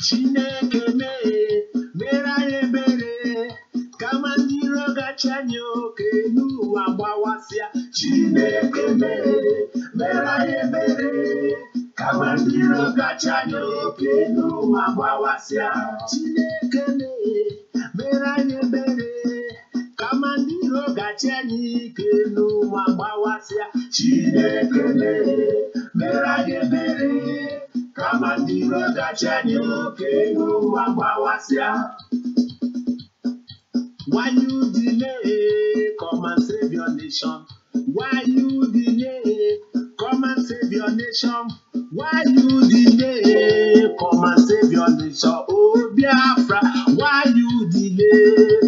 Chineke mere anyị ebere kama ndị iro gachi anyị oke n'ụwa gbawasịa. Chineke mere anyị ebere kama ndị iro gachi anyị oke n'ụwa gbawasịa. Chineke mere anyị ebere kama ndị iro gachi anyị ike n'ụwa gbawasịa. Chineke mere anyị ebere kama ndị iro gachi anyị oke n'ụwa gbawasịa. Why you delay? Come and save your nation. Why you delay? Come and save your nation. Why you delay? Come and save your nation. Oh Biafra, why you delay?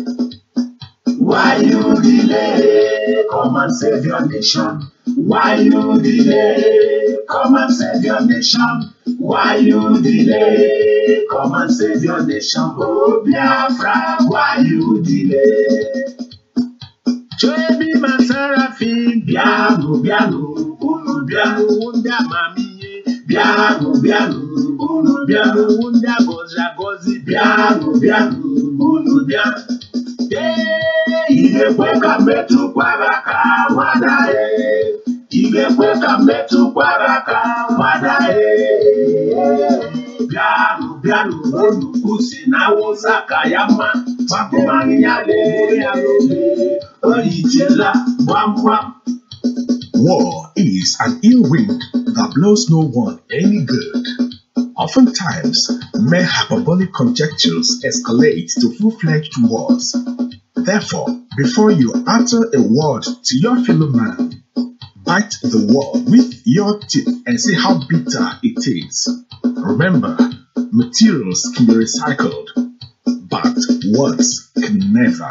Why you delay? Come and save your nation. Why you delay? Come and save your nation. Why you delay? Come and save your nation. Oh Biafra, why you delay? Bim-massob, bianu, unu bianu, unda mamiye. Bianu, unu bianu, unda gozi, bianu, unu bianu. Igekwe ka metụ kwara ka nwada Igekwe ka metụ kwara ka nwada Bianu, onu kusi na wosa ka ya mma. Pakumani ya lobe, oyichela, bam. War is an ill wind that blows no one any good. Oftentimes, mere hyperbolic conjectures escalate to full-fledged wars. Therefore, before you utter a word to your fellow man, bite the word with your teeth and see how bitter it is. Remember, materials can be recycled, but words can never.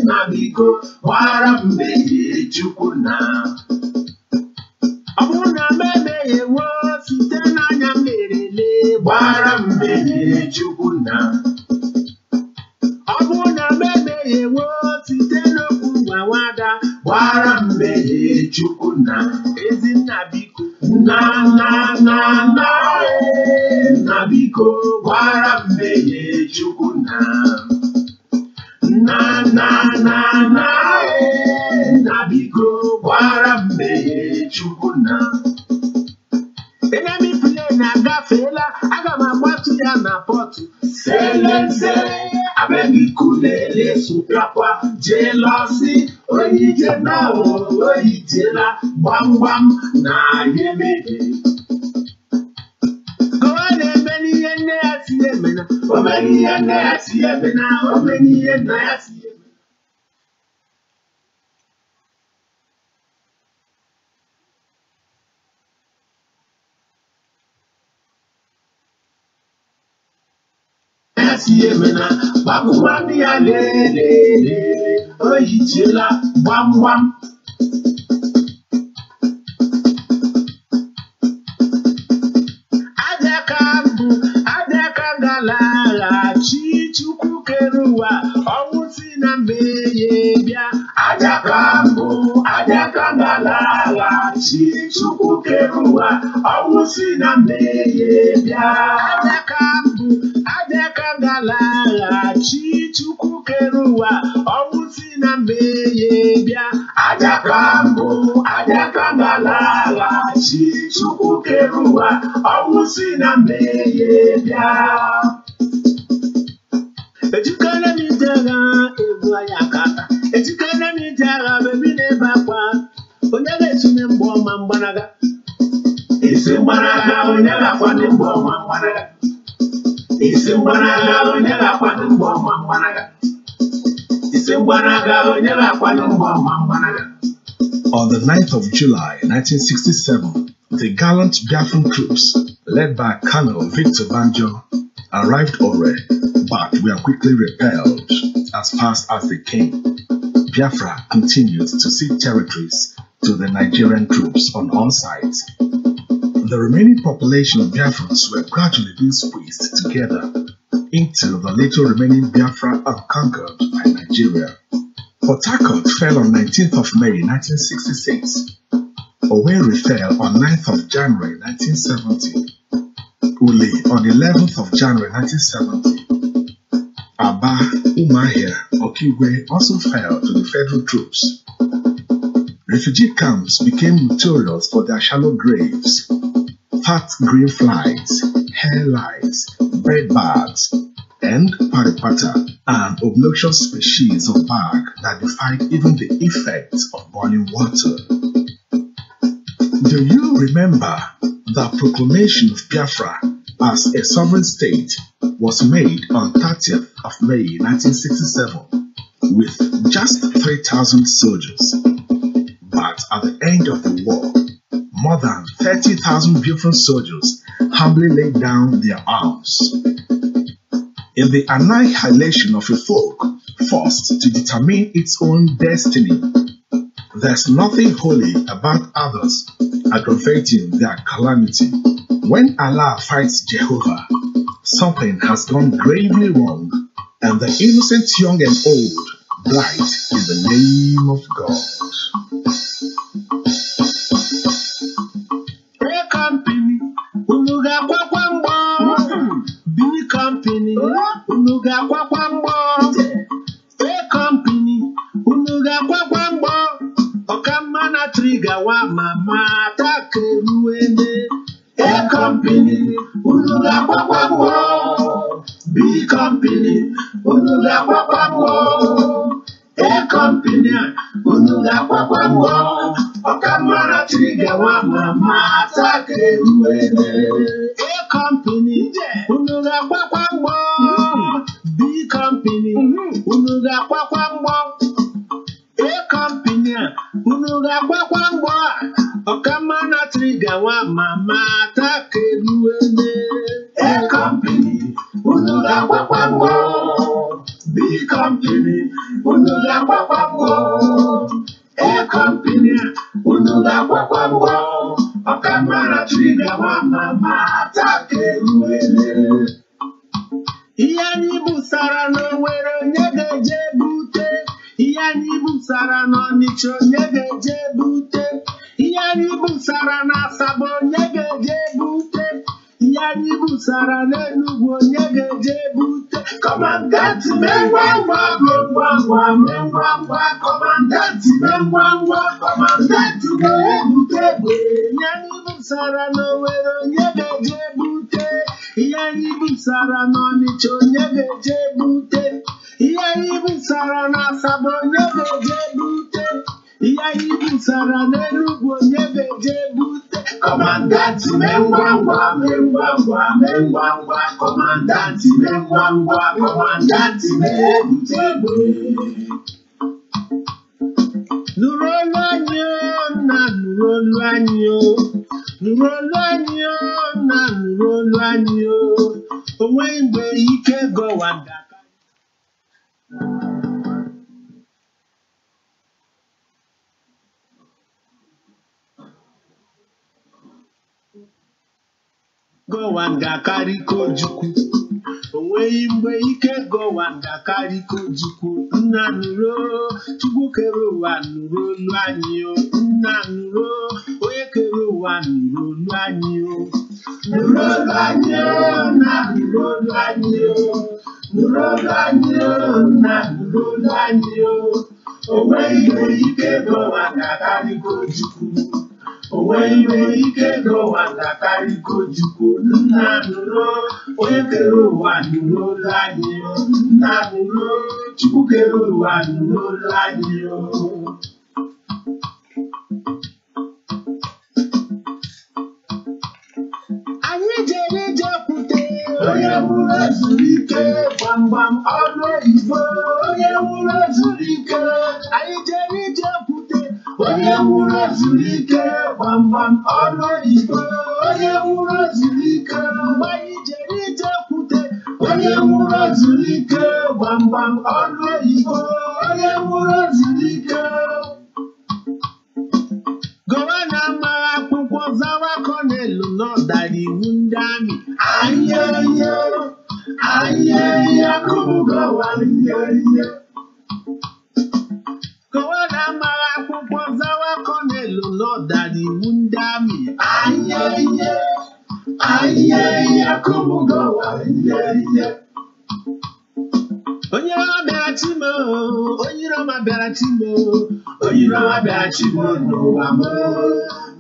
Nabiko, wara mmehie Chukwu na. Abuna mmehie wo site n'anya merele, wara mmehie Chukwu na. Abuna mmehie wo site n'okwu gwawada, wara mmehie Chukwu na. Nabiko, Nabiko, wara mmehie Chukwu na. Nabiko, wara mmehie Chukwu na. Enemy plane agafela, aga m agbatu ya na pọtụ. Selense, abegi kulele suprakwa. Jealousy, oyije na oyijela. Gbam na yemebe. Omeni yene asiyemena, bakumani ya lele, oyichela, bam. Chukwu keruwa, ọnwụ si na mmehie bịa. Adaka ngalala, Chukwu keruwa, ọnwụ si na mmehie bịa. Adaka ngalala, Chukwu keruwa, ọnwụ si na mmehie bịa. Adaka ngalala, Chukwu keruwa, ọnwụ si na mmehie bịa. Ejikana mitera ebu ayakata. Ejikana mitera bebi nebakwa. Onyaga esune mboma mbanaga. Isi mbanaga onyaga kwani mboma mbanaga. Isi mbanaga onyaga kwani mboma mbanaga. Isi mbanaga onyaga kwani mboma mbanaga. On the 9th of July, 1967, the gallant Biafran troops, led by Colonel Victor Banjo, arrived Ore, but were quickly repelled as fast as they came. Biafra continued to cede territories to the Nigerian troops on all sides. The remaining population of Biafrans were gradually being squeezed together into the little remaining Biafra unconquered by Nigeria. Port Harcourt fell on 19th of May 1966. Owerri fell on 9th of January 1970. Uli on 11th of January 1970. Aba, Umahia, Okigwe also fell to the federal troops. Refugee camps became notorious for their shallow graves, fat green flies, hair lice, bed bugs, and paripata, an obnoxious species of bug that defied even the effects of boiling water. Do you remember the proclamation of Biafra as a sovereign state was made on 30th of May 1967 with just 3,000 soldiers? But at the end of the war, more than 30,000 Biafran soldiers humbly laid down their arms. In the annihilation of a folk forced to determine its own destiny, there's nothing holy about others aggravating their calamity. When Allah fights Jehovah, something has gone gravely wrong, and the innocent young and old blight in the name of God. Company, unuga kwakwambo. A company, unuga kwakwambo. Okamana trigger wa mama takeruene. A company, unuga kwakwambo. B company, unuga kwakwambo. A company, unuga kwakwambo. Okamana trigger wa mama takeruene. A company, unuga kwakwambo. B company, unuga kwakwambo. A company, unuga kwakwambo. Okamana trigger wa mama takeruene. A company, unuga kwakwambo. B company, unuga kwakwambo. A company, unuga kwakwambo. Okamana trigger wa mama takeruene. Iyani busara no wero nyege jebute. Iyani busara no nicho nyege jebute. Iyani busara na sabo nyege jebute. Iyani busara na nugo nyege jebute. Commandant Mengwangwa, Mengwangwa, Mengwangwa. Commandant Mengwangwa, Commandant Mengwangwa. Iyani busara no wero nyege jebute. Iyani busara no nicho nyege jebute. Iyani busara na sabo nyege jebute. Iyani busara na nugo nyege jebute. Commandant Mengwangwa, Mengwangwa, Mengwangwa. Commandant Mengwangwa, Commandant Mengwangwa. Nurolanyo na nurolanyo. Nurolanyo na nurolanyo. Onwe mgbe ike gọwanda. Gọwanda karịko Chukwu. Onweghị mgbe ike gọwanda karịko Chukwu. Nna nụrụ Chukwu kere ụwa nụrụ olu anyị o. Nna nụrụ onye kere ụwa nụrụ olu anyị o. Nụrụ olu anyị o, nna nụrụ olu anyị o. Nụrụ olu anyị o, nna nụrụ olu anyị o. Onweghị mgbe ike gọwanda karịko Chukwu. Onweghị mgbe ike gọwanda karịko Chukwu. Nna nụrụ onye kere ụwa nụrụ olu anyị o. Nna nụrụ Chukwu kere ụwa nụrụ olu anyị o. Anyị jere jekwute onye nwụrụ ezuru ike gbamgbam ọrụ oyibo. Onye nwụrụ ezuru ike. Anyị jere jekwute onye nwụrụ ezuru ike gbamgbam ọrụ oyibo. Onye nwụrụ ezuru ike. Mgbe anyị jere jekwute onye nwụrụ ezuru ike gbamgbam ọrụ oyibo. onye mụrụ zirike gọvanọ mara akwụkwọ zawa kọnelụ n'ọdara iwu ndị amị ayeye akụgọwanye gọvanọ mara akwụkwọ zawa kọnelụ n'ọdara iwu ndị amị ayeye akụgọwanye onye ọbịara chimo onye ọma bịara chimo onye ọma bịara chimo n'ụwa m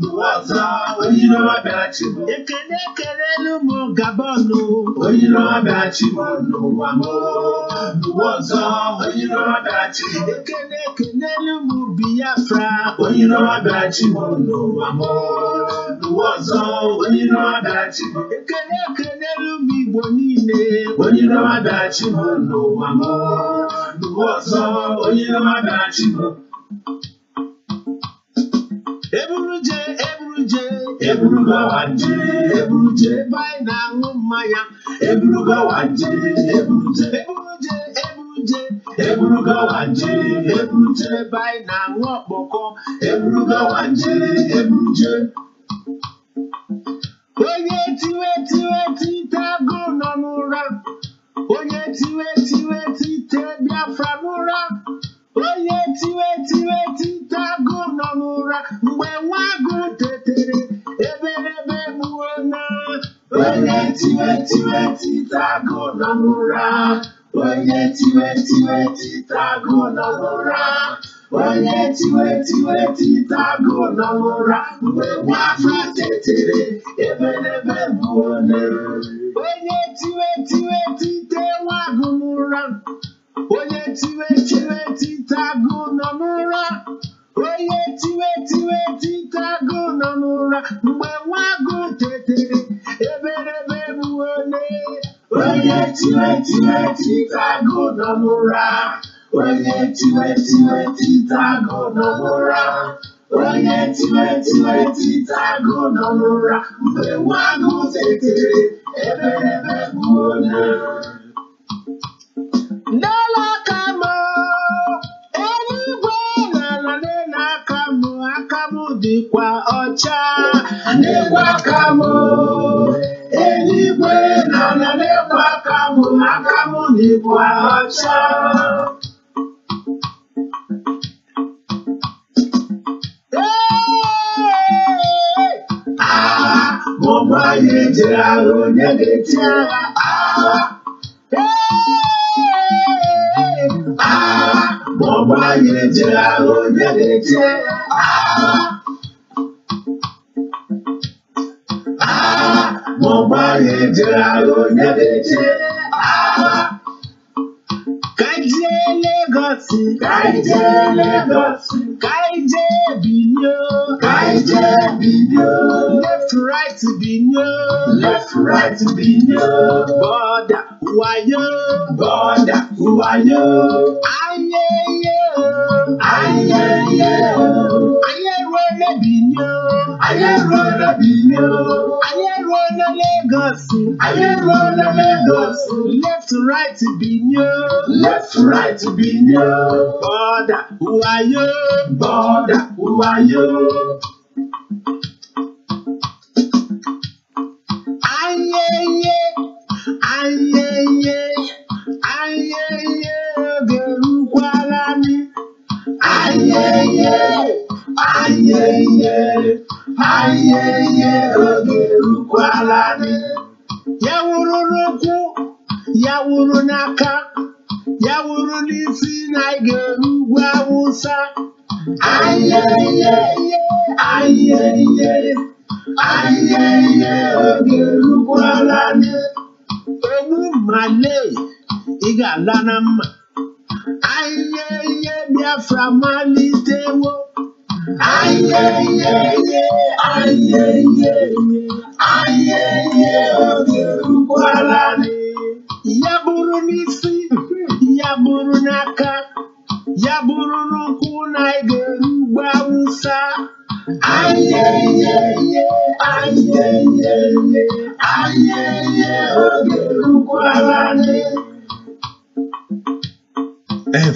n'ụwa ọzọ onye ọma bịara chimo ekele ekelelu m gabọnụ onye ọma bịara chimo n'ụwa m n'ụwa ọzọ onye ọma bịara chimo ekele ekelelu m Biafra onye ọma bịara chimo n'ụwa m n'ụwa ọzọ onye ọma bịara chimo ekele ekelelu m Igbo niile onye ọma bịara chimo n'ụwa m n'ụwa ọzọ onye ọma bịara chimo eburuje gawaje eburuje ebe anyị na-aṅụ mmanya gawaje eburuje gawaje eburuje ebe anyị na-aṅụ ọkpọkọ gawaje eburuje onye tiwe titago nọ n'ụra onye tiwe tite Biafra n'ụra onye tiwe titago nọ n'ụra mgbe nwa agụ tetere eberebe gbuo na onye tiwe titago nọ n'ụra onye tiwe titago nọ n'ụra onye tiwe titago nọ n'ụra mgbe nwa Biafra tetere eberebe gbuo na onye tiwe tite nwa agụ n'ụra onye tiwe titago nọ n'ụra onye tiwe titago nọ n'ụra mgbe nwa agụ tetere eberebe gbuo na onye tiwe titago nọ n'ụra onye tiwe titago nọ n'ụra onye tiwe titago nọ n'ụra mgbe nwa agụ tetere eberebe gbuo na n'alaka m eluigwe n'ala n'aka m dịkwa ọcha n'ekwe aka m eluigwe n'ala n'ekwe aka m dịkwa ọcha maọbụ anyị ejere agha onye ga-eche agha maọbụ anyị ejere agha onye ga-eche maọbụ anyị ejere agha onye ga-eche ka anyị jee Lagos ka anyị jee Binyo left right Binyo border wayo ayeye ruola Lagos left right Binyo border wayo ayeye ogerukwala ni ayeye ogerukwala ni ya wuru n'ụkwụ ya wuru n'aka ya wuru n'isi na ị ga-eru ugwu Awụsa ayeye ogerukwala ni ogbu male ị ga-ala na mma ayeye Biafra malitewo ayeye ogerukwala ni ya bụrụ n'isi ya bụrụ n'aka ya bụrụ n'ụkwụ na ị ga-eru ugwu Awụsa ayeye ogerukwala ni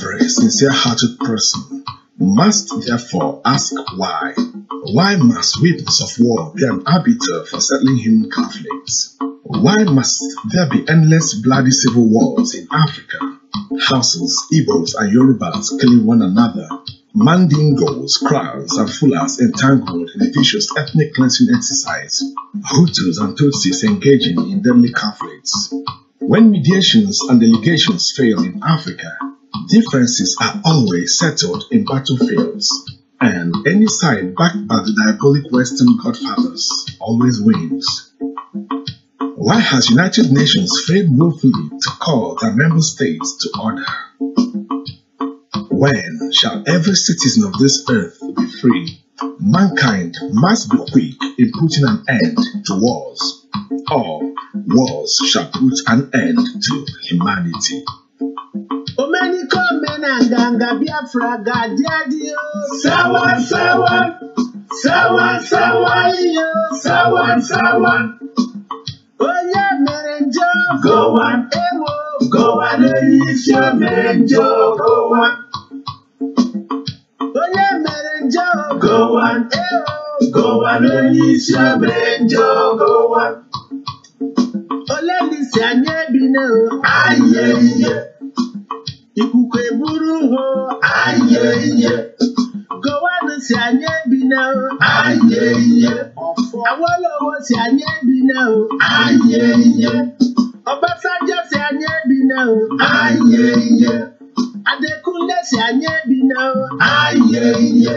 Every sincere-hearted person must therefore ask why. Why must weapons of war be an arbiter for settling human conflicts? Why must there be endless bloody civil wars in Africa? Hausas, Igbos, and Yorubas killing one another. Mandingos, Krals, and Fulas entangled in a vicious ethnic cleansing exercise. Hutus and Tutsis engaging in deadly conflicts. When mediations and delegations fail in Africa, differences are always settled in battlefields, and any side backed by the diabolic Western godfathers always wins. Why has United Nations failed woefully to call their member states to order? When shall every citizen of this earth be free? Mankind must be quick in putting an end to wars, or wars shall put an end to humanity. Omeni komen anganga Biafra gadiadio. Sawan, sawan, sawan, sawan, yo, sawan, sawan. Oye merenjo, go on, ewo, go on, elisio merenjo, go on. Oye merenjo, go on, ewo, go on, elisio merenjo, go on. Ole lisi anye bine, aye, ye. Ikuke buru ho, aye, ye. Gowanu si anye bina o, aye, ye. Awolowo si anye bina o, aye, ye. Obasanjo si anye bina o, aye, ye. Adekunle si anye bina o, aye, ye.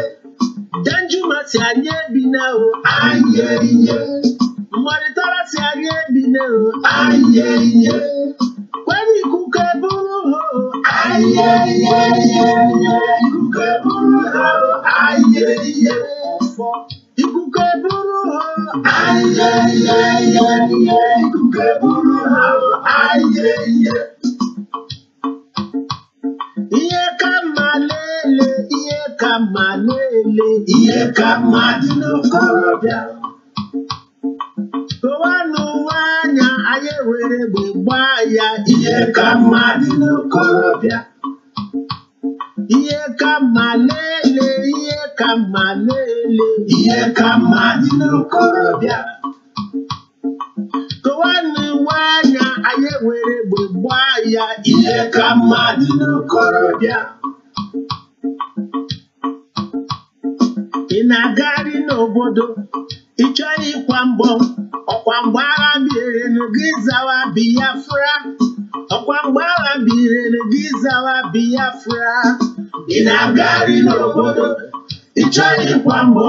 Danjuma si anye bina o, aye, ye. Monitora si anye bina o, aye, ye. Kwani ikuke buru ho, aye, ye, ye, ye. Ikuke buru ho, aye, ye. Ikuke buru ho, aye, ye, ye, ye. Ikuke buru ho, aye, ye. Iye kamalele, iye kamalele, iye kamadino korobia. Kowanu wanya aye were bubaya, iye kamadino korobia. Iye kamalele, iye kamalele, iye kamadino korobia. Kowanu wanya aye were bubaya, iye kamadino korobia. Inagari n'obodo, ịchọ ịkwa mbọ, ọkwa mgbe agha biri gị zawa Biafra. Ọkwa mgbe agha biri gị zawa Biafra. Inagari n'obodo, ịchọ ịkwa mbọ,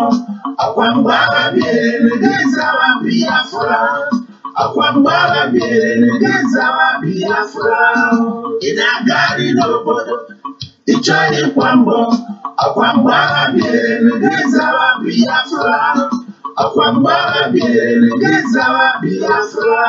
ọkwa mgbe agha biri gị zawa Biafra. Ọkwa mgbe agha biri gị zawa Biafra. Inagari n'obodo, ịchọ ịkwa mbọ, ọkwa mgbe agha biri gị zawa Biafra. Ọkwa mgbe agha biri gị zawa Biafra.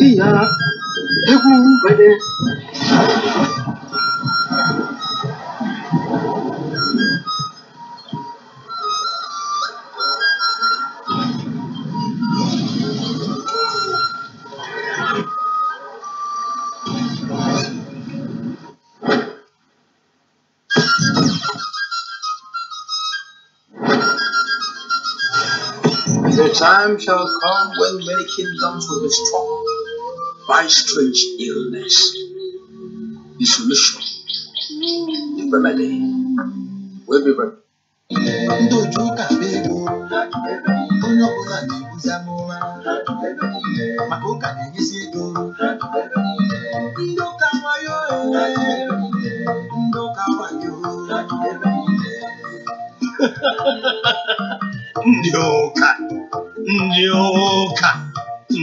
Iya, egwu mgbede. The time shall come when many kingdoms will be struck by strange illness. The solution, the remedy, will be ready.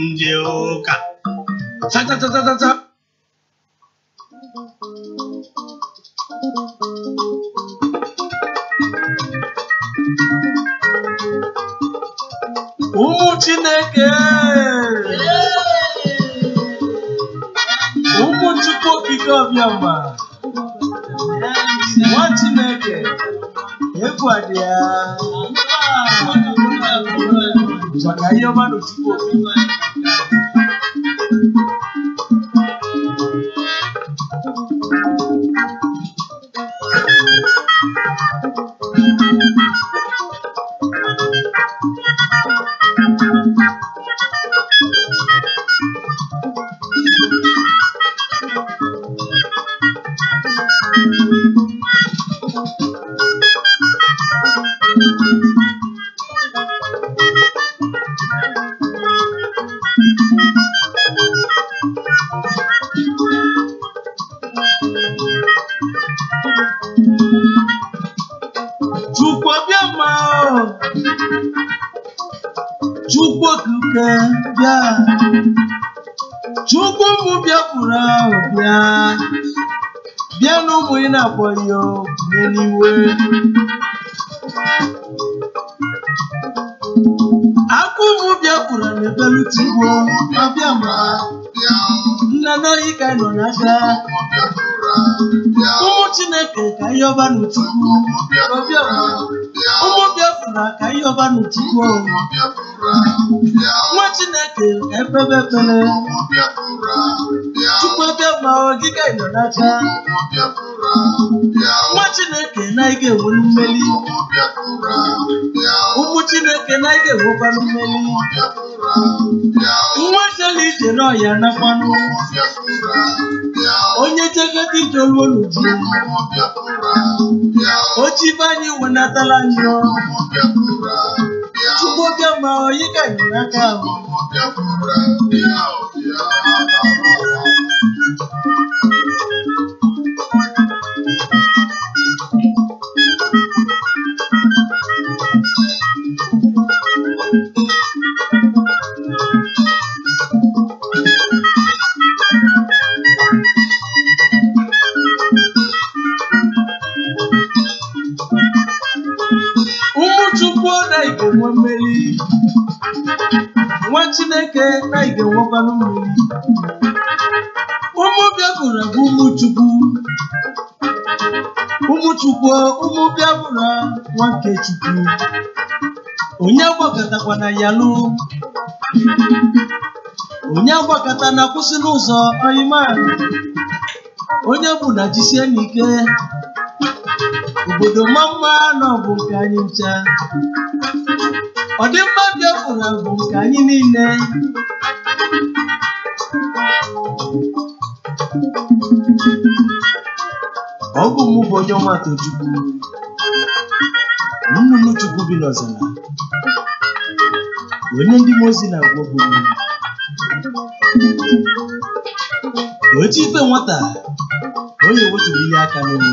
Njoka. Ta ta ta ta ta ta. Ụmụ Chineke ụmụ Chukwu okike ọbịama nwa Chineke egwu adị ya maka ihe ọma na Chukwu okike Chukwu okike bịa Chukwu mụ Biafra bịa bịa n'ụmụ ị na-akpọ ya n'eluigwe akụ mụ Biafra na-ebelu Chukwu ọbịama nna n'oyi ka nọ n'aka ụmụ Chineke ka ihe ọba n'Chukwu ọbịama ụmụ Biafra ka ihe ọba n'Chukwu nwa Chineke ka ekpebe ekpere Chukwu ọbịama gị ka nọ n'aka nwa Chineke na ị ga-enwere mmeri ụmụ Chineke na ị ga-enwekwanụ mmeri nwa jere ije n'ọya nakwanụ onye jegede ije oluo n'uju ochibe anyị wenatala anyị Chukwu ọbịama ị ga nọ n'aka ahụ nwa mmeri nwa Chineke na ị ga-enwekwanụ mmeri ụmụ Biafra bụ ụmụ Chukwu ụmụ Biafra nwa nke Chukwu onye agbakọtakwa na yalụ onye agbakọta na kwụsị n'ụzọ oyima onye bụ na jisie n'ike obodo mma na ọ bụ nke anyị ncha ọ dị mma Biafra bụ nke anyị niile ọ bụ mụ bụ onye ọma Tochukwu nnụnụ Chukwu bi n'ọzara onye ndị mozi na-agwọ bụ otu ife nwata onye wetụrụ aka n'olu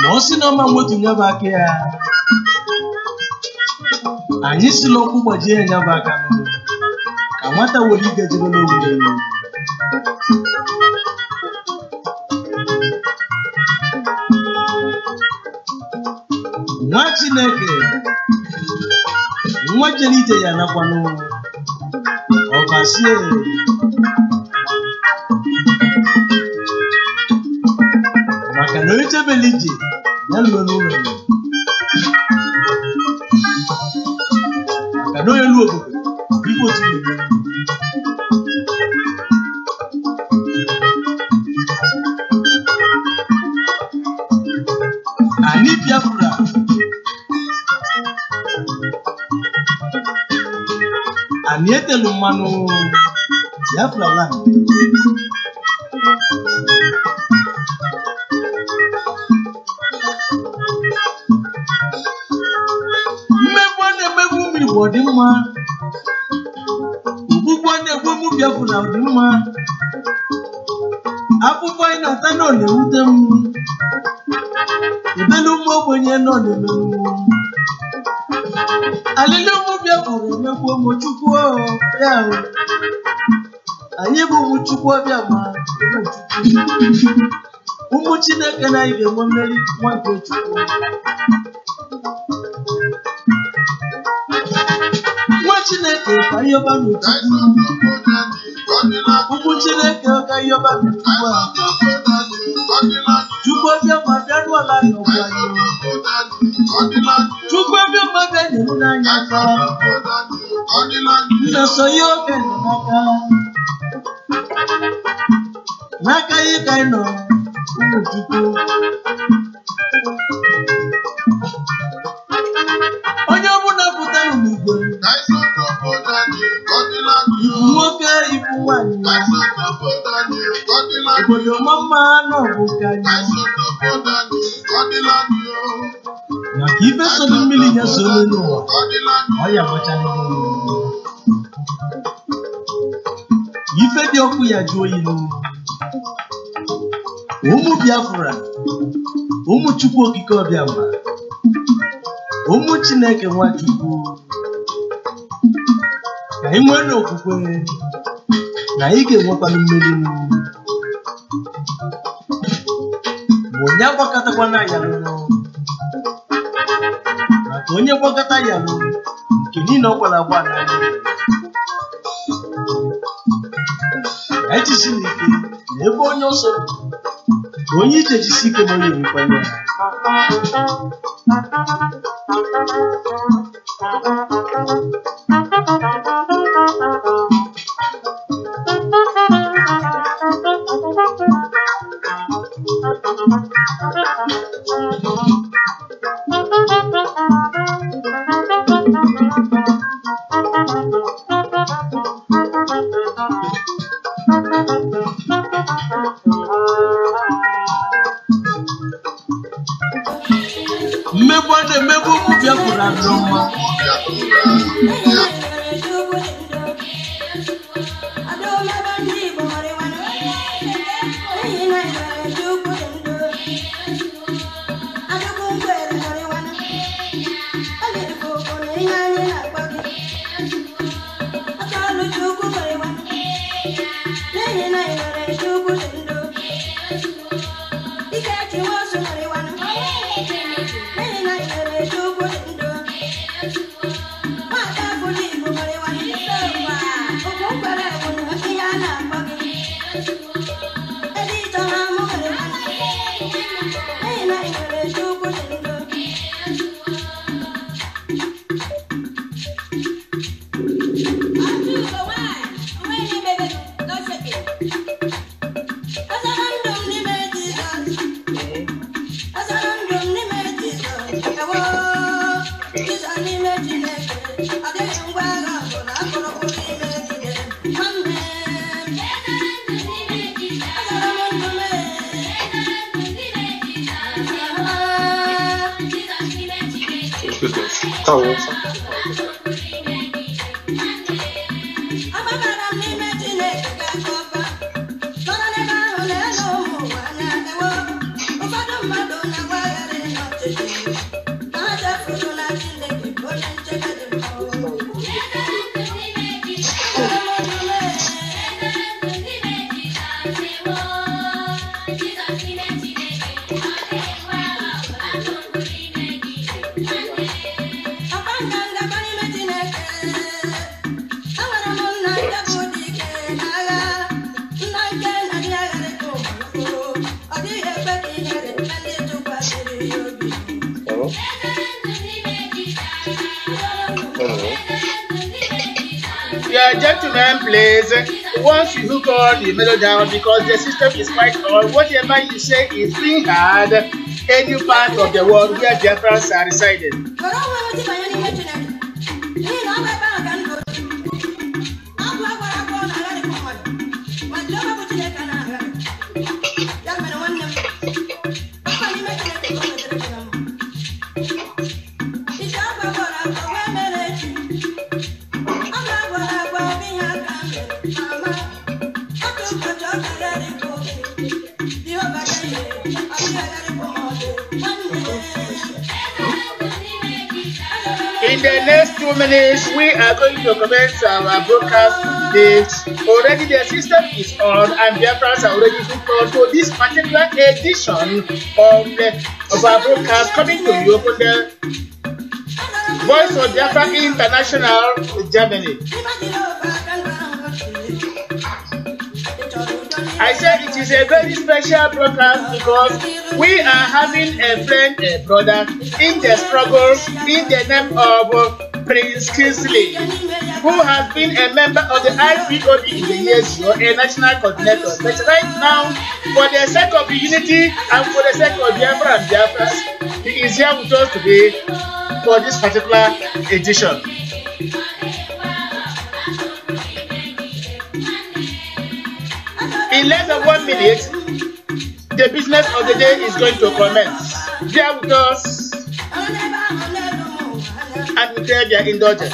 ma ọ sị na ọma nwetu nyaba aka ya anyị sila ọkụ gbajie ya nyaba aka n'olu ka nwata were ike jebe n'owu n'elu nwa Chineke nwa jere ije ya nakwanụ ọbasie maka na onye chebele ije ya lụọ n'ụlọ maka na onye lụọ obodo biko otu n'igwe anyị Biafra anyị etelu mmanụ Biafra land mmegbu na-emegbu ụmụ Igbo dị mma ugbugbu na-egbu ụmụ Biafra dị mma afụfụ anyị na-ata nọ na-ewute m ebelu ụmụ ogbenye nọ na-emenwu alili ụmụ Biafra emegbu ụmụ Chukwu ya anyị bụ ụmụ Chukwu Obiama, ụmụ Chineke na anyị ga-enwe mmeri nwa nke Chukwu. Nwa Chineke ka yọba n'Chukwu, ụmụ Chineke ka yọba n'Chukwu a. Chukwu Obiama bịa n'ụlọ anyị ọgwa anyị. Chukwu Obiama bịa nyere n'anya aka. Nna so ya oge n'aka ya ka anyị nọ ụmụ Chukwu. Onye ọbụla pụtara n'igwe, nwoke ibu nwanyị, obodo mama n'ọbụ nke anyị. Maka ife so na mmiri ya so n'ụwa, ọ ya gbachara ife dị ọkụ ya jụọ oyi n'ụwa. Ụmụ Biafra, ụmụ Chukwu Okike Obiama, ụmụ Chineke Nwachukwu, ka anyị nwee n'okwukwe na anyị ga-enwekwana mmeri n'ụwa. Ma onye agbakọtakwana ya lụrụ, maka onye gbakọta ya lụrụ nke niile ọ gwara agwa n'anya. Anyị jisi n'ike na ebe onye ọsọ bụ ka onye ije jisi ike ma onye nwekwanye ya. Mmegbu a na-emegbu ụmụ Biafra adịrọ mma. Yeah, gentlemen, please. Once you hook on the mellow down, because the system is quite on, whatever you say is being heard any part of the world where Biafrans are residing. In the next 2 minutes, we are going to commence our broadcast today. Already the system is on and Biafrans are already hooked on to this particular edition of our broadcast coming to you from the Voice of Biafra International, Germany. I said it is a very special broadcast because we are having a friend, a brother in the struggle in the name of Prince Kingsley, who has been a member of the IPOB in the years ago, a national coordinator. But right now, for the sake of the unity and for the sake of Biafra and Biafras, he is here with us today for this particular edition. In less than 1 minute, the business of the day is going to commence. Bear with us and we crave your indulgence.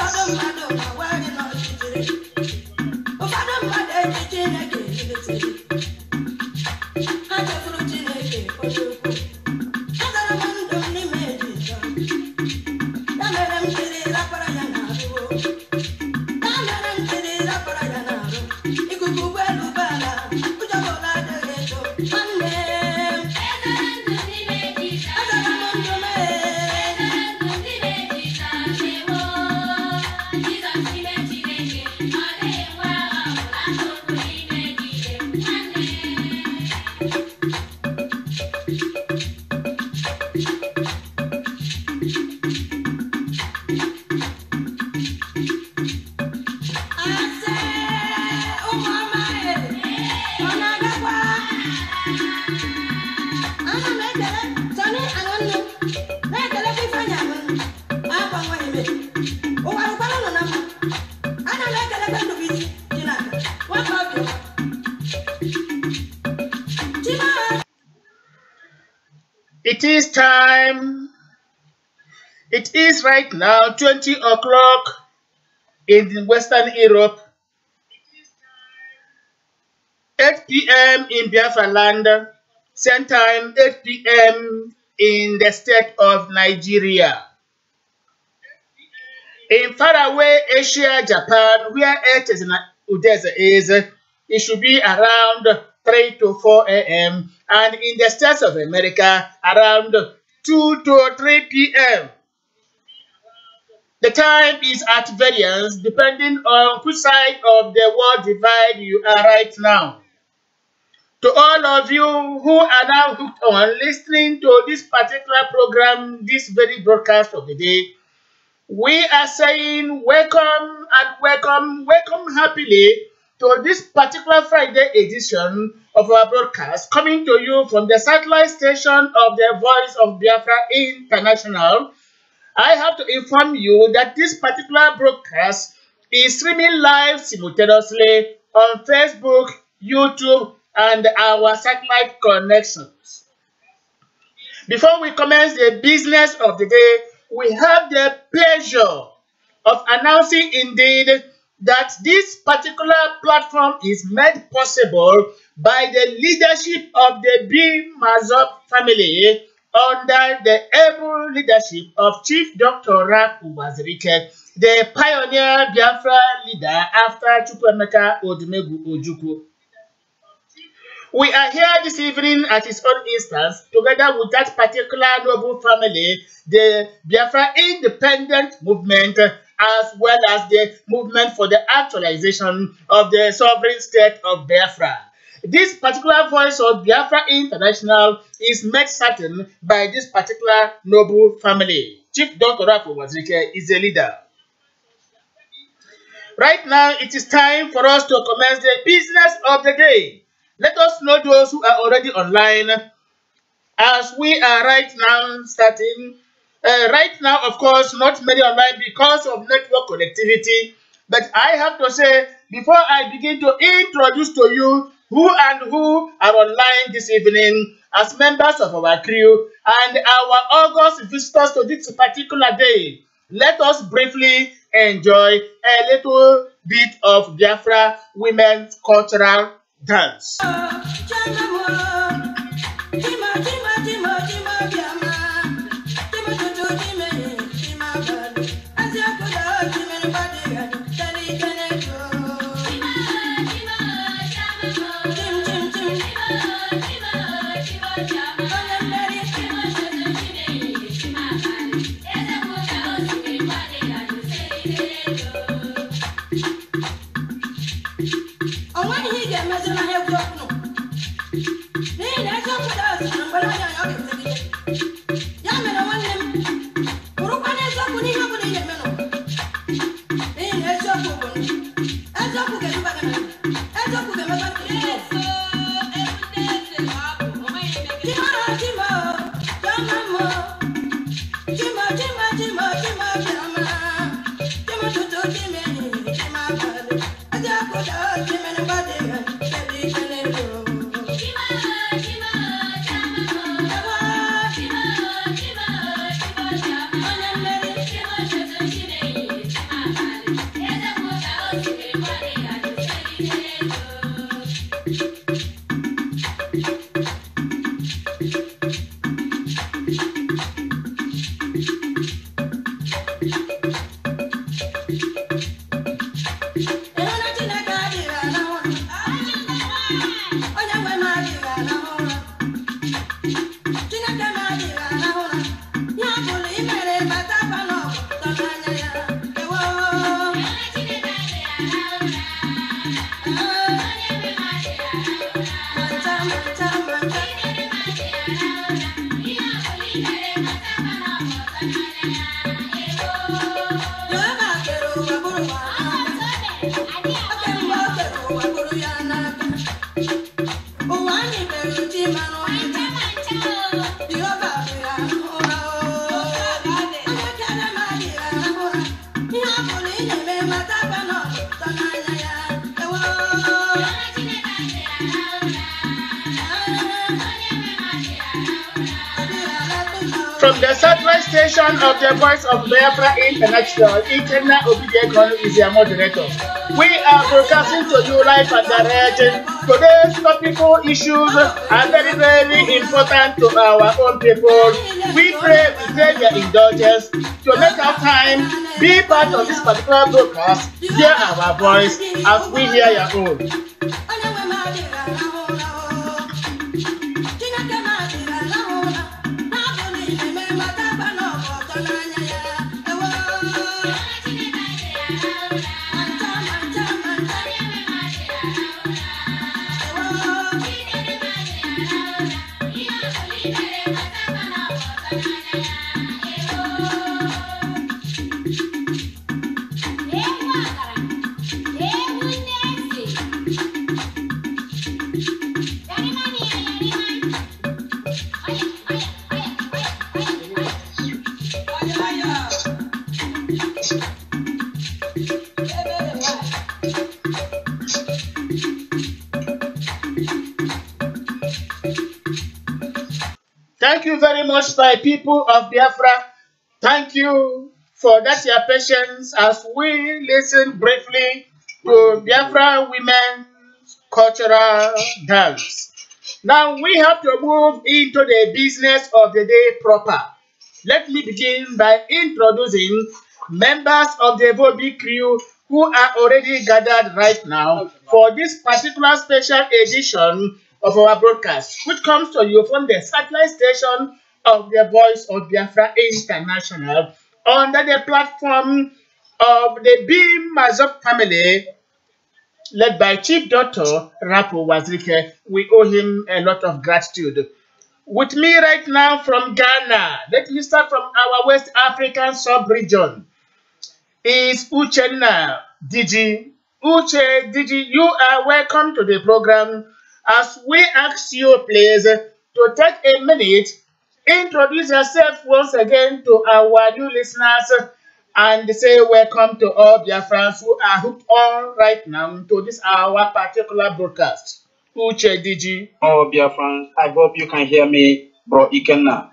It is time. It is right now 20 o'clock in Western Europe, 8 p.m. in Biafra land, same time 8 p.m. in the state of Nigeria. In faraway Asia, Japan, where it is, it should be around 3 to 4 a.m. and in the States of America around 2 to 3 p.m. The time is at variance depending on which side of the world divide you are right now. To all of you who are now hooked on listening to this particular program, this very broadcast of the day, we are saying welcome and welcome happily to this particular Friday edition of our broadcast, coming to you from the satellite station of the Voice of Biafra International. I have to inform you that this particular broadcast is streaming live simultaneously on Facebook, YouTube, and our satellite connections. Before we commence the business of the day, we have the pleasure of announcing indeed that this particular platform is made possible by the leadership of the bim-massob family under the able leadership of Chief Dr. Rafu Wazirike, the pioneer Biafra leader after Chukwuemeka Odumegwu Ojukwu. We are here this evening at his own instance, together with that particular noble family, the Biafra independent movement, as well as the movement for the actualization of the sovereign state of Biafra. This particular Voice of Biafra International is made certain by this particular noble family. Chief Dr. Rafu Wazirike is the leader. Right now, it is time for us to commence the business of the day. Let us know those who are already online, as we are right now starting. Right now, of course, not many online because of network connectivity. But I have to say, before I begin to introduce to you who are online this evening as members of our crew and our August visitors to this particular day, let us briefly enjoy a little bit of Biafra women's cultural dance. From the satellite station of the Voice of Biafra International, Ikenna Obidiekon is your moderator. We are broadcasting to you live and direct. Today's topical issues are very, very important to our own people. We pray your indulgence to make our time be part of this particular broadcast. Hear our voice as we hear your own. Thank you very much, my people of Biafra. Thank you for that your patience as we listen briefly to Biafra women's cultural dance. Now we have to move into the business of the day proper. Let me begin by introducing members of the vobi crew who are already gathered right now for this particular special edition of our broadcast, which comes to you from the satellite station of the Voice of Biafra International under the platform of the bim-massob family led by Chief Doctor Rapo Wazirike. We owe him a lot of gratitude. With me right now from Ghana, let me start from our West African sub-region, is Uchenna Digi. Uche Digi, you are welcome to the program. As we ask you, please, to take a minute, introduce yourself once again to our new listeners, and say welcome to all Biafrans who are hooked on right now to this our particular broadcast. Uche Digi. Oh, Biafrans, I hope you can hear me, bro Ikenna.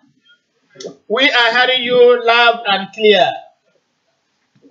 We are hearing you loud and clear.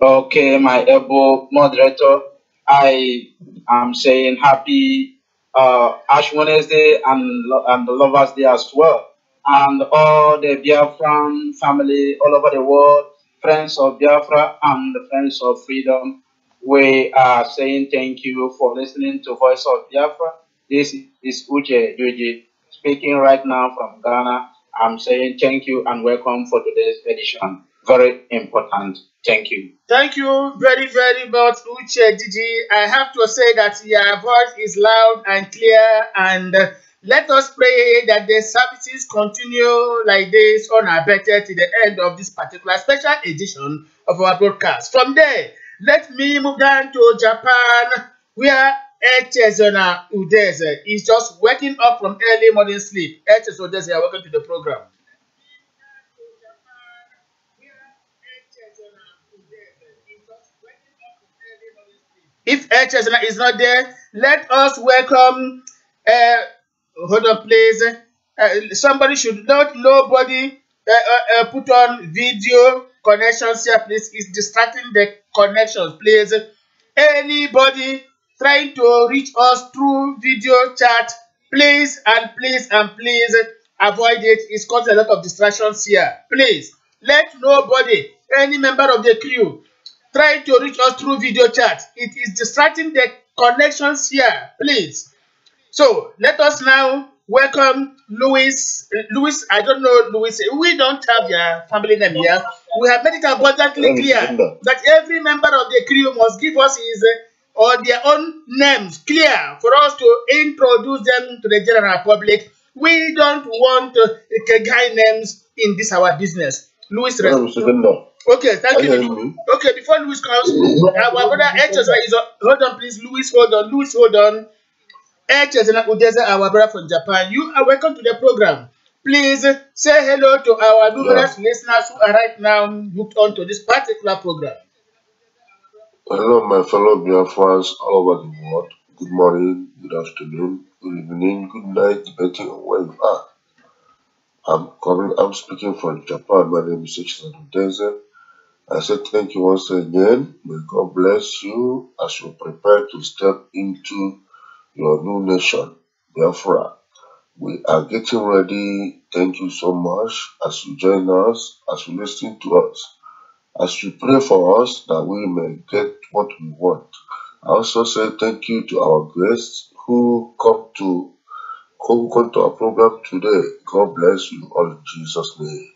Okay, my able moderator, I am saying happy Ash Wednesday and the Lovers Day as well. And all the Biafran family all over the world, friends of Biafra and the friends of freedom, we are saying thank you for listening to Voice of Biafra. This is Uche Joji speaking right now from Ghana. I'm saying thank you and welcome for today's edition. Very important. Thank you. Thank you very, very much, Uche Digi. I have to say that your voice is loud and clear, and let us pray that the services continue like this unabated to the end of this particular special edition of our broadcast. From there, let me move down to Japan, where Echezona Udeze is just waking up from early morning sleep. Echezona Udeze, welcome to the program. If Echezona is not there, let us welcome, hold on please, somebody should not, nobody put on video connections here, please. It's distracting the connections, please. Anybody trying to reach us through video chat, please and please and please avoid it. It's causing a lot of distractions here. Please, let nobody, any member of the crew, try to reach us through video chat. It is distracting the connections here, please. So let us now welcome Louis. Louis, I don't know Louis. We don't have your family name here. We have made it abundantly clear that every member of the crew must give us his or their own names clear for us to introduce them to the general public. We don't want guy names in this our business. Louis, okay, thank you. Okay, before Louis comes, our brother HS is hold on, please. Louis, hold on. Louis, hold on. HS and Udeza, our brother from Japan. You are welcome to the program. Please say hello to our numerous listeners who are right now hooked on to this particular program. Hello, my fellow Biafrans all over the world. Good morning, good afternoon, good evening, good night, depending on where you are. I'm speaking from Japan. My name is H. Udeze. I say thank you once again. May God bless you as you prepare to step into your new nation, Biafra. We are getting ready. Thank you so much as you join us, as you listen to us, as you pray for us that we may get what we want. I also say thank you to our guests who come to our program today. God bless you all in Jesus' name.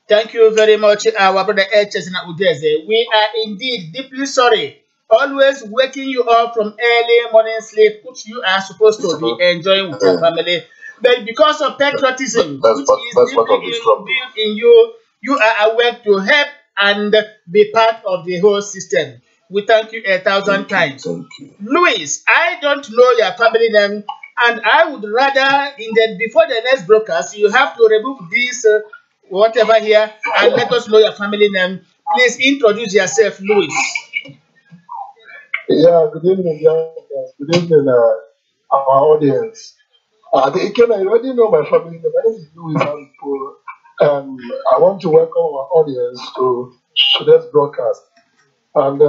Thank you very much, our brother HS and Udeze. We are indeed deeply sorry. Always waking you up from early morning sleep, which you are supposed to be enjoying with your family. But because of patriotism, which is deeply built in you, you are awake to help and be part of the whole system. We thank you 1,000 times. Louis, I don't know your family name, and I would rather, before the next broadcast, you have to remove this whatever here and let us know your family name. Please introduce yourself, Louis. Yeah, good evening, good evening, our audience. They can already know my family name. My name is Louis Aripo, and I want to welcome our audience to today's broadcast. And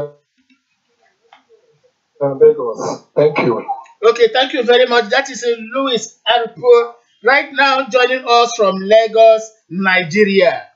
Lagos. Thank you. Okay, thank you very much. That is Louis Aripo, right now joining us from Lagos, Nigeria.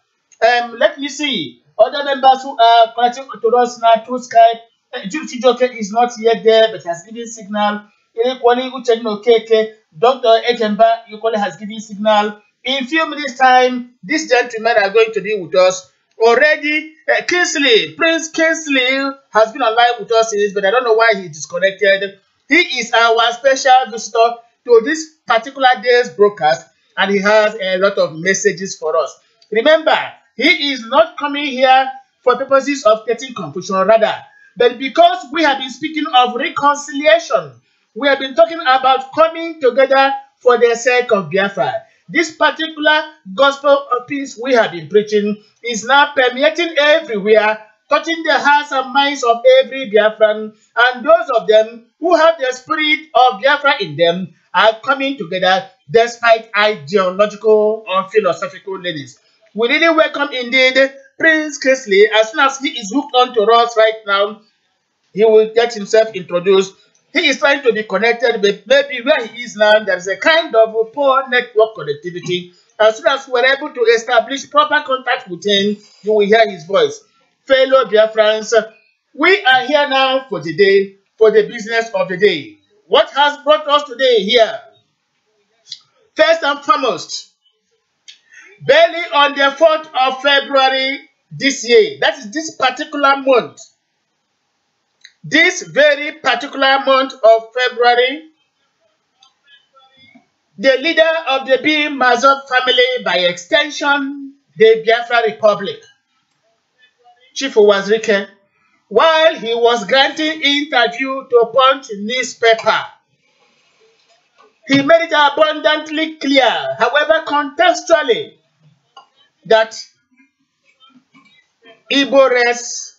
Let me see other members who are connecting to us now through Skype. Chijoke is not yet there, but has given signal. Equally, Uchenno Keke, Dr. Ejemba equally has given signal. In a few minutes' time, these gentlemen are going to be with us. Already, Prince Kingsley has been alive with us since, but I don't know why he disconnected. He is our special visitor to this particular day's broadcast, and he has a lot of messages for us. Remember, he is not coming here for purposes of getting confusion, rather, but because we have been speaking of reconciliation, we have been talking about coming together for the sake of Biafra. This particular gospel of peace we have been preaching is now permeating everywhere, touching the hearts and minds of every Biafran, and those of them who have the spirit of Biafra in them are coming together despite ideological or philosophical leanings. We really welcome indeed Prince Kingsley. As soon as he is hooked on to us right now, he will get himself introduced. He is trying to be connected, but maybe where he is now, there is a kind of poor network connectivity. As soon as we are able to establish proper contact with him, you will hear his voice. Fellow Biafrans, we are here now for the day, for the business of the day. What has brought us today here? First and foremost, barely on the 4th of February this year, that is this particular month, this very particular month of February, the leader of the bim-massob family, by extension, the Biafra Republic, Chief Wazirike, while he was granting interview to Punch newspaper, he made it abundantly clear, however contextually, that Igbo race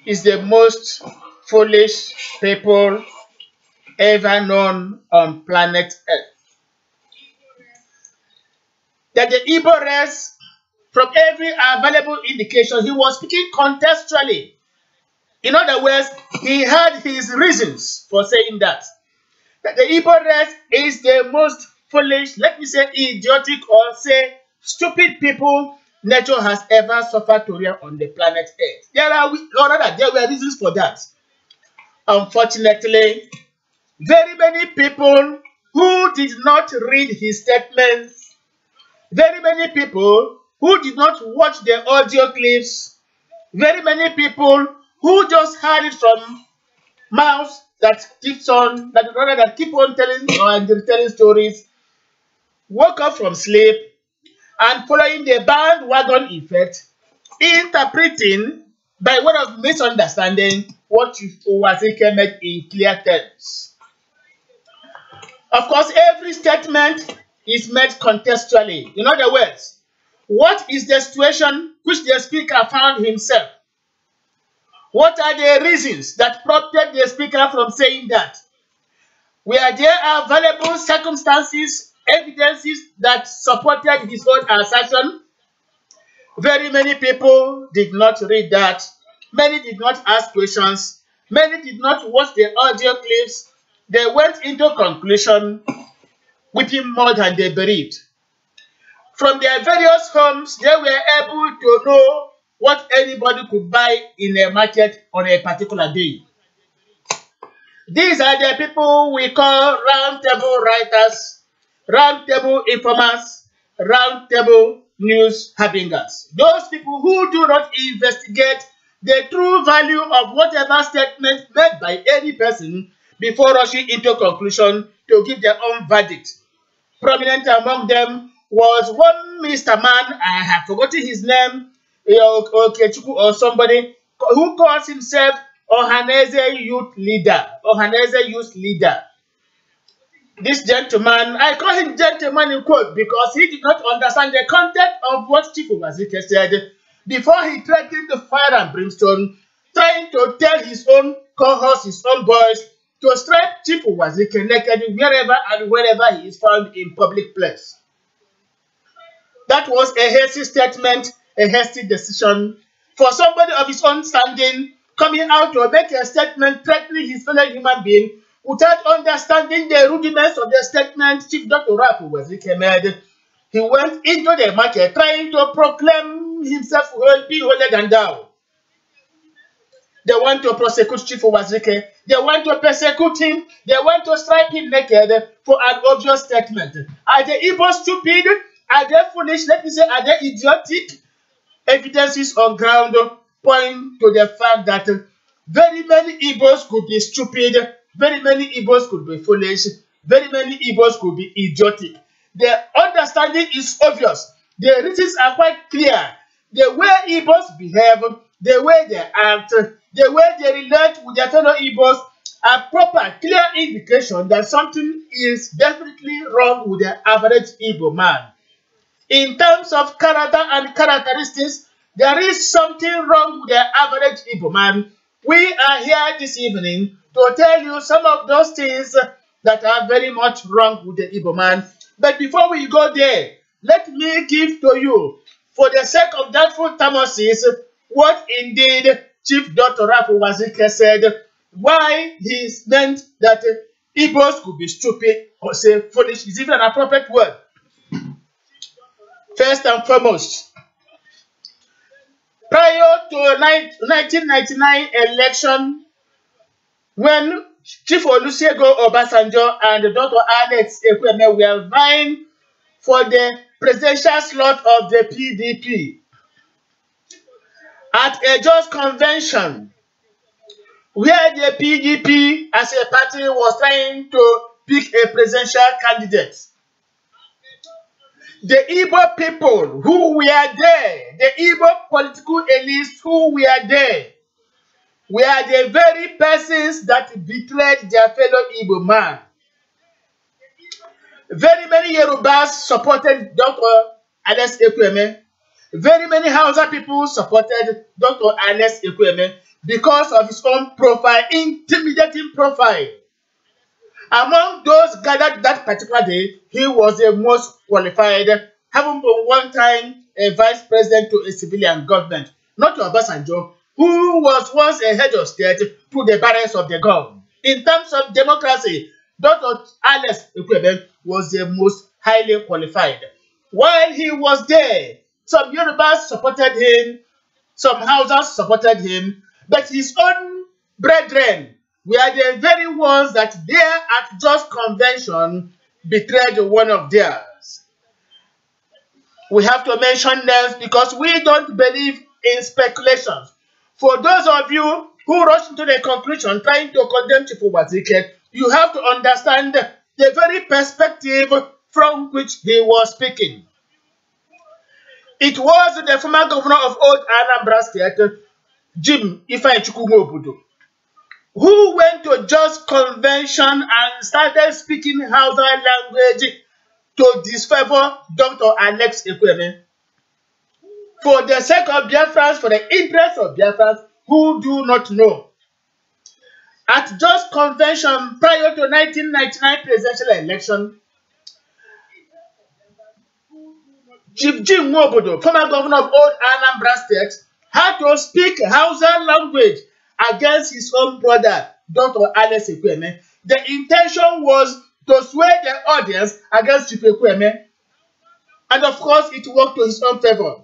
is the most foolish people ever known on planet Earth. That the Igbo race, from every available indication, he was speaking contextually. In other words, he had his reasons for saying that. That the Igbo race is the most foolish, let me say idiotic, or say stupid people nature has ever suffered to rear on the planet Earth. There were reasons for that. Unfortunately, very many people who did not read his statements, very many people who did not watch the audio clips, very many people who just heard it from mouths that keep on telling and retelling stories woke up from sleep and following the bandwagon effect, interpreting by way of misunderstanding what Wazike meant in clear terms. Of course, every statement is made contextually. In other words, what is the situation which the speaker found himself? What are the reasons that prompted the speaker from saying that? Where there are valuable circumstances, evidences that supported his own assertion, very many people did not read that. Many did not ask questions. Many did not watch the audio clips. They went into conclusion, weeping more than they believed. From their various homes, they were able to know what anybody could buy in a market on a particular day. These are the people we call round table writers, round table informers, round table news harbingers. Those people who do not investigate the true value of whatever statement made by any person before rushing into conclusion to give their own verdict. Prominent among them was one Mr. Man, I have forgotten his name, Okechuku or somebody, who calls himself Ohaneze Youth Leader. Ohaneze Youth Leader. This gentleman, I call him gentleman in quote because he did not understand the content of what Chief Wazike said before he threatened the fire and brimstone, trying to tell his own cohorts, his own boys, to strike Chief Wazike naked wherever and wherever he is found in public place. That was a hasty statement, a hasty decision for somebody of his own standing coming out to make a statement threatening his fellow human being without understanding the rudiments of the statement Chief Dr. Rafu Wazike made. He went into the market trying to proclaim himself be holier than thou. They want to prosecute Chief Wazike. They want to persecute him. They want to strike him naked for an obvious statement. Are the Igbos stupid? Are they foolish? Let me say, are they idiotic? Evidences on ground point to the fact that very many Igbos could be stupid, very many Igbos could be foolish, very many Igbos could be idiotic. The understanding is obvious. The reasons are quite clear. The way Igbos behave, the way they act, the way they relate with their fellow Igbos are proper, clear indication that something is definitely wrong with the average Igbo man. In terms of character and characteristics, there is something wrong with the average Igbo man. We are here this evening to tell you some of those things that are very much wrong with the Igbo man. But before we go there, let me give to you, for the sake of doubtful Thamosis, what indeed Chief Dr. Rafu Wazike said, why he meant that Igbos could be stupid or say foolish is even an appropriate word. First and foremost, prior to 1999 election, when Chief Olusegun Obasanjo and Dr. Alex Ekweme were vying for the presidential slot of the PDP, at a just convention where the PDP as a party was trying to pick a presidential candidate, the Igbo people who were there, the Igbo political elites who were there, were the very persons that betrayed their fellow Igbo man. Very many Yorubas supported Dr. Alex Ekweme. Very many Hausa people supported Dr. Alex Ekweme because of his own profile, intimidating profile. Among those gathered that particular day, he was the most qualified, having been one time a vice president to a civilian government, not to Obasanjo, who was once a head of state to the barrels of the gun. In terms of democracy, Dr. Alex Ekweme was the most highly qualified. While he was there, some Yorubas supported him, some Hausas supported him, but his own brethren were the very ones that there at just convention betrayed one of theirs. We have to mention names because we don't believe in speculations. For those of you who rushed into the conclusion trying to condemn Chief Wazike, you have to understand the very perspective from which he was speaking. It was the former governor of Old Anambra State, Jim Ifeanyi, who went to just convention and started speaking Hausa language to disfavor Dr. Alex Ekweme. For the sake of Biafrans, for the interest of Biafrans who do not know, at just convention prior to 1999 presidential election, Chief Jim Nwobodo, former governor of Old Anambra State, had to speak Hausa language against his own brother, Dr. Alex Ekweme. The intention was to sway the audience against Chief Ekweme, and of course, it worked to his own favor.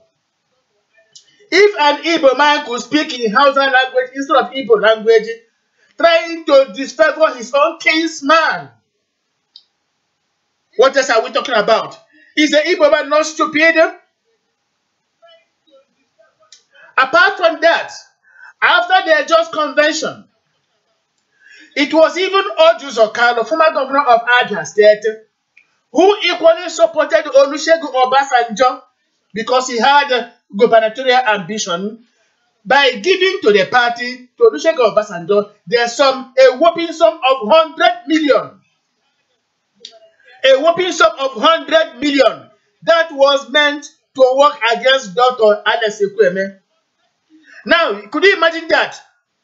If an Igbo man could speak in Hausa language instead of Igbo language, trying to disfavor his own kinsman, what else are we talking about? Is the Igbo man not stupid? Apart from that, after the just convention, it was even Ojus Okalo, former governor of Abia State, who equally supported Olusegun Obasanjo because he had gubernatorial ambition by giving to the party, to Olusegun Obasanjo, there's a whopping sum of 100 million. A whopping sum of 100 million that was meant to work against Dr. Alex Ekweme. Now, could you imagine that?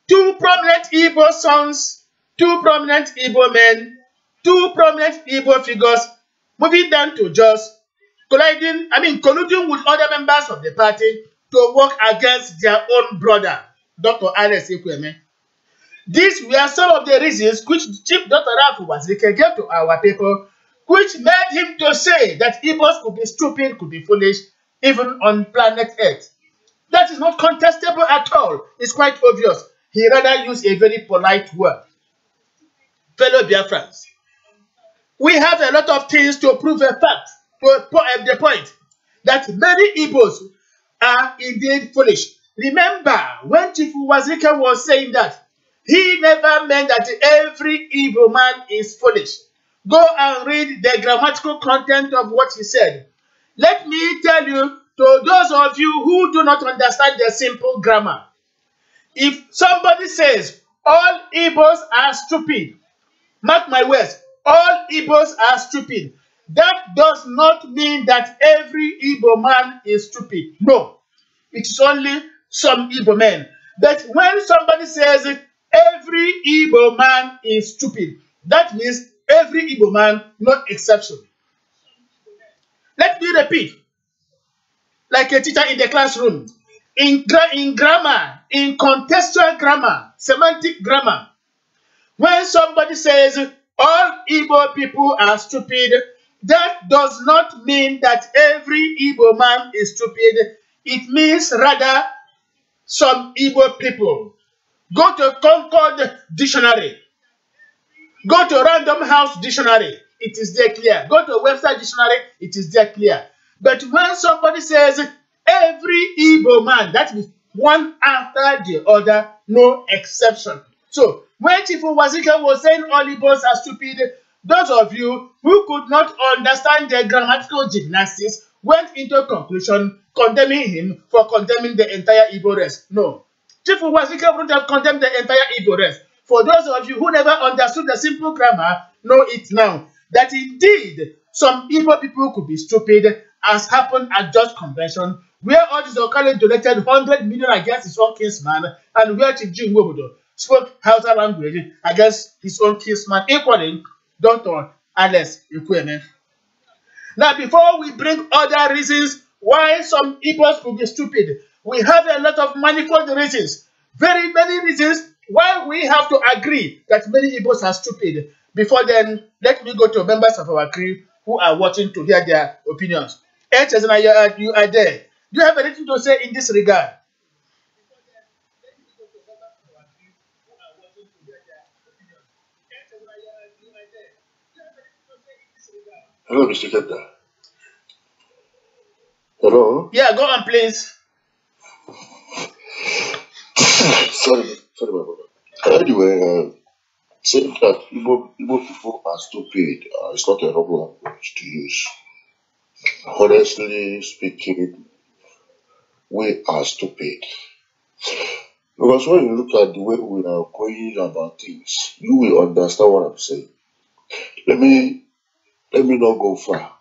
Two prominent Igbo sons, two prominent Igbo men, two prominent Igbo figures moving down to just colluding with other members of the party to work against their own brother, Dr. Alex Ekweme. These were some of the reasons which Chief Dr. Ralph Wazike gave to our people, which made him to say that Igbos could be stupid, could be foolish, even on planet Earth. That is not contestable at all. It's quite obvious. He rather used a very polite word. Fellow Biafrans, we have a lot of things to prove a fact, to the point that many Igbos are indeed foolish. Remember, when Chief Wazike was saying that, he never meant that every Igbo man is foolish. Go and read the grammatical content of what he said. Let me tell you, to those of you who do not understand the simple grammar, if somebody says all Igbos are stupid, mark my words, all Igbos are stupid, that does not mean that every Igbo man is stupid. No, it is only some Igbo men. But when somebody says every Igbo man is stupid, that means every Igbo man, no exception. Let me repeat, like a teacher in the classroom, in grammar, in contextual grammar, semantic grammar, when somebody says all Igbo people are stupid, that does not mean that every Igbo man is stupid. It means rather some Igbo people. Go to Concord Dictionary. Go to Random House Dictionary. It is there clear. Go to Webster Dictionary. It is there clear. But when somebody says every Igbo man, that means one after the other, no exception. So when Chief Wazike was saying all Igbos are stupid, those of you who could not understand the grammatical gymnastics went into a conclusion condemning him for condemning the entire Igbo race. No. Chief Wazike would have condemned the entire Igbo race. For those of you who never understood the simple grammar, know it now. That indeed, some Igbo people could be stupid, as happened at Just Convention, where Ojus Okalo donated 100 million against his own kinsman, and where Chief Jim Nwobodo spoke Hausa language against his own kinsman, equaling Dr. Alex Ekweme. Now, before we bring other reasons why some Igbos could be stupid, we have a lot of manifold reasons, very many reasons why we have to agree that many Igbos are stupid. Before then, let me go to members of our crew who are watching to hear their opinions. You are there. Do you have anything to say in this regard? Hello, Mr. Kenda. Hello? Yeah, go on, please. Sorry. Sorry, my brother. Anyway, saying that Igbo people are stupid is not a wrong language to use. Honestly speaking, we are stupid. Because when you look at the way we are going about things, you will understand what I'm saying. Let me not go far.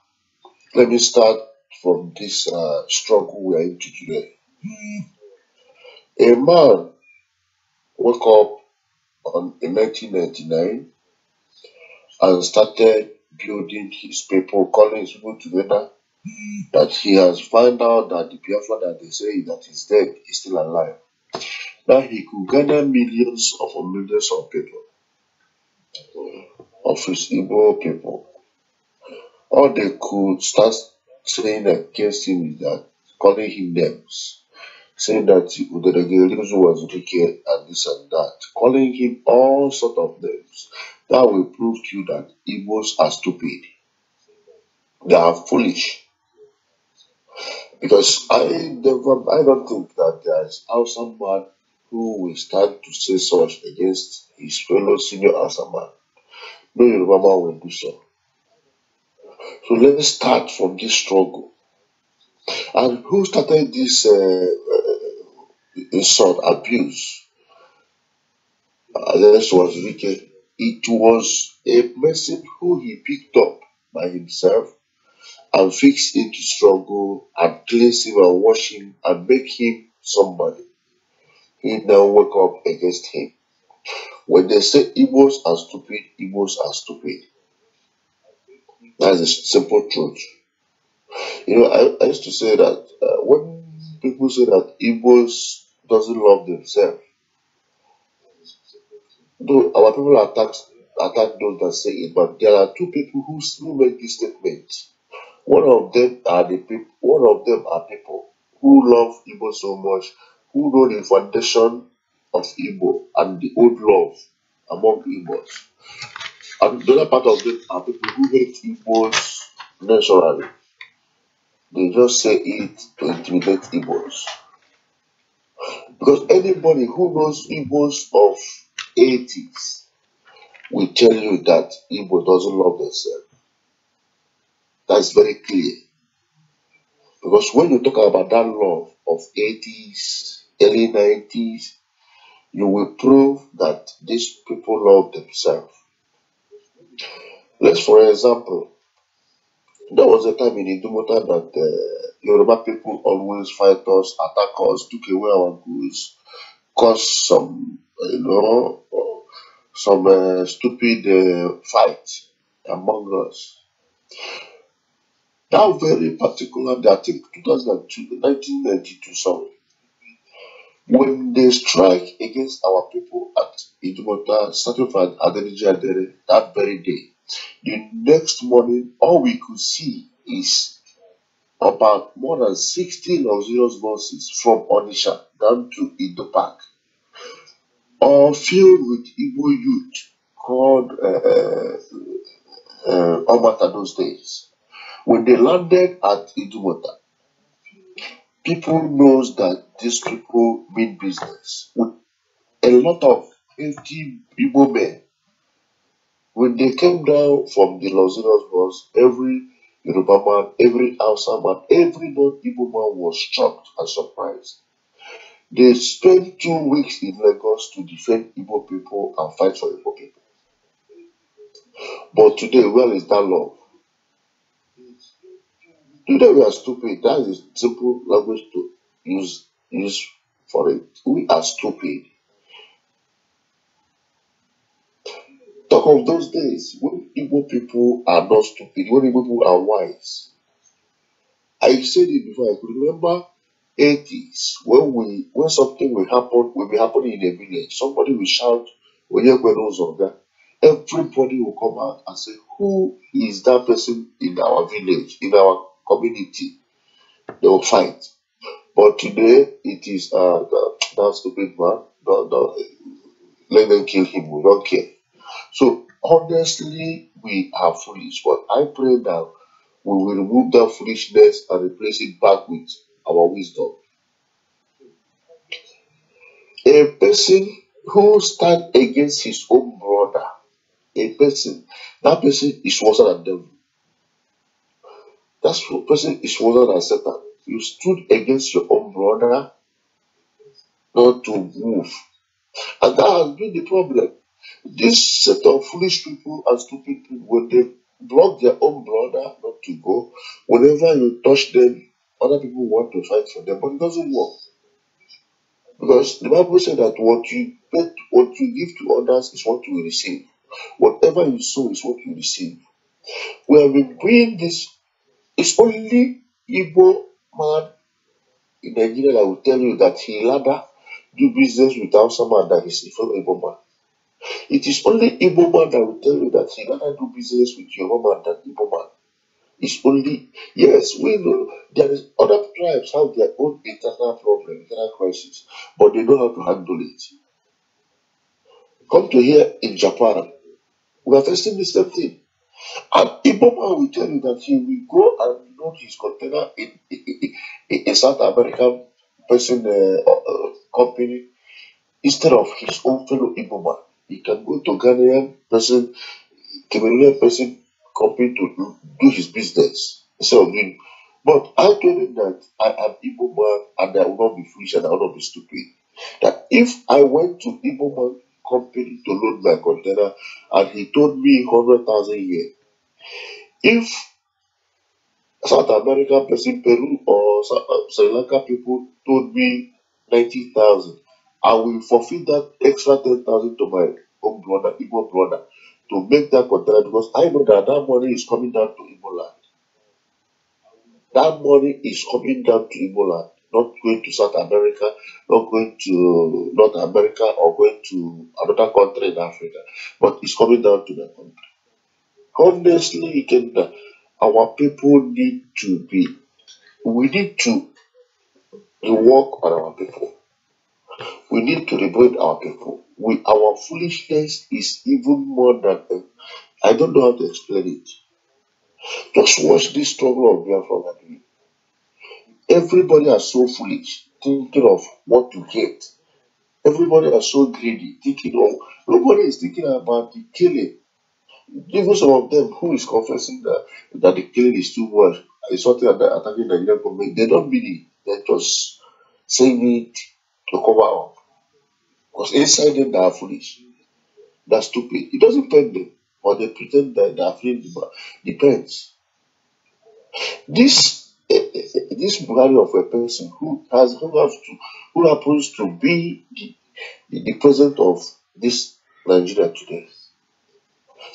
Let me start from this struggle we are into today. A man woke up in 1999 and started building his people, calling his people together, that he has found out that the Biafra that they say that is dead is still alive. Now he could gather millions of people, of his Igbo people. All they could start saying against him is that, calling him names, saying that Uderegeruzu was wicked and this and that, calling him all sort of names. That will prove to you that Igbos are stupid. They are foolish. Because I don't think that there is Hausa man who will stand to say such against his fellow senior Hausa man. No Yoruba man will do so. So let's start from this struggle. And who started this insult, abuse? This was Rike. It was a person who he picked up by himself and fixed into struggle and cleanse him and wash him and make him somebody. He now wake up against him. When they say Igbos are stupid, Igbos are stupid. That's the simple truth. You know, I used to say that when people say that Igbos doesn't love themselves, though our people attack those that say it, but there are two people who still make this statement. One of them are people who love Igbo so much, who know the foundation of Igbo and the old love among Igbos. And the other part of them are people who hate Igbos naturally. They just say it to intimidate Igbos. Because anybody who knows Igbos of 80s will tell you that Igbo doesn't love themselves. That's very clear. Because when you talk about that love of 80s, early 90s, you will prove that these people love themselves. Let's, for example, there was a time in Idumota that Yoruba people always fight us, attack us, took away our goods, caused some, stupid fight among us. That very particular day, I think 2002, 1992, sorry, when they strike against our people at Idumota, starting from Adeniji Adere, that very day, the next morning, all we could see is about more than 60 luxurious buses from Onisha down to Ido Park, all filled with Igbo youth called Omata those days. When they landed at Idumota, people knows that these people mean business with a lot of empty Igbo men. When they came down from the luxurious bus, every Yoruba man, every Hausa man, every non-Igbo man was shocked and surprised. They spent 2 weeks in Lagos to defend Igbo people and fight for Igbo people. But today, where is that love? Today we are stupid. That is simple language to use for it. We are stupid. Talk of those days when Igbo people are not stupid, when Igbo people are wise. I said it before. I could remember 80s when something will be happening in a village. Somebody will shout, everybody will come out and say, who is that person in our village, in our community? They will fight. But today it is that stupid man. Let them kill him. We don't care. So honestly, we are foolish. But I pray that we will remove that foolishness and replace it back with our wisdom. A person who stand against his own brother, a person, that person is worse than devil. That person is worse than Satan. You stood against your own brother not to move. And that has been the problem. This set of foolish people and stupid people, when they block their own brother not to go, whenever you touch them, other people want to fight for them, but it doesn't work. Because the Bible said that what you give to others is what you will receive. Whatever you sow is what you receive. We have been doing this. It's only Igbo man in Nigeria that will tell you that he rather do business without someone that is a fellow Igbo man. It is only Igbo man that will tell you that he rather do business with your woman than Igbo man. It's only, yes, we know there is other tribes have their own internal problem, internal crisis, but they know how to handle it. Come to here in Japan, we are facing the same thing. And Igbo man will tell you that he will go and load his container in a South American person company instead of his own fellow Igbo man. He can go to Ghanaian person, Cameroonian person company to do his business instead of doing. But I told him that I am Igbo man and I will not be foolish and I will not be stupid. That if I went to Igbo man company to load my container and he told me 100,000 a year, if South American person, Peru or Sri Lanka people told me 90,000, I will forfeit that extra 10,000 to my own brother, Igbo brother, to make that container, because I know that that money is coming down to Igbo land. That money is coming down to Igbo land, not going to South America, not going to North America or going to another country in Africa, but it's coming down to the country. Honestly, our people need to we need to work on our people. We need to rebuild our people. Our foolishness is even more than, I don't know how to explain it. Just watch this struggle of Biafra. Everybody is so foolish, thinking of what to get. Everybody is so greedy, thinking of, nobody is thinking about the killing. Even some of them who is confessing that the killing is too much, is something that attacking the Nigerian government, they don't mean it. They're just saying it to cover up. Because inside them they are foolish. They're stupid. It doesn't pain them, but they pretend that they are feeling depends. This body of a person who happens to be the president of this Nigeria today.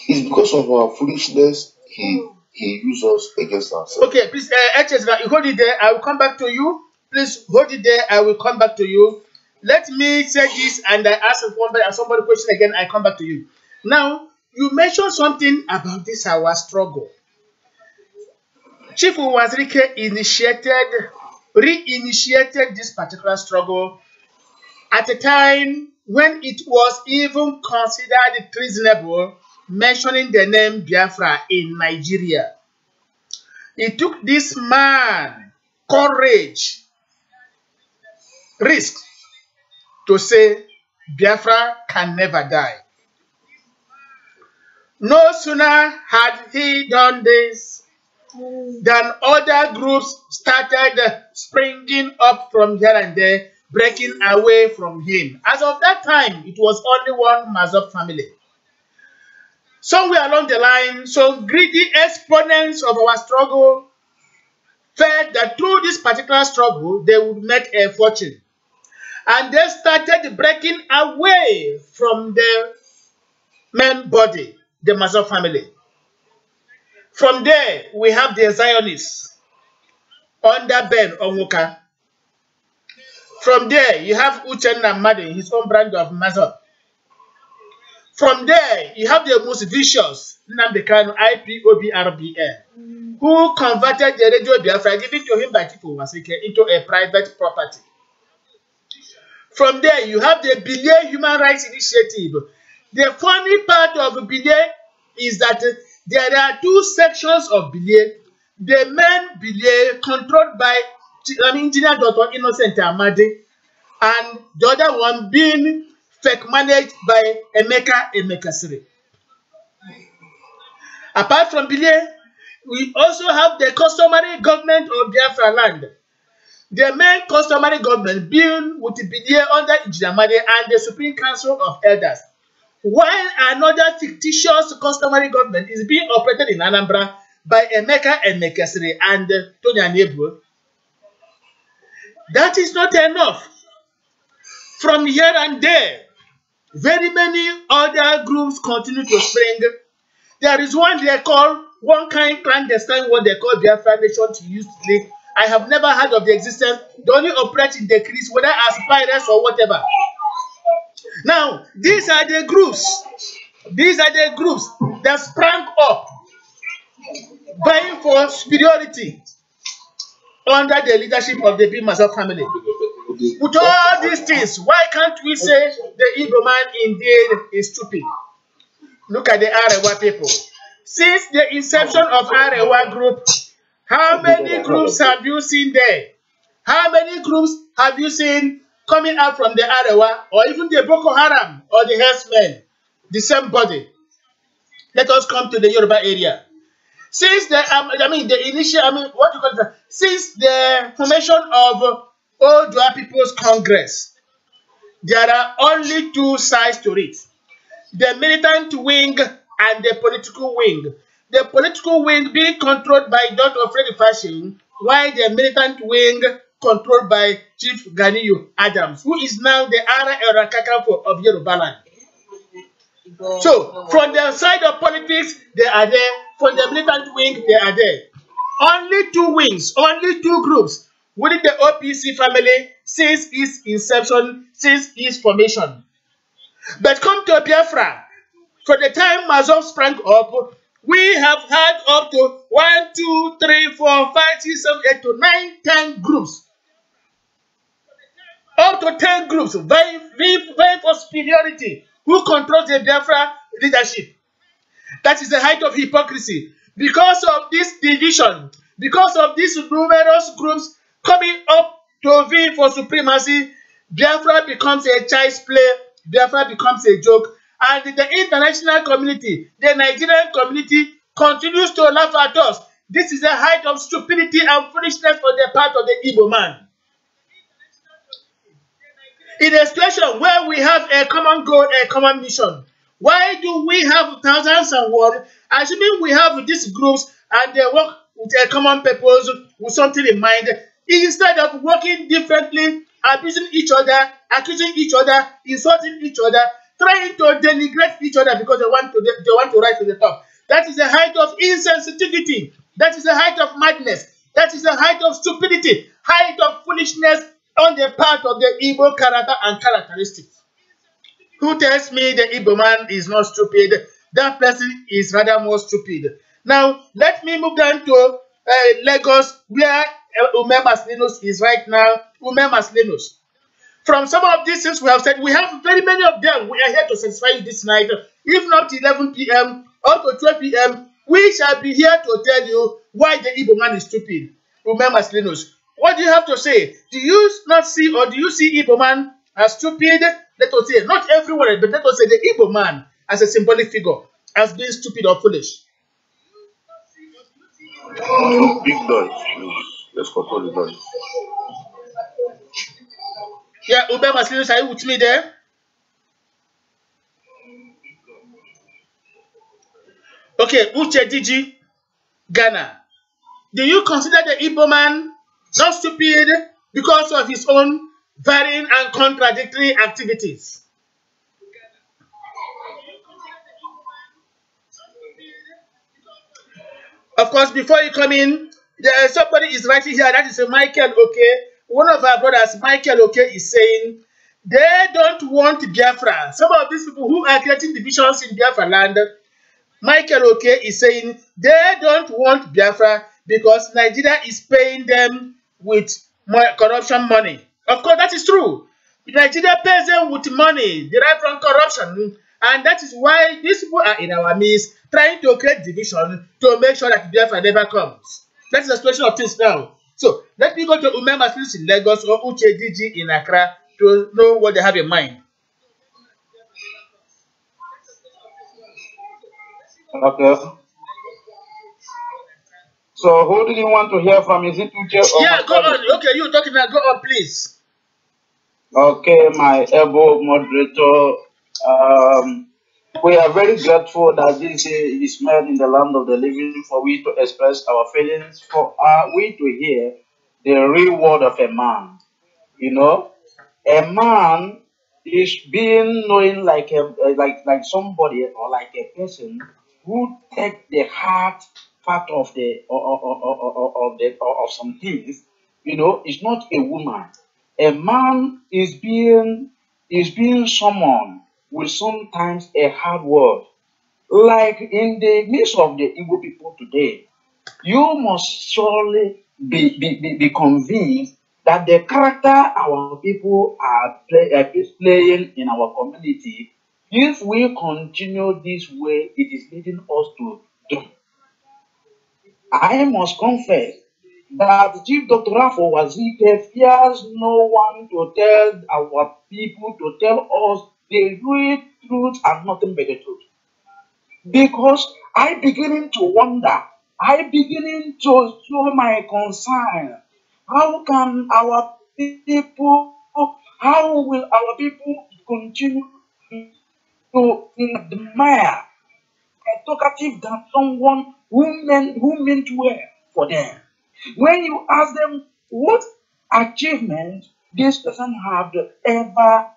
It's because of our foolishness he used us against ourselves. Okay, please, you hold it there. I will come back to you. Please hold it there. I will come back to you. Let me say this, and I ask somebody question again. I come back to you. Now, you mentioned something about this our struggle. Chief Uwazirike reinitiated this particular struggle at a time when it was even considered treasonable mentioning the name Biafra in Nigeria. It took this man courage, risk to say Biafra can never die. No sooner had he done this than other groups started springing up from here and there, breaking away from him. As of that time, it was only one Massob family. Somewhere along the line, some greedy exponents of our struggle felt that through this particular struggle, they would make a fortune. And they started breaking away from the main body, the Massob family. From there, we have the Zionists under Ben Onwuka. From there, you have Uchenna Madden, his own brand of Massob. From there, you have the most vicious Nnamdi Kanu, IPOBRBN, who converted the Radio Biafra given to him by Chief Uwazirike into a private property. From there, you have the Bilie Human Rights Initiative. The funny part of Bilie is that there are two sections of Bilie. The main Bilie controlled by Engineer Dr. Innocent Amadi, and the other one being fake managed by Emeka Emekasiri. Apart from Bilie, we also have the customary government of Biafra land. The main customary government being with Bilie under Ijamade and the Supreme Council of Elders, while another fictitious customary government is being operated in Anambra by Emeka Emekasiri and Tony Anebu. That is not enough. From here and there, very many other groups continue to spring. There is one they call, one kind clandestine one they call Biafra Nation to use today. I have never heard of the existence. They only operate in the crease, whether as pirates or whatever. Now, these are the groups. These are the groups that sprang up, vying for superiority under the leadership of the bim-massob family. With all these things, why can't we say the Igbo man indeed is stupid? Look at the Arewa people. Since the inception of Arewa group, how many groups have you seen there? How many groups have you seen coming out from the Arewa or even the Boko Haram or the herdsmen? The same body. Let us come to the Yoruba area. Since the since the formation of Odua People's Congress, there are only two sides to it: the militant wing and the political wing. The political wing being controlled by Dr. Freddy Fashion, while the militant wing controlled by Chief Ganiyu Adams, who is now the Ara Erakaka of Yoruba land. So, from the side of politics, they are there. From the militant wing, they are there. Only two wings, only two groups within the OPC family since its inception, since its formation. But come to Biafra, for the time Massob sprang up, we have had up to 1, 2, 3, 4, 5, 6, 7, 8 to 9, 10 groups. Up to 10 groups vying for superiority. Who controls the Biafra leadership? That is the height of hypocrisy. Because of this division, because of these numerous groups coming up to vie for supremacy, Biafra becomes a child's play, Biafra becomes a joke, and the international community, the Nigerian community, continues to laugh at us. This is the height of stupidity and foolishness on the part of the Igbo man. In a situation where we have a common goal, a common mission, why do we have thousands and one? Assuming we have these groups and they work with a common purpose, with something in mind, instead of working differently, abusing each other, accusing each other, insulting each other, trying to denigrate each other because they want to rise to the top. That is the height of insensitivity. That is the height of madness. That is the height of stupidity, height of foolishness on the part of the Igbo character and characteristics. Who tells me the Igbo man is not stupid? That person is rather more stupid. Now, let me move down to Lagos, where Bim-massob is right now. Bim-massob. From some of these things we have said, we have very many of them. We are here to satisfy you this night. If not 11 p.m. or to 12 p.m., we shall be here to tell you why the Igbo man is stupid. Bim-massob. What do you have to say? Do you not see, or do you see Igbo man as stupid? Let us say, not everyone, but let us say the Igbo man as a symbolic figure, as being stupid or foolish. Big noise, please. Let's control the noise. Yeah, Bim-massob, are you with me there? Okay, Uche Diji, Ghana. Do you consider the Igbo man not stupid because of his own varying and contradictory activities? Of course, before you come in, somebody is writing here, that is Michael, okay? One of our brothers, Michael, okay, is saying, they don't want Biafra. Some of these people who are creating divisions in Biafra land, Michael, okay, is saying, they don't want Biafra because Nigeria is paying them with corruption money. Of course, that is true. Nigeria pays them with money derived from corruption. And that is why these people are in our midst, trying to create division to make sure that Biafra never comes. That is the situation of things now. So, let me go to Bim-massob in Lagos or Uche Diji in Accra to know what they have in mind. Okay. So who did you want to hear from? Is it Uche or Yeah, go Masoli? on. Okay, you talking now. Go on, please. Okay, my able moderator. We are very grateful that this day is made in the land of the living for we to express our feelings, for we to hear the real word of a man. You know, a man is being knowing like like somebody or like a person who take the heart part of the of some things. You know, it's not a woman. A man is being someone with sometimes a hard word. Like in the midst of the Igbo people today, you must surely be convinced that the character our people are playing in our community, if we continue this way, it is leading us to do. I must confess that Chief Dr. Afo Wazike fears no one to tell our people to tell us the real truth and nothing but the truth. Because I beginning to wonder, I beginning to show my concern. How can our people, how will our people continue to admire a talkative than someone who meant well for them? When you ask them what achievement this person have ever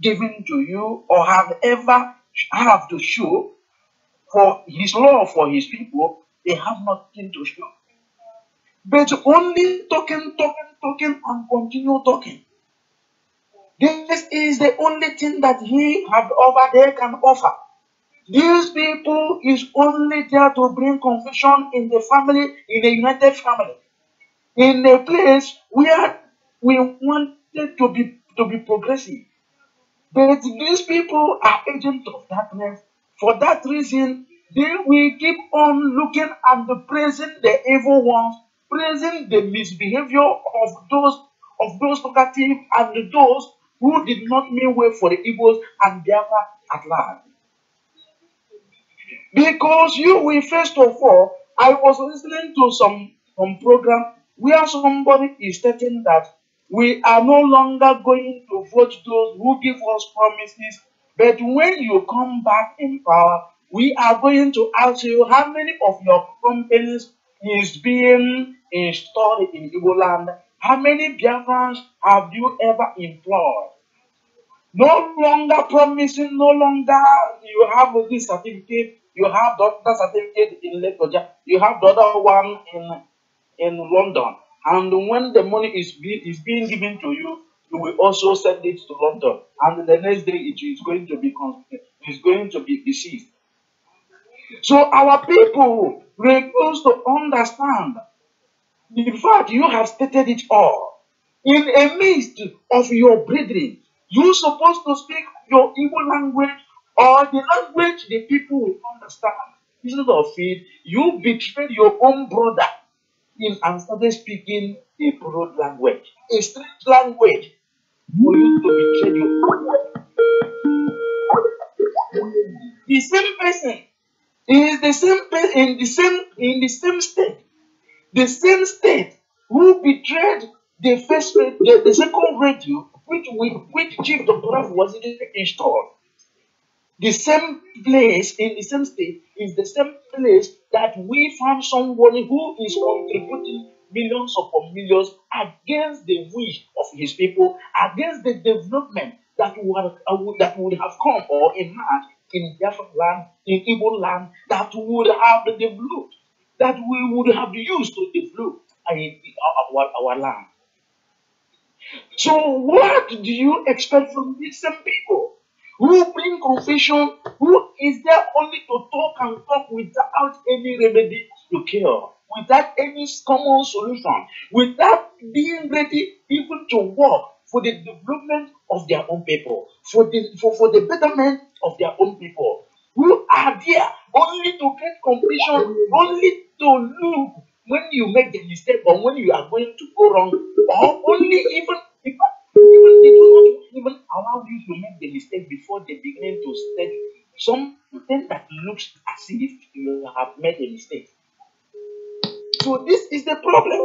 given to you or have ever have to show, for his love for his people, they have nothing to show. But only talking, and continue talking. This is the only thing that he have over there can offer. These people is only there to bring confusion in the family, in the united family, in a place where we wanted to be progressive. But these people are agents of darkness. For that reason, they will keep on looking and praising the evil ones, praising the misbehavior of those talkative and those who did not mean well for the Igbos and Biafra at large. Because you will first of all, I was listening to some program where somebody is stating that we are no longer going to vote those who give us promises, but when you come back in power, we are going to ask you how many of your companies is being installed in Igbo land. How many Biafrans have you ever employed? No longer promising, no longer you have this certificate, you have the other certificate in Lekoja, you have the other one in London. And when the money is being given to you, you will also send it to London. And the next day it is going to be seized. So our people refuse to understand. In fact, you have stated it all. In a midst of your brethren, you supposed to speak your Igbo language or the language the people will understand. Instead of it, you betrayed your own brother and started speaking a broad language, a strange language for you to betray your brother. The same person is the same person in the same state. The same state who betrayed the second radio which Chief Dr. Af was installed. The same place in the same state is the same place that we found somebody who is contributing millions upon millions against the wish of his people, against the development that would have come or emerged in Biafra land, in Igbo land, that would have developed, that we would have used to develop our land. So what do you expect from these same people who bring confession, who is there only to talk and talk without any remedy to cure, without any common solution, without being ready even to work for the development of their own people, for the betterment of their own people, who are there only to get completion, only to look when you make the mistake or when you are going to go wrong, or only even they do not even allow you to make the mistake before they begin to study something that looks as if made a mistake. So this is the problem.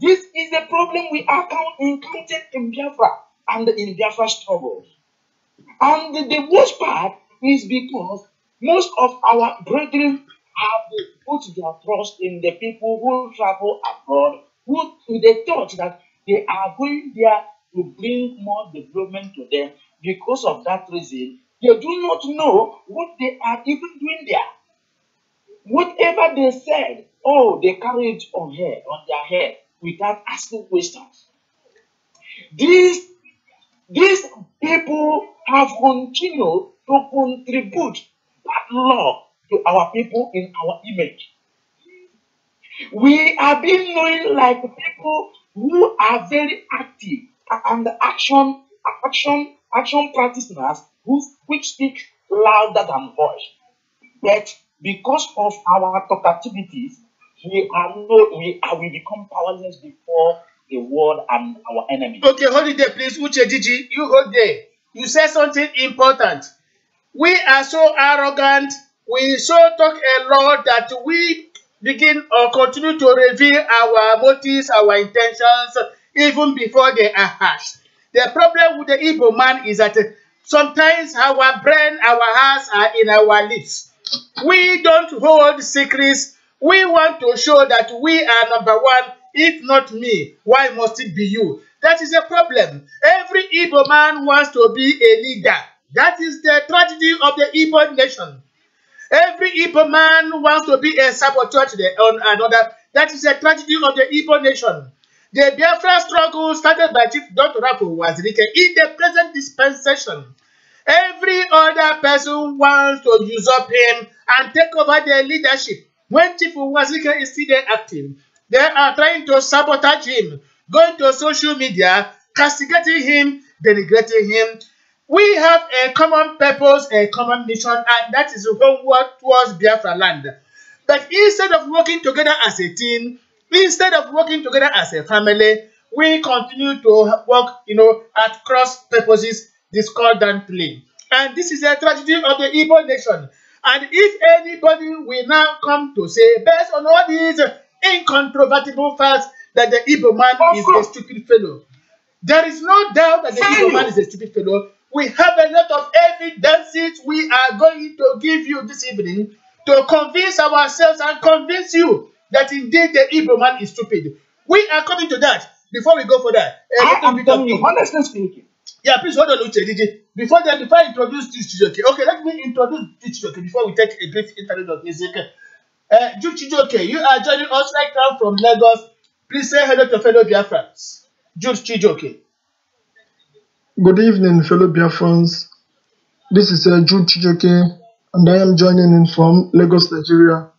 This is the problem we are encountering in Biafra and in Biafra struggles. And the worst part is because most of our brethren have put their trust in the people who travel abroad, who they thought that they are going there to bring more development to them. Because of that reason, they do not know what they are even doing there. Whatever they said, they carry it on their head without asking questions. These people have continued to contribute bad luck to our people in our image. We are being known like people who are very active and action practitioners which speak louder than voice. But because of our talkativities, we become powerless before the world and our enemies. Okay, hold it there, please. Uche Gigi, you hold there. You said something important. We are so arrogant. We so talk a lot that we begin or continue to reveal our motives, our intentions, even before they are hatched. The problem with the Igbo man is that sometimes our brain, our hearts are in our lips. We don't hold secrets. We want to show that we are number one. If not me, why must it be you? That is a problem. Every Igbo man wants to be a leader. That is the tragedy of the Igbo nation. Every Igbo man wants to be a saboteur on another. That is the tragedy of the Igbo nation. The Biafra struggle started by Chief Dr. Rapo Wazirike in the present dispensation. Every other person wants to usurp him and take over the leadership. When Chief Wazirike is still there active, they are trying to sabotage him, going to social media, castigating him, denigrating him. We have a common purpose, a common mission, and that is homework towards Biafra land. But instead of working together as a team, instead of working together as a family, we continue to work, at cross purposes discordantly. And this is a tragedy of the Igbo nation. And if anybody will now come to say, based on all these incontrovertible facts, that the Igbo man is a stupid fellow, there is no doubt that the Igbo man is a stupid fellow. We have a lot of evidences we are going to give you this evening to convince ourselves and convince you that indeed the Igbo man is stupid. We are coming to that. Before we go for that, honestly speaking. Yeah, please hold on, Uche Gigi. Before I introduce this Chijoke, okay, let me introduce this Chijoke before we take a brief interlude of music. Jude Chijoke, you are joining us right now from Lagos. Please say hello to fellow Biafrans. Jude Chijoke. Good evening, fellow Biafrans. This is Jude Chijoke, and I am joining in from Lagos, Nigeria.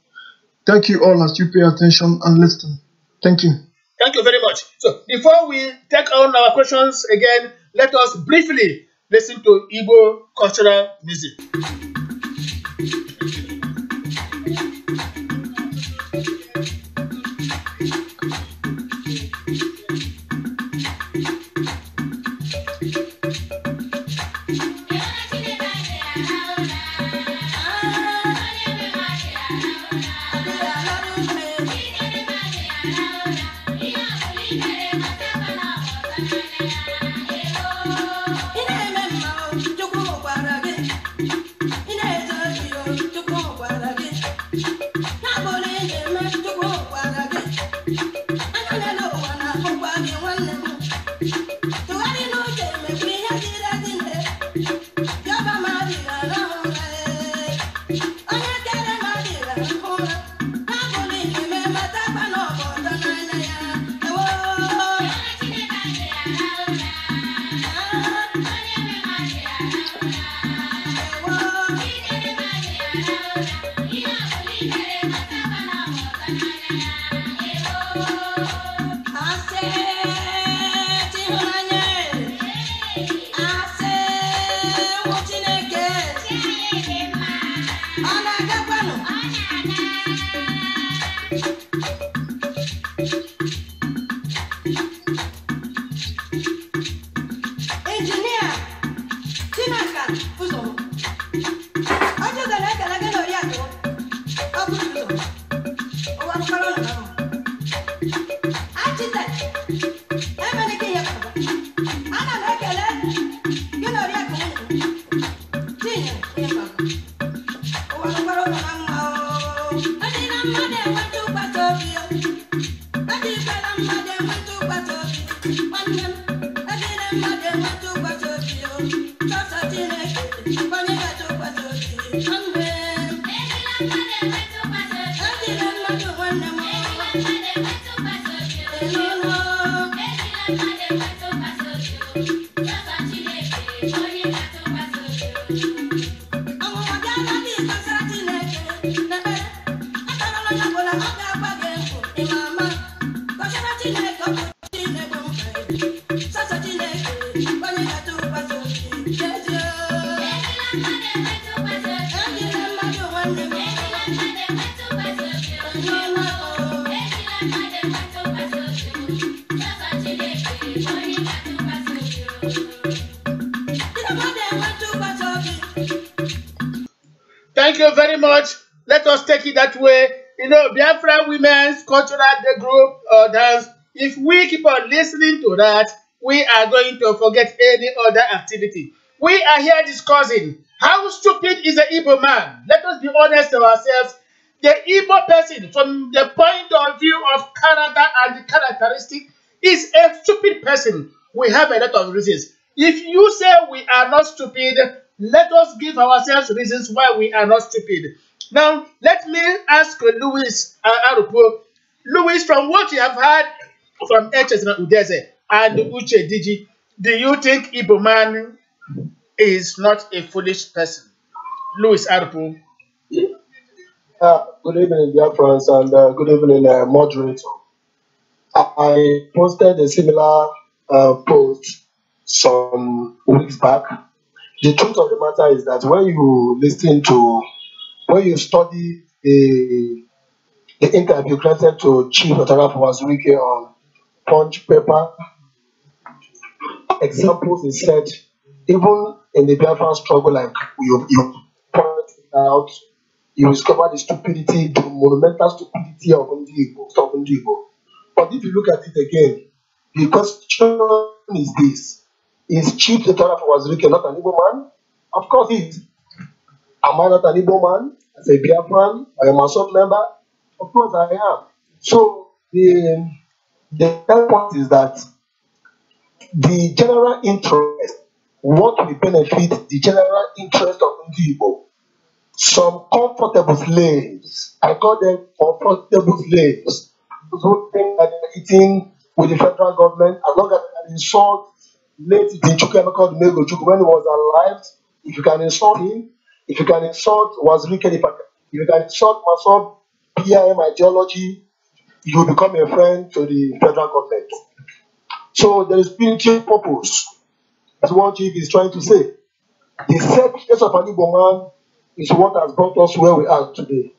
Thank you all as you pay attention and listen. Thank you. Thank you very much. So, before we take on our questions again, let us briefly listen to Igbo cultural music. Thank you very much. Let us take it that way. You know, Biafra Women's Cultural Day Group dance. If we keep on listening to that, we are going to forget any other activity. We are here discussing how stupid is the Igbo man. Let us be honest to ourselves. The Igbo person, from the point of view of character and the characteristic, is a stupid person. We have a lot of reasons. If you say we are not stupid, let us give ourselves reasons why we are not stupid. Now, let me ask Louis Arupo. Louis, from what you have heard from HS Udeze and Uche Digi, do you think Igbo man is not a foolish person? Louis Arupo. Good evening, dear friends, and good evening, moderator. I posted a similar post some weeks back. The truth of the matter is that when you study the interview granted to Chief Otarapo Wazirike on Punch paper, examples is said, even in the Biafran struggle, like you pointed out, you discover the stupidity, the monumental stupidity of Ndigo. But if you look at it again, the question is this: is Chief Otarapo Wazirike not an Igbo man? Of course he is. Am I not an Igbo man? As a Biafran, I am a sub member. Of course I am. So the point is that the general interest, what will benefit the general interest of Igbo. Some comfortable slaves, I call them comfortable slaves, who think that they're eating with the federal government, as long as they can insult late Tinchuku called Mego Chukwu when he was alive. If you can insult him, if you can insult Wazirike, if you can insult Massob, PIM ideology, you will become a friend to the federal government. So there is spiritual purpose. That's what Chief is trying to say. The selfishness of an Igbo man is what has brought us where we are today.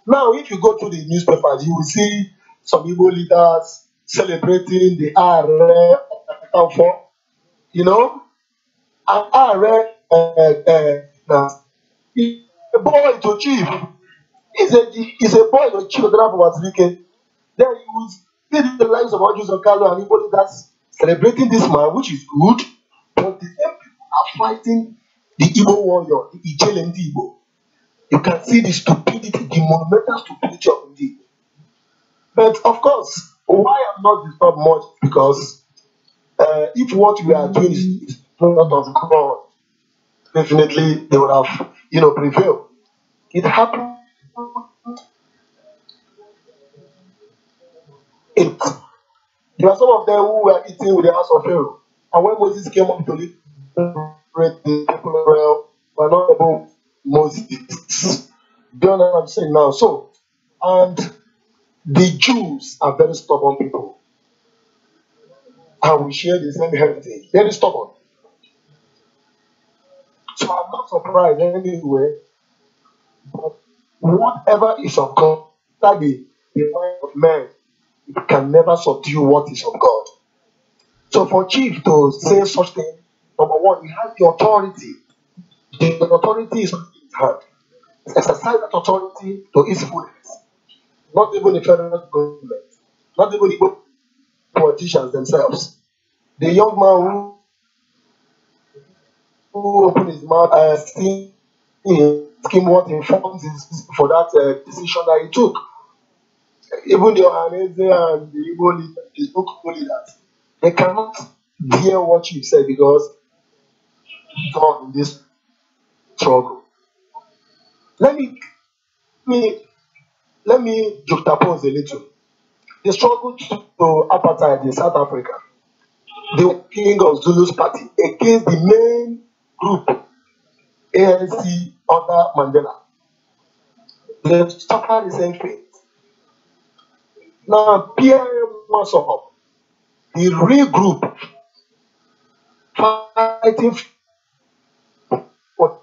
Now, if you go to the newspapers, you will see some Igbo leaders celebrating the Are for, you know, and Are a boy to Chief. He's a boy to Chief of the Wazirike. Then you will see the lives of Ojus Okalo and Igbo leaders celebrating this man, which is good, but the same people are fighting the Igbo warrior, the Ijele Igbo. You can see the stupidity, the monumental stupidity of Igbo. But of course, why I'm not disturbed much because if what we are doing is not of God, definitely they would have, prevailed. It happened. There are some of them who were eating with the house of Pharaoh, and when Moses came up to liberate the people of Israel, were not able Moses. Do you know what I'm saying now? So, and the Jews are very stubborn people, and we share the same heritage. Very stubborn. So I'm not surprised anyway. But whatever is of God, that the mind of man, it can never subdue what is of God. So for Chief to say such thing, number one, he has the authority. The authority is in his hand. Exercise that authority to his fullness. Not even the federal government, not even the politicians themselves. The young man who opened his mouth asking what informs for that decision that he took. Even the Ohanese and the Igbo leaders, the local leaders, they cannot hear what you said because God in this struggle. Let me juxtapose a little. the struggle to apartheid in South Africa, the king of Zulu's party against the main group, ANC under Mandela. They suffered the same fate. Now, bim-massob, the real group fighting for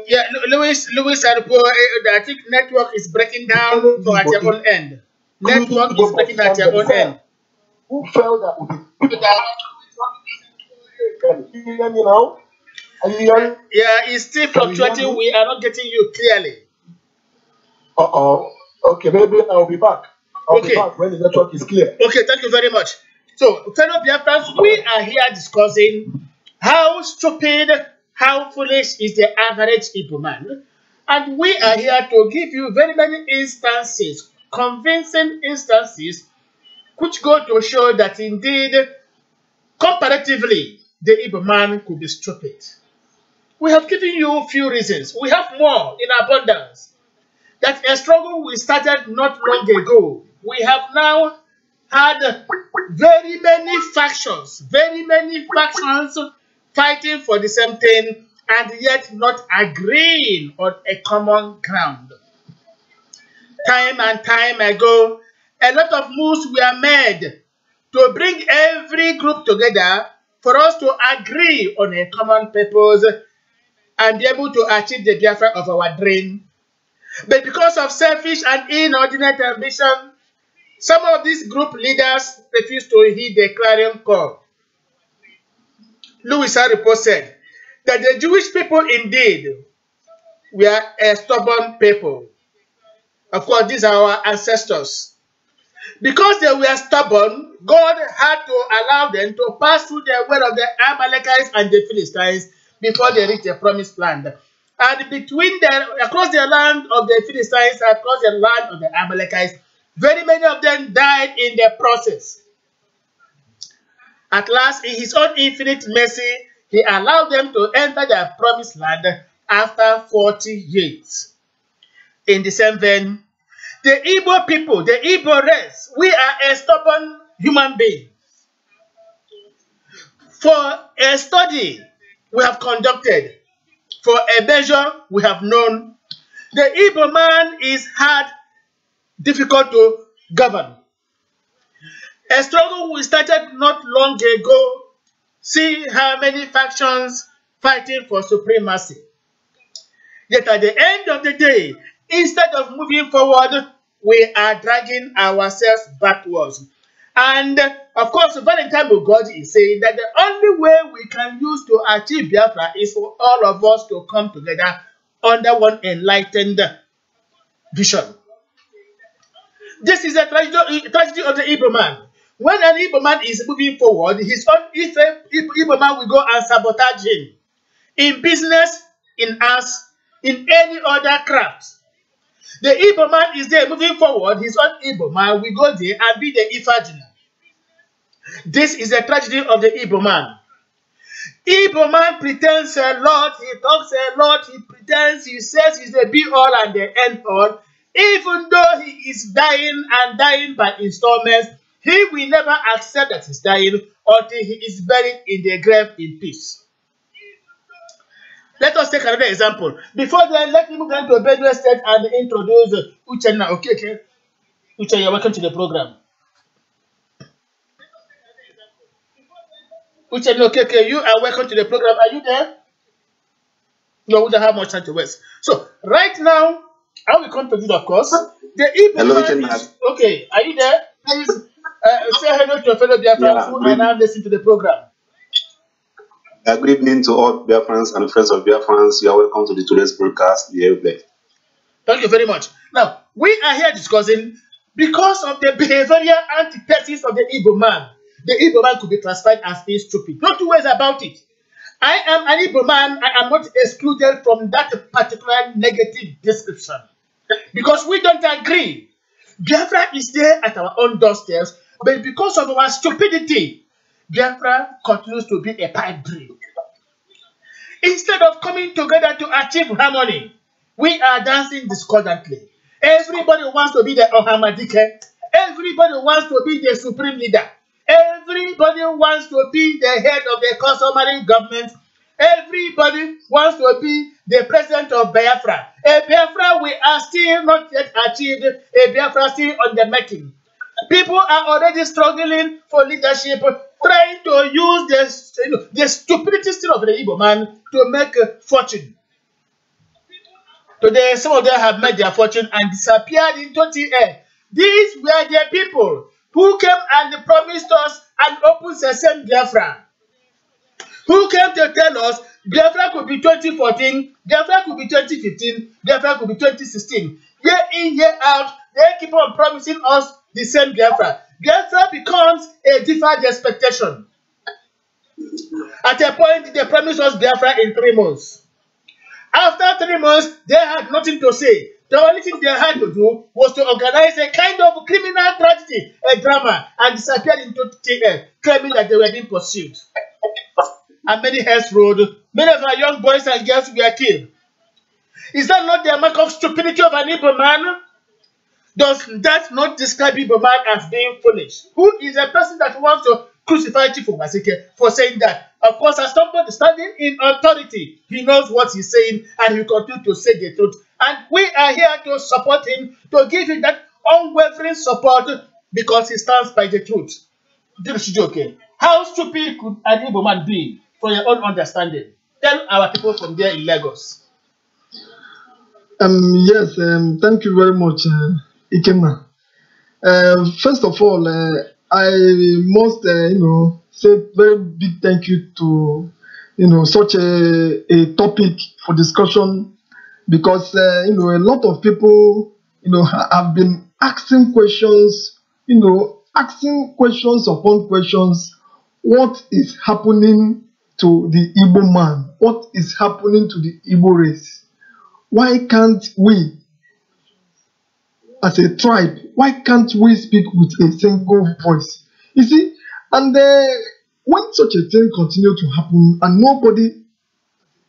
Yeah, Louis, I think network is breaking down at your own end. Network is breaking at your own end. who felt that would be can you hear me now? Are you hearing? Yeah, it's still fluctuating. We are not getting you clearly. Okay, maybe I'll be back. I'll be Okay. back when the network is clear. Okay, thank you very much. So, fellow Biafrans, we are here discussing how stupid, how foolish is the average Igbo man. And we are here to give you very many instances, convincing instances, which go to show that indeed, comparatively, the Igbo man could be stupid. We have given you a few reasons. We have more in abundance. That a struggle we started not long ago. We have now had very many factions fighting for the same thing and yet not agreeing on a common ground. Time and time ago, a lot of moves were made to bring every group together for us to agree on a common purpose and be able to achieve the Biafra of our dream. But because of selfish and inordinate ambition, some of these group leaders refused to heed the clarion call. Louis Aripo said that the Jewish people indeed were a stubborn people. Of course, these are our ancestors. Because they were stubborn, God had to allow them to pass through the way of the Amalekites and the Philistines before they reached the promised land. And across the land of the Philistines, across the land of the Amalekites, very many of them died in the process. At last, in his own infinite mercy, he allowed them to enter the promised land after 40 years. In the same vein, the Igbo people, the Igbo race, we are a stubborn human being. For a study we have conducted, for a measure we have known, the Igbo man is hard, difficult to govern. A struggle we started not long ago. See how many factions fighting for supremacy. Yet at the end of the day, instead of moving forward, we are dragging ourselves backwards. And of course, Valentine Bugodi is saying that the only way we can use to achieve Biafra is for all of us to come together under one enlightened vision. This is a tragedy of the Igbo man. When an Igbo man is moving forward, his own Igbo man will go and sabotage him. In business, in arts, in any other craft. The Igbo man is there moving forward, his own Igbo man will go there and be the Ifajina. This is the tragedy of the Igbo man. Igbo man pretends a lot, he talks a lot, he pretends, he says he's the be-all and the end-all. Even though he is dying and dying by installments, he will never accept that he's dying until he is buried in the grave in peace. Let us take another example. Before then, let me move on to Benue State and introduce Uchenna Okeke. Uche, you're welcome to the program. Uchenna Okeke, you are welcome to the program. Are you there? No, we don't have much time to waste. So, right now, I will come to you, of course. The Igbo man is... Okay, are you there? Please say hello to your fellow Biafrans who are now listening to the program. Good evening to all Biafrans and friends of Biafrans. You are welcome to today's broadcast. Thank you very much. Now, we are here discussing because of the behavioral antithesis of the Igbo man. The Igbo man could be classified as being stupid. Don't you worry about it. I am an Igbo man. I am not excluded from that particular negative description. Because we don't agree. Biafra is there at our own doorsteps, but because of our stupidity, Biafra continues to be a pipe dream. Instead of coming together to achieve harmony, we are dancing discordantly. Everybody wants to be the Ohamadike. Everybody wants to be the supreme leader. Everybody wants to be the head of the customary government. Everybody wants to be the president of Biafra. A Biafra we are still not yet achieved. A Biafra still on the making. People are already struggling for leadership, trying to use the stupidity still of the Igbo man to make a fortune. Today, some of them have made their fortune and disappeared into the air. These were the people who came and promised us an open sesame Biafra. Who came to tell us Biafra could be 2014, Biafra could be 2015, Biafra could be 2016. Year in, year out, they keep on promising us the same Biafra. Biafra becomes a deferred expectation. At a point, they promised us Biafra in 3 months. After 3 months, they had nothing to say. The only thing they had to do was to organize a kind of criminal tragedy, a drama, and disappeared into the air, claiming that they were being pursued. And many heads rolled. Many of our young boys and girls were killed. Is that not the mark of stupidity of an Igbo man? Does that not describe Igbo man as being foolish? Who is a person that wants to crucify Chifu Masike for saying that? Of course, as somebody standing in authority, he knows what he's saying and he will continue to say the truth. And we are here to support him, to give him that unwavering support because he stands by the truth. How stupid could an Igbo man be for your own understanding? Tell our people from there in Lagos. Yes, thank you very much, Ikema. First of all, I must, say very big thank you to, such a topic for discussion because, a lot of people, have been asking questions, asking questions upon questions. What is happening to the Igbo man? What is happening to the Igbo race? Why can't we, as a tribe, why can't we speak with a single voice? You see, and when such a thing continues to happen and nobody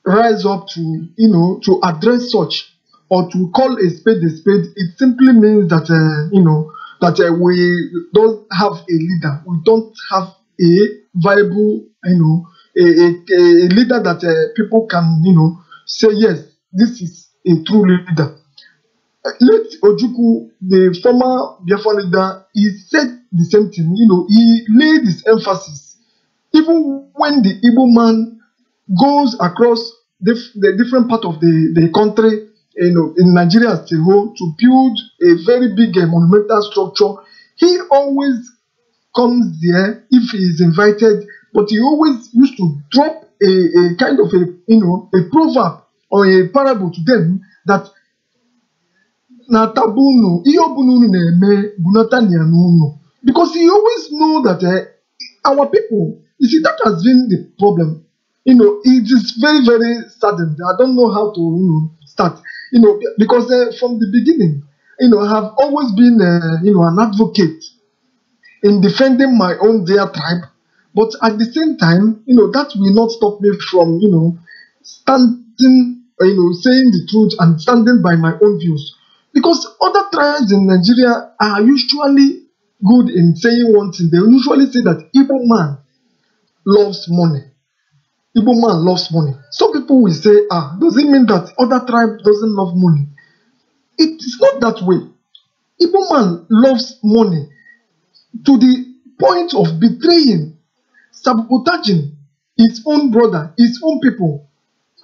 rise up to, to address such or to call a spade, it simply means that, that we don't have a leader. We don't have a viable, a leader that people can, say, yes, this is a true leader. Let Ojukwu, the former Biafra leader, he said the same thing. He laid his emphasis. Even when the Igbo man goes across the different part of the country, in Nigeria as a whole, to build a very big monumental structure, he always comes there if he is invited, but he always used to drop a kind of a proverb or a parable to them that na tabunu iyobunu na-eme bunatania n'ụlọ, because he always know that our people, you see, that has been the problem. It is very, very saddened. I don't know how to start, because from the beginning, I have always been an advocate in defending my own dear tribe, but at the same time, that will not stop me from standing, saying the truth and standing by my own views. Because other tribes in Nigeria are usually good in saying one thing. They usually say that Igbo man loves money. Igbo man loves money. Some people will say, does it mean that other tribe doesn't love money? It is not that way. Igbo man loves money to the point of betraying, sabotaging his own brother, his own people,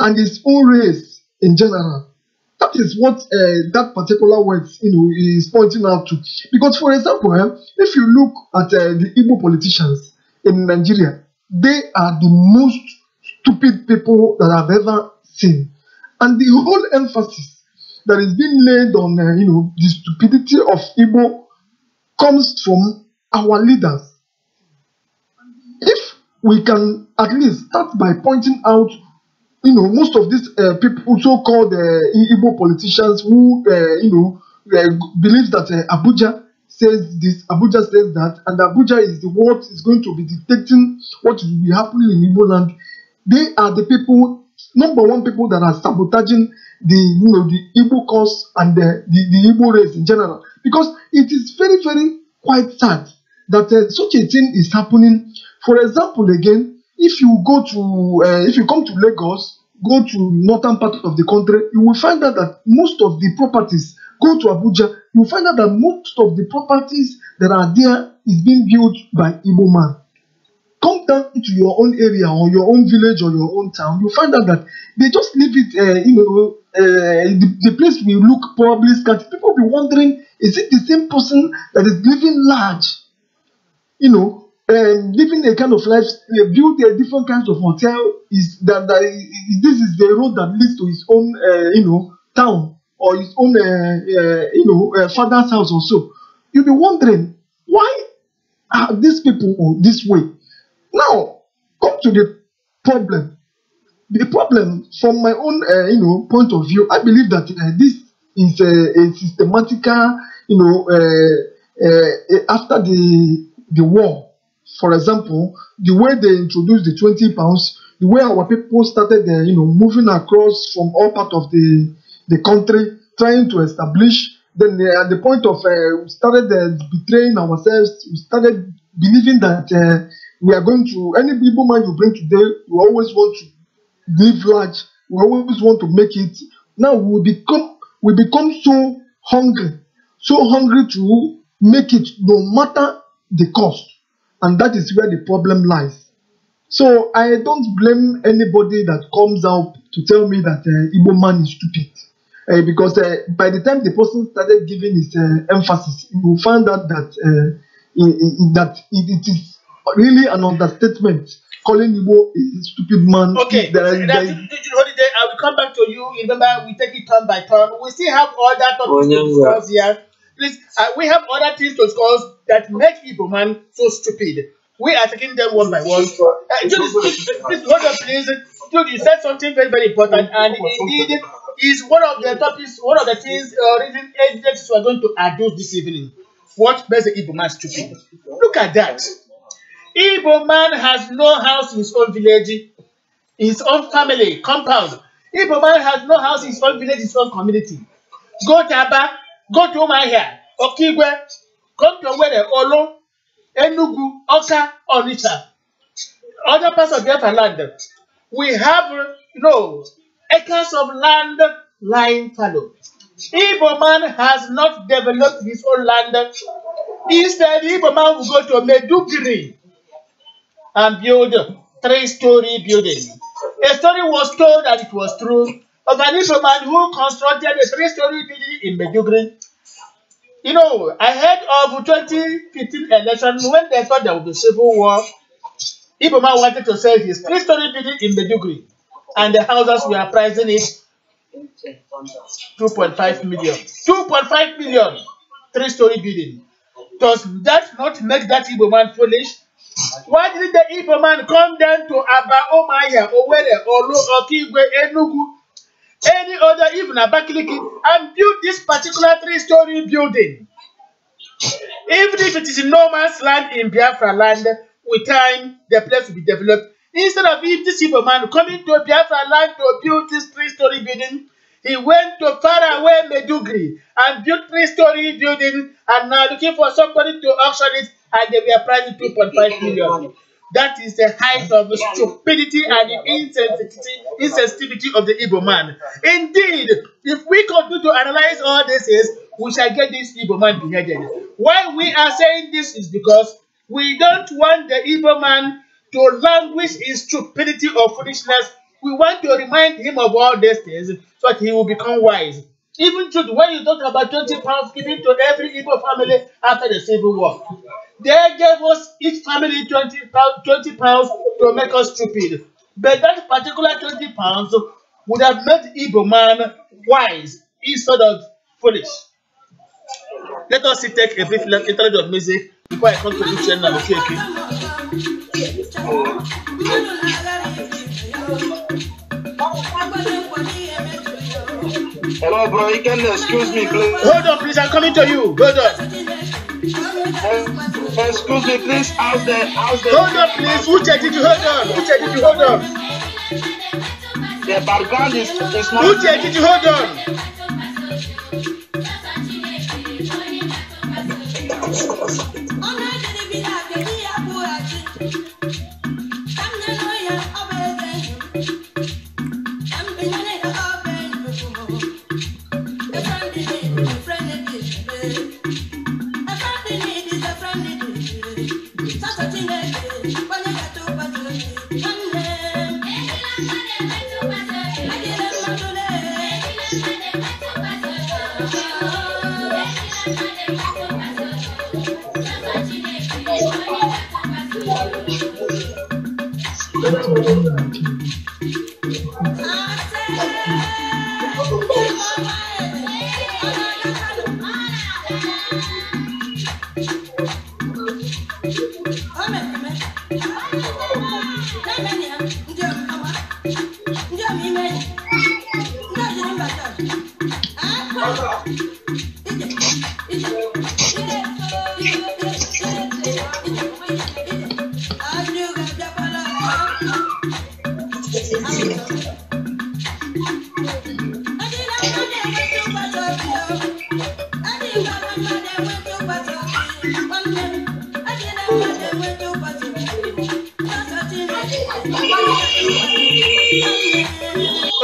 and his own race in general. That is what that particular word, is pointing out to. Because, for example, if you look at the Igbo politicians in Nigeria, they are the most stupid people that I've ever seen. And the whole emphasis that is being laid on, the stupidity of Igbo comes from our leaders. If we can at least start by pointing out, most of these people, so-called Igbo politicians who, believe that Abuja says this, Abuja says that, and Abuja is the what is going to be dictating what will be happening in Igbo land. They are the people, number one people that are sabotaging the Igbo cause and the Igbo race in general. Because it is very, very quite sad that such a thing is happening. For example, again, if you go to, if you come to Lagos, go to northern part of the country, you will find out that most of the properties, go to Abuja, you will find out that most of the properties that are there is being built by Igbo man. Come down into your own area or your own village or your own town, you find out that they just leave it, the place will look probably scarce. People will be wondering, is it the same person that is living large, living a kind of life, build a different kinds of hotel? Is that this is the road that leads to his own, town or his own, father's house or so? You'll be wondering, why are these people this way? Now, come to the problem. The problem, from my own, point of view, I believe that this is a systematical, after the war. For example, the way they introduced the 20 pounds, the way our people started, moving across from all parts of the country, trying to establish. Then at the point of we started betraying ourselves, we started believing that we are going to, any Igbo man you bring today, we always want to live large, we always want to make it. Now we become so hungry to make it no matter the cost. And that is where the problem lies. So I don't blame anybody that comes out to tell me that Igbo man is stupid. Because by the time the person started giving his emphasis, you will find out that it is really an understatement calling Igbo a stupid man. Okay, Holiday, I will come back to you. Remember, we take it turn by turn. We still have other topics to discuss here. Please, we have other things to discuss that make Igbo man so stupid. We are taking them one by one. Please hold on, please. Jude, you said something very, very important, and indeed is one of the topics, one of the things, reason agencies we are going to address this evening. What makes the Igbo man stupid? Look at that. Igbo man has no house in his own village, his own family, compound. Igbo man has no house in his own village, his own community. Go to Aba, go to Umahia, Okigwe, come to where Olo, Enugu, Oka, Onitsha. Other parts of Biafra land. We have, acres of land lying fallow. Igbo man has not developed his own land. Instead, Igbo man will go to Meduguri and build a 3-story building. A story was told that it was true of an Igbo man who constructed a 3-story building in Meduguri. Ahead of 2015 election, when they thought there would be civil war, Igbo man wanted to sell his 3-story building in Meduguri, and the houses were pricing it 2.5 million. 2.5 million, 3-story building. Does that not make that Igbo man foolish? Why didn't the Igbo man come down to Aba, Omaya, Owerri, Olu, Okigwe, Enugu, any other, even Abakaliki, and build this particular 3-story building? Even if it is in no man's land in Biafra land, with time, the place will be developed. Instead of this Igbo man coming to Biafra land to build this 3-story building, he went to far away Meduguri and built 3-story building, and now looking for somebody to auction it, and they were pricing 2.5 million. That is the height of the stupidity and the insensitivity of the Igbo man. Indeed, if we continue to analyze all this, we shall get this Igbo man beheaded. Why we are saying this is because we don't want the Igbo man to languish in stupidity or foolishness. We want to remind him of all these things so that he will become wise. Even when you talk about 20 pounds given to every Igbo family after the Civil War, they gave us each family 20 pounds to make us stupid. But that particular 20 pounds would have made the Igbo man wise instead of foolish. Let us take a brief interlude of music before I come to the channel of Hello, bro. You can excuse me, please. Hold on, please. I'm coming to you. Hold on. Excuse me, please. How's the? Hold on, please. Hold on. the background is not. Uche, did you hold on?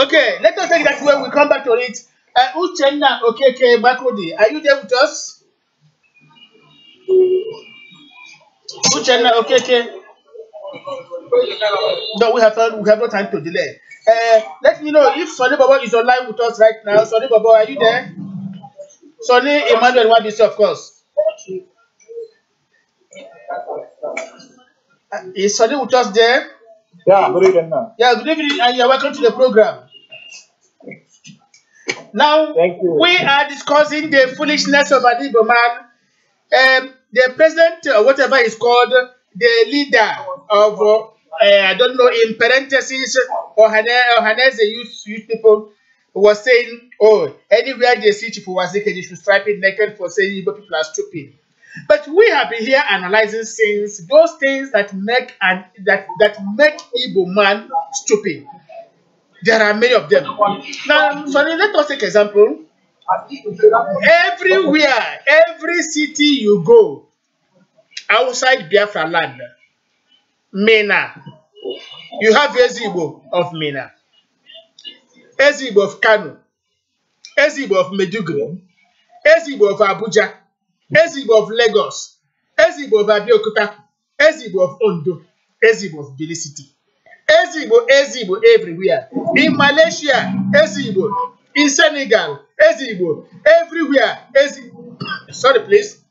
Okay, let us take that when we come back to it. Uchenna Okeke Bakodi, are you there with us? Uchenna Okeke. No, we have no time to delay. Let me know if Sonny Baba is online with us right now. Sonny Baba, are you there? Sonny Emmanuel Wabisi, of course. Is Sonny with us there? Yeah, good evening. Yeah, good evening, and you're welcome to the program. Now, we are discussing the foolishness of an Igbo man. The president, or whatever is called, the leader of, I don't know, in parentheses, or Hanese youth people, was saying, oh, anywhere they see Chifu Wazike, they should stripe it naked for saying Igbo people are stupid. But we have been here analyzing things, those things that make Igbo man stupid. There are many of them. Now, sorry, let us take example. Everywhere, every city you go, outside Biafra land, Mena, you have Ezigbo of Mena, Ezigbo of Kano, Ezigbo of Meduguri, Ezigbo of Abuja, Ezigbo of Lagos, Ezigbo of Abeokuta, Ezigbo of Ondo, Ezigbo of Benin City. Ezigbo everywhere. In Malaysia, Ezigbo. In Senegal, Ezigbo. Everywhere, Ezigbo. Sorry, please.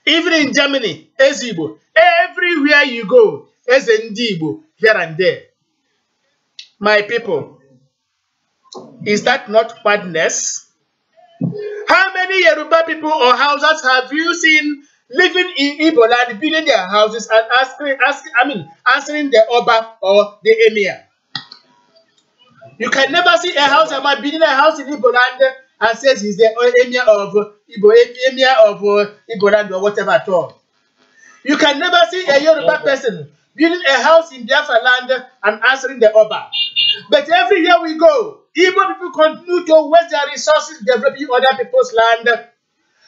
Even in Germany, Ezigbo. Everywhere you go, Ezigbo here and there. My people, is that not madness? How many Yoruba people or houses have you seen living in Igbo land, building their houses and answering the Oba or the Emir? You can never see a house about building a house in Igbo land and says he's the Emir of Igbo land or whatever at all. You can never see a Yoruba person building a house in Biafra land and answering the Oba. But every year we go, Igbo people continue to waste their resources developing other people's land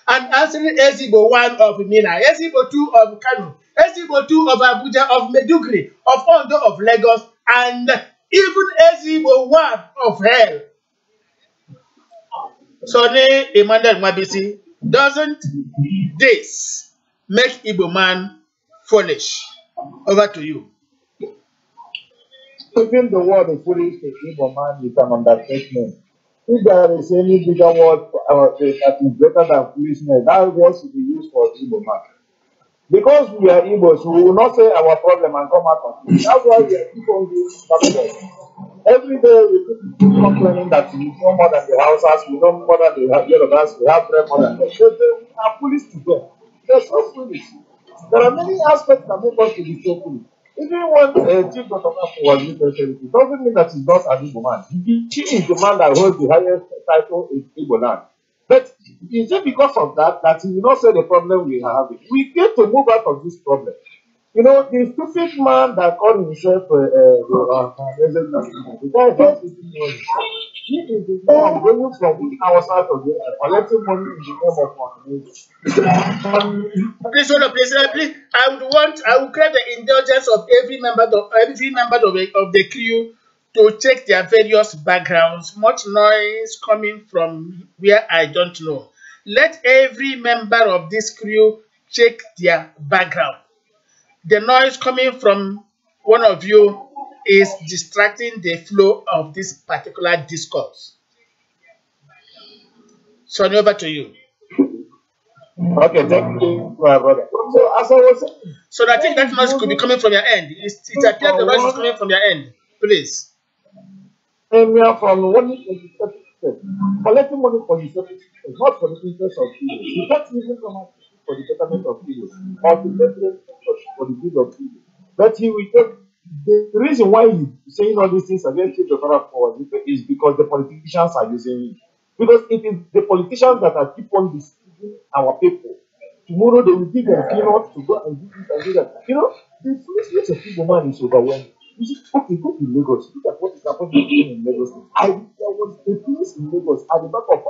and answering Ezigbo 1 of Mina, Ezigbo 2 of Kano, Ezigbo 2 of Abuja, of Meduguri, of Ondo, of Lagos, and even Ezigbo 1 of hell. Sonny Emmanuel Wabisi, doesn't this make Igbo man foolish? Over to you. Even the word of foolish to Igbo man is an understatement. If there is any bigger word that is better than foolishness, that word should be used for Igbo man. Because we are Igbos, we will not say our problem and come out of it. That's why we are people doing something. Every day we keep complaining that we know more than the Hausas, we know more than the Yorubas, we have bread more than them. They are foolish to them. They're so foolish. There are many aspects that make us to be so foolish. Even when Chief Dr. was president, it doesn't mean that he's not an Igbo man. He is the man that holds the highest title in Igbo land. But is it because of that that he will not say the problem we are having? We get to move out of this problem. You know, the stupid man that called himself the guy just didn't know himself. He is the guy going from our side of the earth, collecting money in the name of money. Please hold on, please. Please, I would crave the indulgence of every member of the crew to check their various backgrounds. Much noise coming from where I don't know. Let every member of this crew check their background. The noise coming from one of you is distracting the flow of this particular discourse. Sonny, over to you. Okay, thank you, my brother. So, as I was saying, So I think that noise could be coming from your end. It appears the noise is coming from your end. Please. Emir from money for the separate collecting money for the separate not for the interest of people. You can't even come out for the betterment of people or to take for the good of people. But he will take the reason why he's saying all these things against the power is because the politicians are using it. Because it is the politicians that are keep on deceiving our people. Tomorrow they will give them peanuts to go and do this and do that. You know, the foolishness of people man is overwhelming. You see, okay, go to Lagos. Look at what is happening in Lagos. There was a place in Lagos at the back of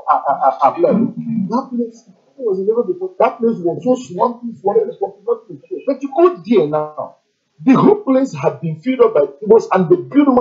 Abla. That place was in Lagos before. That place was so swampy, nothing. But you go there now. The whole place had been filled up by people and they build build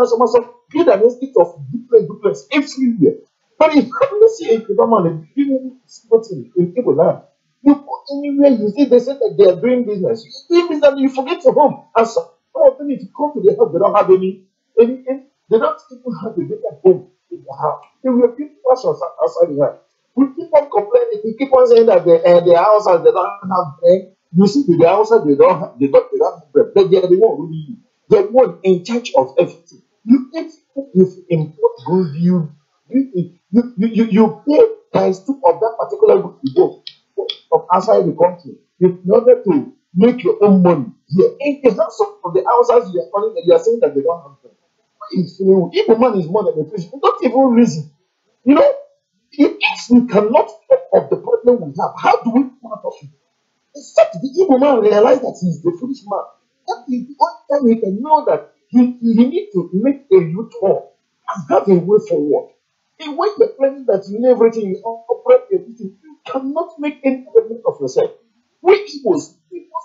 an estate of duplex everywhere. But if you see a man building something in people now, you go anywhere you see they say that they are doing business. You do business, you forget your home. And some of them, if you come to their house, they don't have anything. They don't even have a better home in their house. They will people outside the house. We keep on complaining. We keep on saying that their houses they don't have bread. You see, their houses they don't have bread. But they are the one really. They are the one in charge of everything. You import goods, you pay times 2 of that particular good you go from outside the country in order to make your own money here. In the house of the houses you are calling, you are saying that they don't have them. If a man is more than a fish, don't even reason. You know, if we cannot talk of the problem we have, how do we come out of it? Except the evil man realize that he is the foolish man. That is the only time he can know that he needs to make a U-turn and have a way forward. And when you're planning that you know everything, you operate everything, you cannot make any element of yourself. We must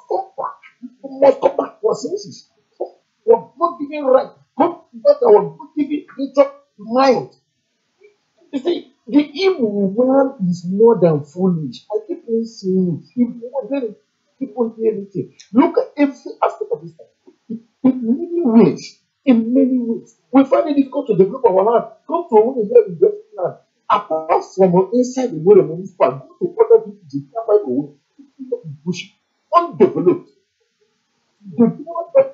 come back. We must come back to our senses. Our God-given right. Our God-given creature mind. You see, the evil man is more than foolish. I keep on saying it. Keep on hearing it. Look at every aspect of this thing. In many ways. We find it difficult to develop our land. Come to a very invested land. Apart from inside the world of municipal, go to other people, the nearby world, bush, undeveloped. They do not like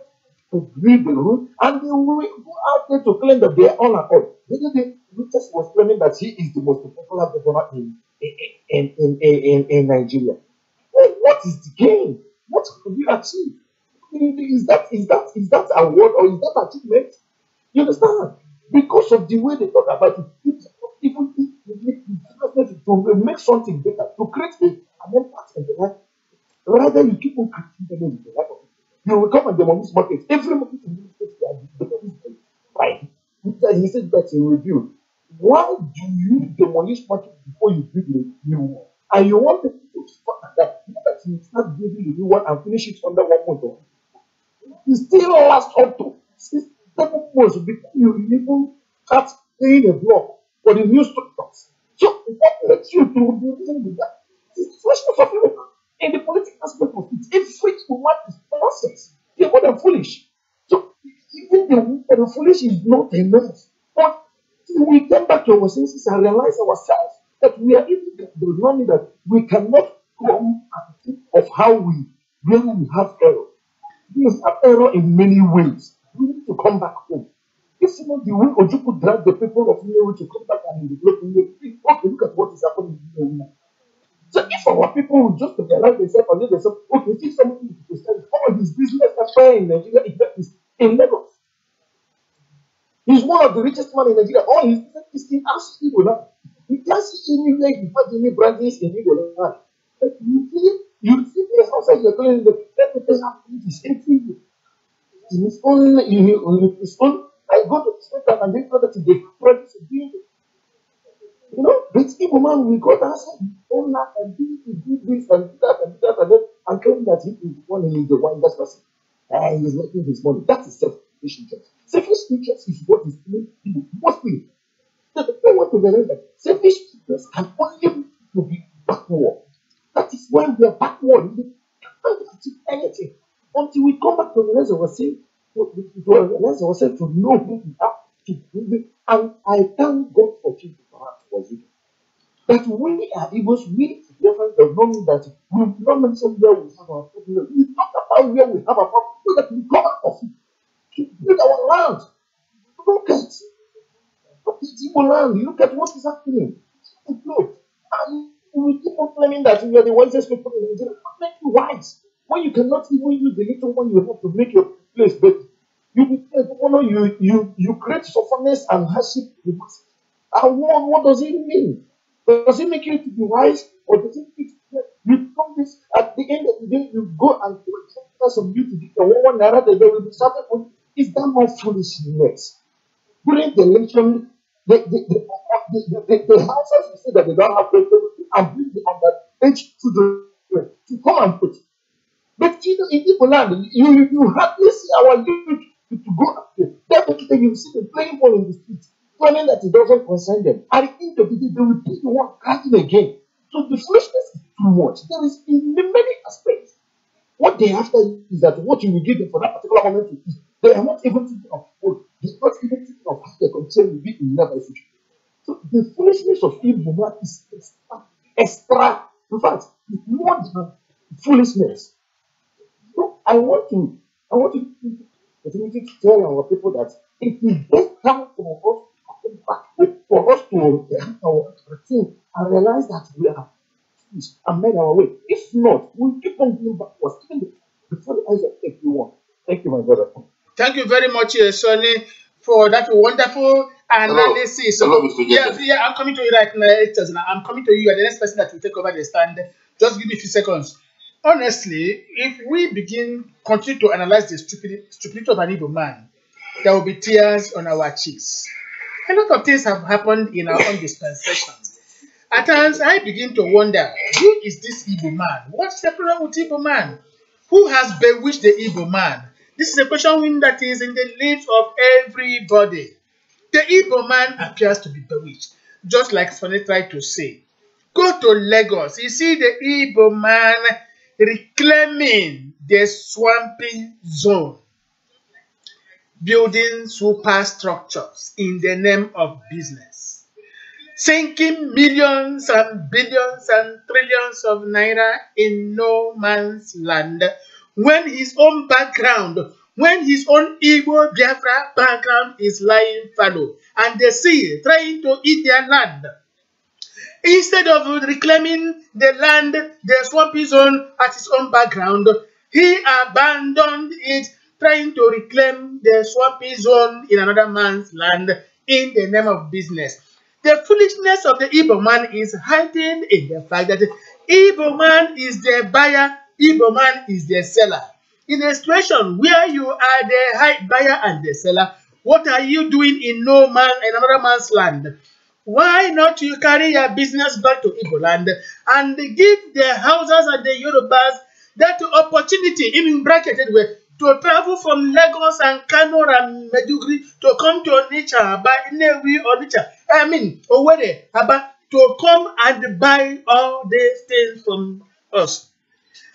to build the road, and they will go out there to claim that they are all and all. The other day, Lucas was claiming that he is the most popular governor in Nigeria. Well, what is the gain? What could you achieve? Is that award or is that achievement? You understand? Because of the way they talk about it, even to make something better, to create an impact in the life. Rather, you keep on creating them in the life of people. You will come and demolish market. Every market in the state, they are demolished. Right? He said that he will build. Why do you demolish market before you build a new one? And you want people to start that you start building a new one and finish it under 1 month. It still lasts up to 6-7 months before you even start paying a block for the new structures. So what makes you to be reason with that? It's foolishness of you. In the political aspect of it, every woman is nonsense. They're more than foolish. So even the foolish is not enough. But we come back to our senses and realize ourselves that we are even the learning that we cannot come and think of how when we have error. We have error in many ways. We need to come back home. If not the way Ojukwu drag the people of Nigeria to come back and develop Nigeria, okay, look at what is happening in Nigeria. So if our people will just realize themselves and let themselves, okay, see somebody to start all his business affair in Nigeria is in Lagos. He's one of the richest men in Nigeria. All his business is in Igbo now. You can't see anywhere he has any branches in Igbo land. You see a house outside, you're telling them, everything happens is every year. In his own, I go to the center and they know that they produce a building. You know, but Igbo man, we got outside, own that and do this and do that and do that and that, and claim that he is one and he's the one that's person. And he's making his money. That is selfish interest. Selfish interest is what is killing people mostly. So the thing want to realize that selfish interest can only to be backward. That is why we are backward. We can't achieve anything until we come back to realize ourselves, to know who we are, to do it. And I thank God for you was it. That we are Igbos, we different does not mean that we will not mention where we have our problem. We talk about where we have our problem so that we come out of it. To build our land. Look at Igbo land. Look at what is happening. And we keep on claiming that we are the wisest people in Nigeria. What makes you wise? When you cannot even use the little one you have to make your place better. You create suffering and hardship. And what does it mean? Does it make you to be wise, or does it make you come this at the end of the day you go and put some you to get one naira that they will be started with? Is that not foolishness? During the election, the houses say that they don't have paper and bring the underage children to come and put. But in Igbo land, you hardly see our youth to go up there. Definitely you see them playing ball in the streets, claiming that it doesn't concern them. At the end of the day, they will be the one crying again. So the foolishness is too much. There is in many aspects. What they after is that what you will give them for that particular moment to eat. They are not even thinking of food. They are not even thinking of how their concern will be in never future. So the foolishness of Igbo man is extra. In fact, it's more than foolishness. So I want to continue to tell our people that it is best time for us to come back, for us to have our routine and realize that we are finished and made our way. If not, we'll keep on going backwards, even before the eyes of everyone. Thank you, my brother. Thank you very much, Sonny, for that wonderful analysis. Hello, Mr. Yes, I'm coming to you right now. I'm coming to you. You are the next person that will take over the stand. Just give me a few seconds. Honestly, if we continue to analyze the stupidity of an Igbo man, there will be tears on our cheeks. A lot of things have happened in our own dispensation. At times, I begin to wonder, who is this Igbo man? What's the problem with Igbo man? Who has bewitched the Igbo man? This is a question that is in the lips of everybody. The Igbo man appears to be bewitched, just like Sonny tried to say. Go to Lagos, you see the Igbo man reclaiming the swampy zone, building superstructures in the name of business, sinking millions and billions and trillions of naira in no man's land, when his own background, when his own Igbo Biafra background is lying fallow, and the sea trying to eat their land. Instead of reclaiming the land, the swampy zone at his own background, he abandoned it, trying to reclaim the swampy zone in another man's land in the name of business. The foolishness of the Igbo man is hiding in the fact that the Igbo man is the buyer, Igbo man is the seller. In a situation where you are the buyer and the seller, what are you doing in another man's land? Why not you carry your business back to Igbo land and give the houses and the Yorubas that opportunity, in bracketed way, to travel from Lagos and Kano and Meduguri to come to Onitsha, Owerri, Aba, to come and buy all these things from us.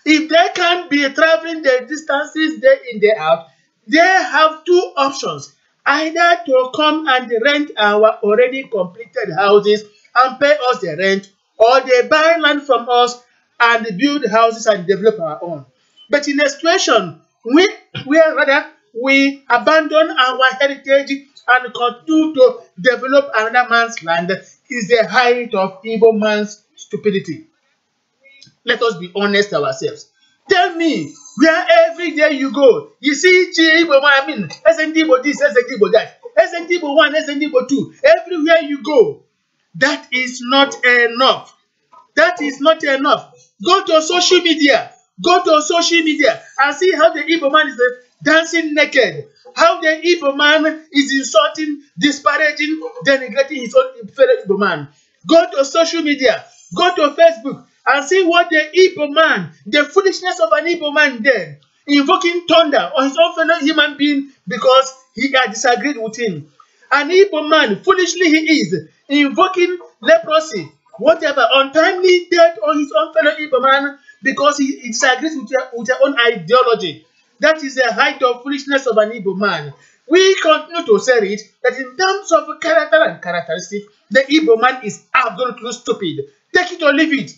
If they can't be traveling the distances day in, day out, they have two options. Either to come and rent our already completed houses and pay us the rent, or they buy land from us and build houses and develop our own. But in a situation where rather we abandon our heritage and continue to develop another man's land, is the height of Igbo man's stupidity. Let us be honest ourselves. Tell me, where every day you go, you see Igbo man, SND this, SND that, SND 1, SND 2, everywhere you go. That is not enough. That is not enough. Go to social media. Go to social media and see how the Igbo man is dancing naked. How the Igbo man is insulting, disparaging, denigrating his own fellow Igbo man. Go to social media, go to Facebook and see what the Igbo man, the foolishness of an Igbo man there, invoking thunder on his own fellow human being because he had disagreed with him. An Igbo man, foolishly he is, invoking leprosy, whatever, untimely death on his own fellow Igbo man because he disagrees with your own ideology. That is the height of foolishness of an Igbo man. We continue to say it, that in terms of character and characteristic, the Igbo man is absolutely stupid. Take it or leave it.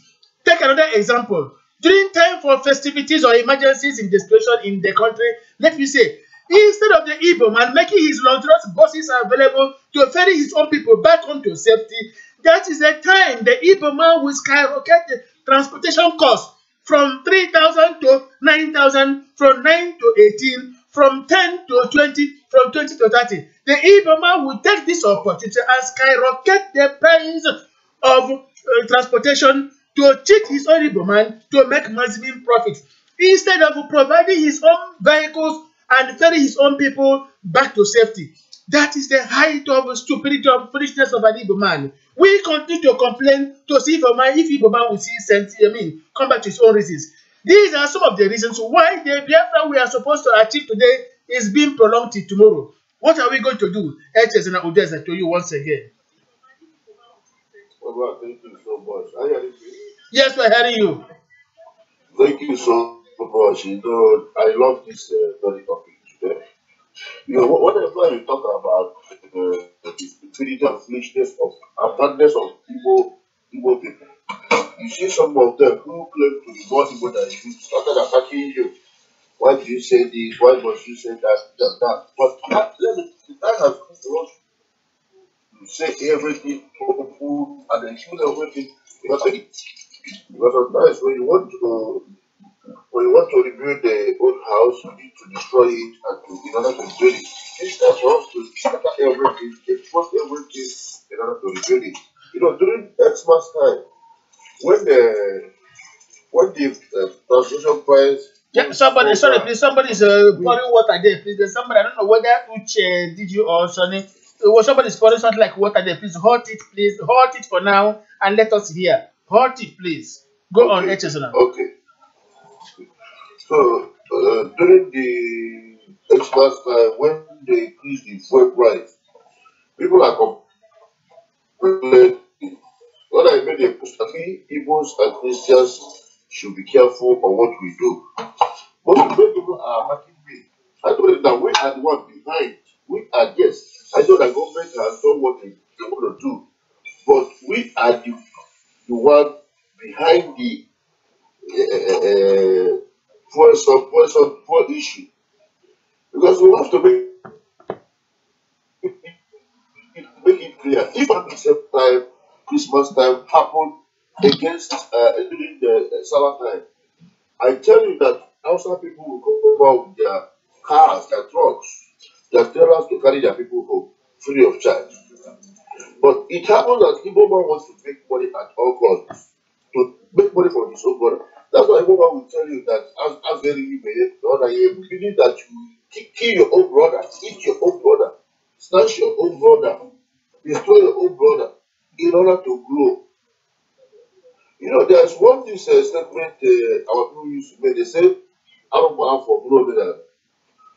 Take another example. During time for festivities or emergencies in desperation in the country, let me say, instead of the Igbo man making his luxurious buses available to ferry his own people back home to safety, that is the time the Igbo man will skyrocket the transportation costs from 3,000 to 9,000, from 9 to 18, from 10 to 20, from 20 to 30. The Igbo man will take this opportunity and skyrocket the price of transportation to cheat his own Igbo man to make maximum profit, instead of providing his own vehicles and ferry his own people back to safety. That is the height of stupidity and foolishness of an Igbo man. We continue to complain to see if Igbo man will see sense, come back to his own reasons. These are some of the reasons why the Biafra we are supposed to achieve today is being prolonged till tomorrow. What are we going to do? HS and Odessa to you once again. Well, thank you so much. Are you hearing me? Yes, we're hearing you. Thank you so much. I love this very topic today. Whenever you talk about the stupidity and foolishness of abundance of Igbo people, you see some of them who claim to be more Igbo than you started attacking you. Why did you say this? Why must you say that? But that has come to us to say everything powerful and include everything because sometimes when you want to rebuild the old house, you need to destroy it in order to rebuild it. It's time for us to scatter everything, expose everything in order to rebuild it. During Xmas time, when the translation price. Yeah, somebody, sorry, please. Somebody's pouring water there, please. There's somebody, I don't know whether Uche did you or Sonny. Somebody's pouring something like water there, please. Hold it, please. Hold it for now and let us hear. Hold it, please. Go on, HS now. Okay. So, during the Xmas time, when they increase the fuel price, people are complaining. When I made a post, I think Igbos and Christians should be careful on what we do. But when people are attacking me, I told them that we are the one behind. We are, yes, I know that government has done what they want to do, but we are the one behind the for issue. Because we have to make it clear. If at the same time, Christmas time happened against during the Salah time, I tell you that outside people will come out with their cars, their trucks, their trailers to carry their people home free of charge. But it happens that Igbo man wants to make money at all costs, to make money for his own brother. That's why Igbo man will tell you that as very meaning that you kill your own brother, eat your own brother, snatch your own brother, destroy your own brother in order to grow. There's one thing statement our people used to make. They say, I don't want for growing.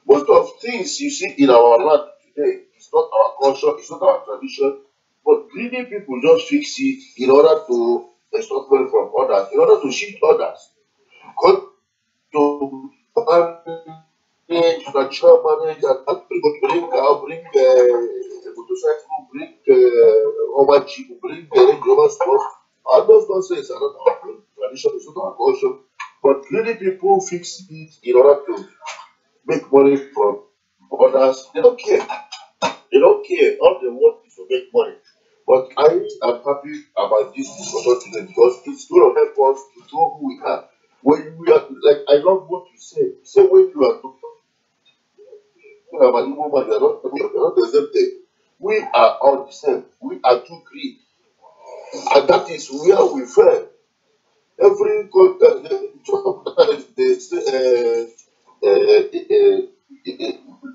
Most of things you see in our land today, it's not our culture, it's not our tradition, but greedy people just fix it in order to extort money from others, in order to cheat others. To manage, natural manage, and bring motorcycle, bring Roman Jeep, bring Range Rover stuff. All those nonsense are not our tradition, it's not our culture, but greedy people fix it in order to make money from others. They don't care. They don't care. All they want is to make money. But I am happy about this discussion today because it's going to help us to know who we are. When we are, like, I love what you say. You say when you are talking about Igbo man, we are not the same thing. We are all the same. We are too greedy. And that is where we fail. Every they say,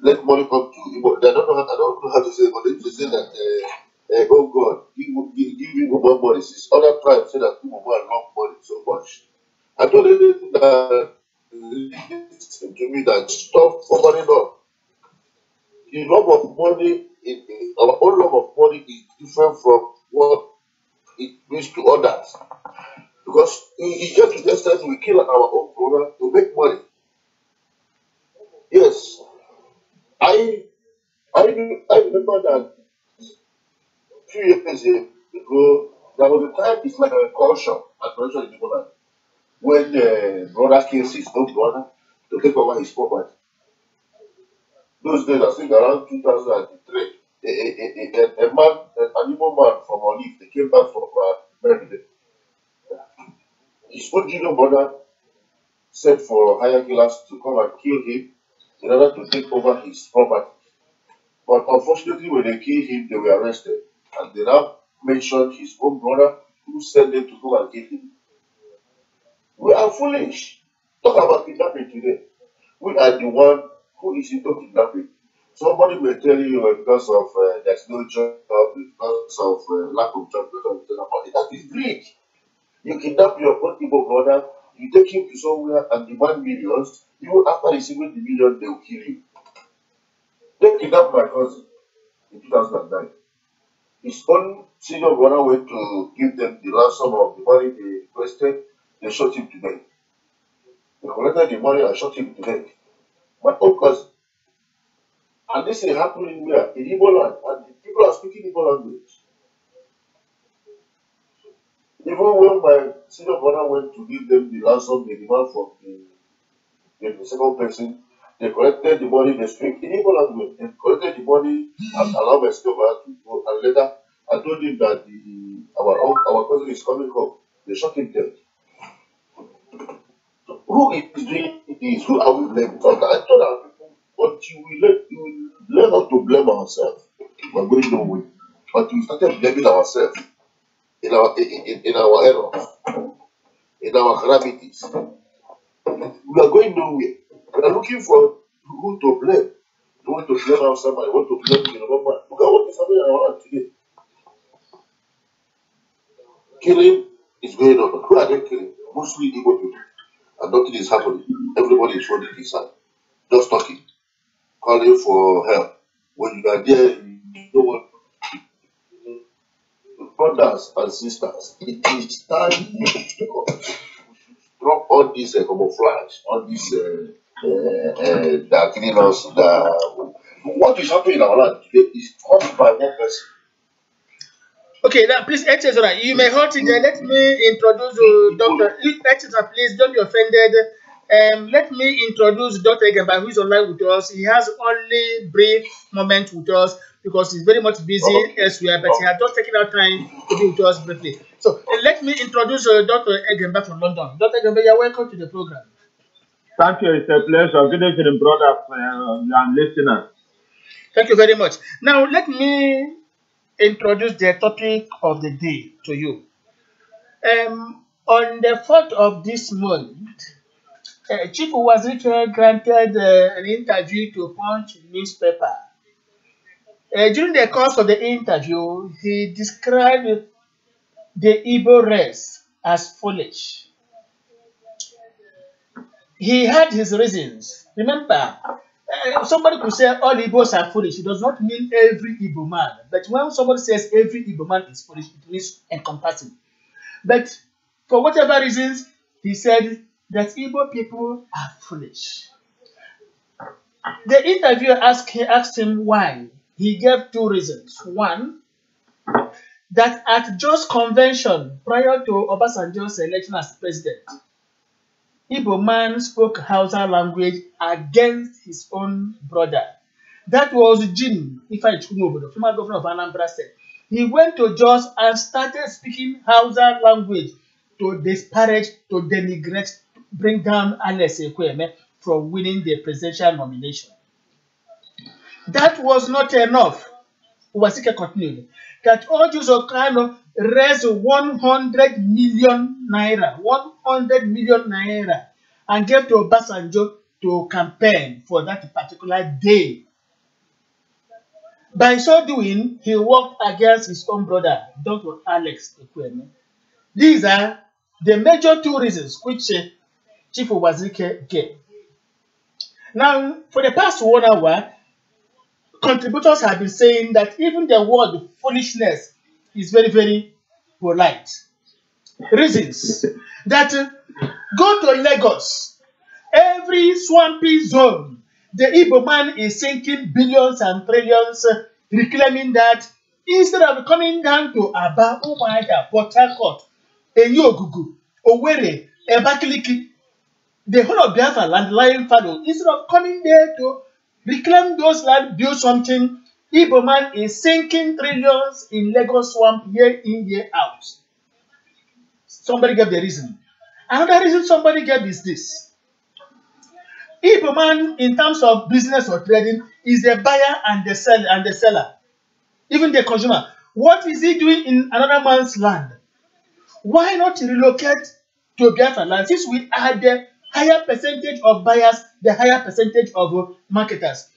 let money come to Igbo. I don't know how to say it, but they say that, oh God, give Igbo more money. Since other tribes say that Igbo man love money so much. I told them that listen to me that stop covering up. The love of money, our own love of money is different from what it means to others. Because it gets to the extent we kill our own brother to make money. Yes, I remember that a few years ago, there was a time it's like a culture at President in Poland when the brother kills his own brother to take over his property. Those days, I think around 2003, a man, an Igbo man from Olive, they came back from America. His own junior brother sent for higher killers to come and kill him in order to take over his property. But unfortunately, when they killed him, they were arrested. And they now mentioned his own brother who sent them to go and kill him. We are foolish. Talk about kidnapping today. We are the one who is into kidnapping. Somebody may tell you because of there's no job, because of lack of job, that is greed. You kidnap your own Igbo brother, you take him to somewhere and demand millions, even after receiving the million, they will kill you. They kidnapped my cousin in 2009. His own senior brother went to give them the ransom of the money they requested, they shot him to death. They collected the money and shot him to death. My own cousin. And this is happening where? In Igbo land, and the people are speaking Igbo language. Even when my senior brother went to give them the ransom they demand from the second person, they collected the money, they speak in Igbo language, they collected the money and allowed my senior brother to go. And later, I told him that our cousin is coming home. They shot him dead. So who is doing this? Who are we blaming? Because I told our people, until we learn not to blame ourselves, we're going nowhere. Until we started blaming ourselves in our errors, in our calamities, we are going nowhere. We are looking for who to blame. We want to blame ourselves, I want to blame the government. Look at what is happening in our land today. Killing is going on. Who are they killing? Mostly Igbo people. And nothing is happening. Everybody is holding his hand. Just talking. Calling for help. When you are there, you know what. Brothers and sisters, it is time to drop all this camouflage, all this that killing us. What is happening in our land today is caused by one person. Okay, now please, Echezora, you may hold it there. Let me introduce Dr. Echezora, please don't be offended. Let me introduce Dr. Egemba, who is online with us. He has only brief moment with us because he's very much busy elsewhere, but he has just taken out time to be with us briefly. So let me introduce Dr. Egemba from London. Dr. Egemba, you're welcome to the program. Thank you. It's a pleasure. Good evening, brothers and listeners. Thank you very much. Now, let me introduce the topic of the day to you. On the 4th of this month, Chief Waziri granted an interview to Punch newspaper. During the course of the interview, he described the Igbo race as foolish. He had his reasons. Remember, somebody could say all Igbos are foolish. It does not mean every Igbo man. But when somebody says every Igbo man is foolish, it means encompassing. But for whatever reasons, he said that Igbo people are foolish. The interviewer asked him why. He gave two reasons. One, that at Jos convention prior to Obasanjo's election as president, Igbo man spoke Hausa language against his own brother. That was Jim Ifeanyi, former governor of Anambra State. He went to Jos and started speaking Hausa language to disparage, to denigrate, to bring down Alex Ekweme from winning the presidential nomination. That was not enough. Wazika continued that Ojus Okano raised 100 million naira, 100 million naira, and gave to Obasanjo to campaign for that particular day. By so doing, he worked against his own brother, Dr. Alex Ekweme. These are the major two reasons which Chief Wazike gave. Now, for the past 1 hour, contributors have been saying that even the word foolishness is very, very polite. Reasons that go to Lagos, every swampy zone, the Igbo man is sinking billions and trillions, reclaiming that instead of coming down to Aba, Umuahia, Port Harcourt, Enugu, Owerri, Abakaliki, the whole of Biafra land lying fallow, instead of coming there to reclaim those land, build something, Igbo man is sinking trillions in Lagos swamp year in, year out. Somebody gave the reason. Another reason somebody gave is this. Igbo man, in terms of business or trading, is the buyer and the seller, even the consumer. What is he doing in another man's land? Why not relocate to Biafra land, since we are the higher percentage of buyers, the higher percentage of marketers,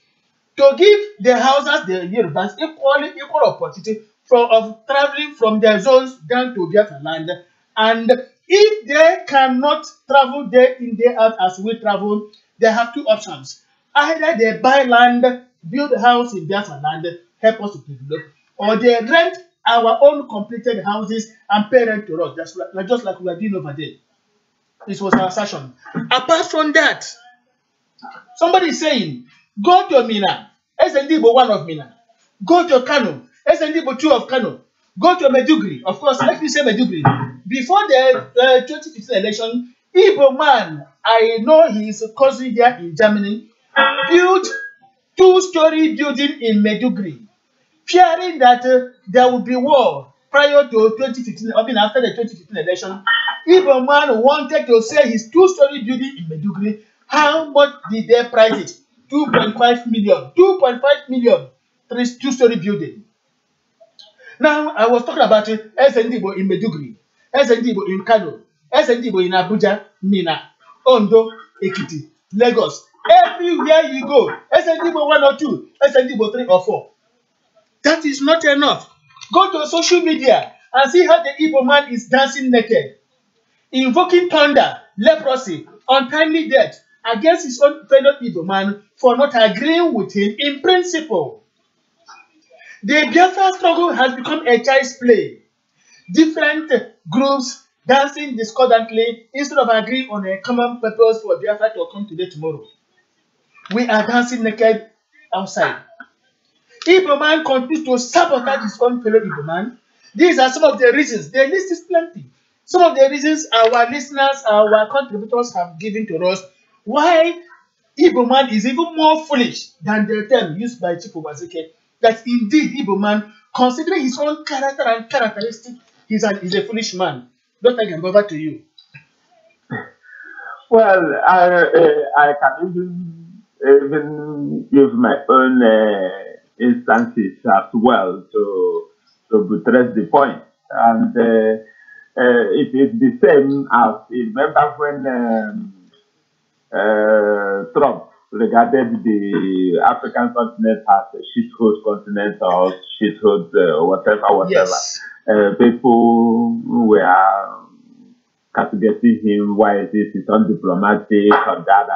to give the houses, the Yorubas, equal opportunity of traveling from their zones down to Biafra land. And if they cannot travel day in, day out as we travel, they have two options. Either they buy land, build a house in Biafra land, help us to develop, or they rent our own completed houses and pay rent to us, just like we are doing over there. This was our assertion. Apart from that, somebody is saying, go to Mina, SNDB 1 of Mina, go to Kano, SNDB 2 of Kano, go to Meduguri. Of course, let me say Meduguri. Before the 2015 election, Igbo man, I know his cousin here in Germany, built 2-story building in Meduguri, fearing that there would be war prior to 2015, I mean after the 2015 election. Igbo man wanted to sell his 2-story building in Meduguri. How much did they price it? 2.5 million. 2.5 million, 2-story building. Now, I was talking about SNDB in Meduguri, SNDB in Kano, SNDB in Abuja, Mina, Ondo, Ekiti, Lagos. Everywhere you go, SNDB 1 or 2, SNDB 3 or 4. That is not enough. Go to social media and see how the Igbo man is dancing naked, invoking thunder, leprosy, untimely death against his own fellow Igbo man for not agreeing with him in principle. The Biafra struggle has become a child's play. Different groups dancing discordantly instead of agreeing on a common purpose for Biafra to come today, tomorrow. We are dancing naked outside. Igbo man continues to sabotage his own fellow Igbo man. These are some of the reasons. The list is plenty. Some of the reasons our listeners, our contributors have given to us why Igbo man is even more foolish than the term used by Chief Wazike. That indeed Igbo man, considering his own character and characteristic, he's a foolish man. Don't I can go over to you. Well, I can even give my own instances as well to buttress the point. And it is the same as, remember when Trump regarded the African continent as a shithole continent or shithole whatever. Yes. People were castigating him. Why is this? It's undiplomatic or da.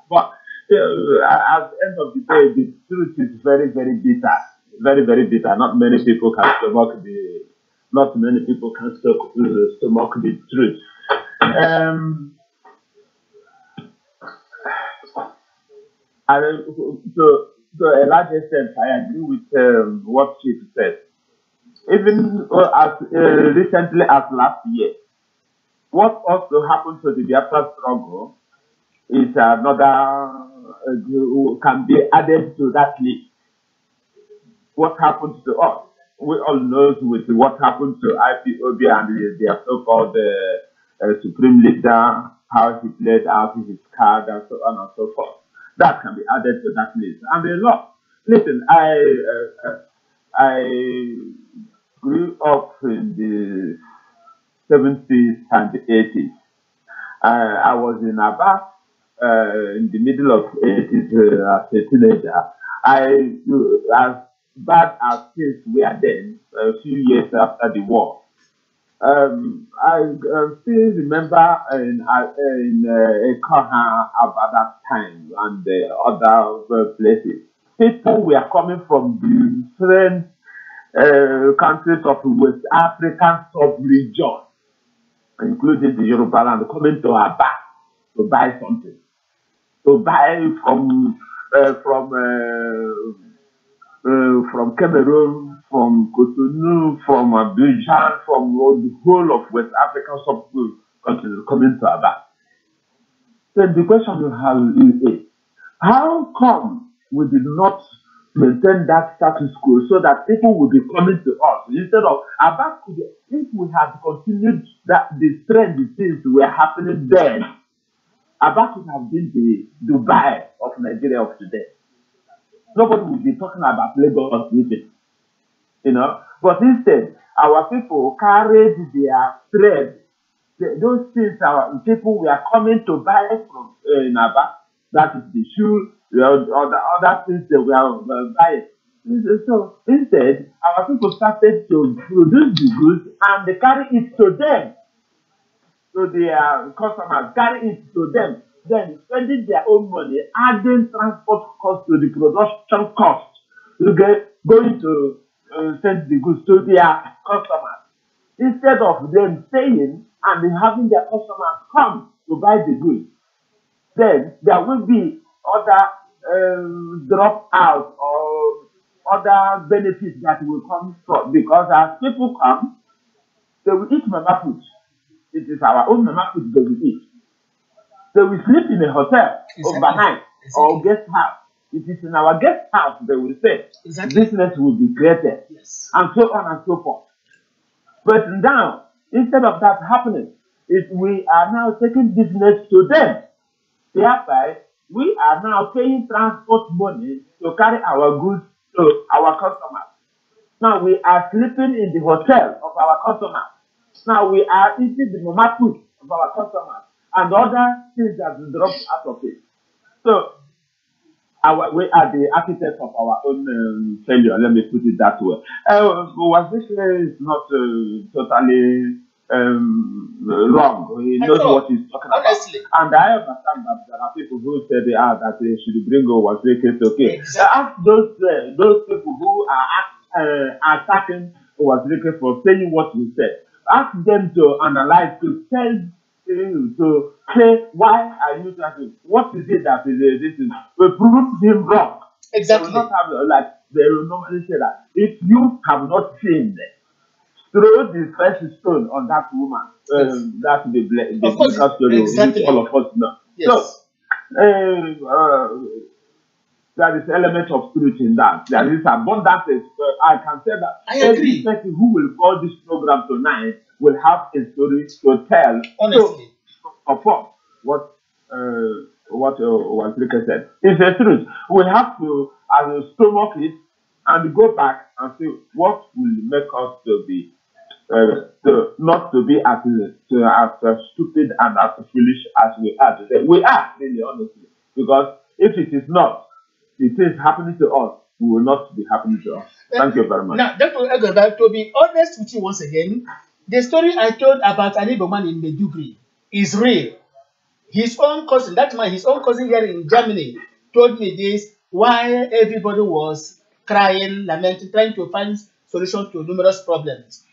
But at the end of the day, the truth is very, very bitter. Very, very bitter. Not many people can stomach the truth. And to a large extent, I agree with what Chief said. Even as recently as last year, what also happened to the Biafra struggle is another can be added to that list. What happened to us? We all know with what happened to IPOB and their so-called supreme leader, how he played out his card and so on and so forth. That can be added to that list. And a lot. Listen, I grew up in the 70s and 80s. I was in Aba in the middle of 80s as a teenager. As bad as things were then, a few years after the war, I still remember in Ekoha about that time and other places. People were coming from different countries of West African sub-region, including the Yoruba land, coming to Aba to buy something, to buy from Cameroon, from Cotonou, from Abidjan, from the whole of West African sub-countries coming to Aba. Then the question you have is, how come we did not maintain that status quo so that people would be coming to us instead of Aba? If we had continued the trend, the things were happening then, Aba could have been the Dubai of Nigeria of today. Nobody would be talking about Lagos living, But instead, our people carried their thread. Those things our people were coming to buy from in Aba. That is the shoe, the other things they were buying. So instead, our people started to produce the goods and they carry it to them. So their customers carry it to them. Then spending their own money, adding transport cost to the production cost, going to send the goods to their customers. Instead of them staying and having their customers come to buy the goods, then there will be other drop out or other benefits that will come from, because as people come, they will eat mama food. It is our own mama food they will eat. They will sleep in a hotel overnight or guest house. It is in our guest house they will stay. Business will be created, and so on and so forth. But now, instead of that happening, we are now taking business to them. Thereby, we are now paying transport money to carry our goods to our customers. Now we are sleeping in the hotel of our customers. Now we are eating the mama food of our customers and other things that we drop out of it. So we are the architects of our own failure. Let me put it that way. Was this is not totally wrong. He knows what he's talking about. And I understand that there are people who say that they should bring over okay. Ask those people who are attacking Wazirike for saying what he said. Ask them to analyze, to tell to say, why are you trying? What is it that is this? We prove him wrong. Exactly. They will not have, they will normally say that if you have not sinned, throw the first stone on that woman. That will be blessed. Of course, exactly. All of us know. Yes. So, there is element of truth in that. There is abundance. I can say that every person who will call this program tonight will have a story to tell. Honestly, of course, what Rika said is the truth. We have to stomach it and go back and see what will make us to be not to be as stupid and as foolish as we are today. We are really, honestly, because if it is not, it is happening to us, we will not be happening to us. Thank you very much. Now, Dr. Egoba, to be honest with you once again, the story I told about an Igbo man in Medugri is real. His own cousin, his own cousin here in Germany, told me this, why everybody was crying, lamenting, trying to find solutions to numerous problems.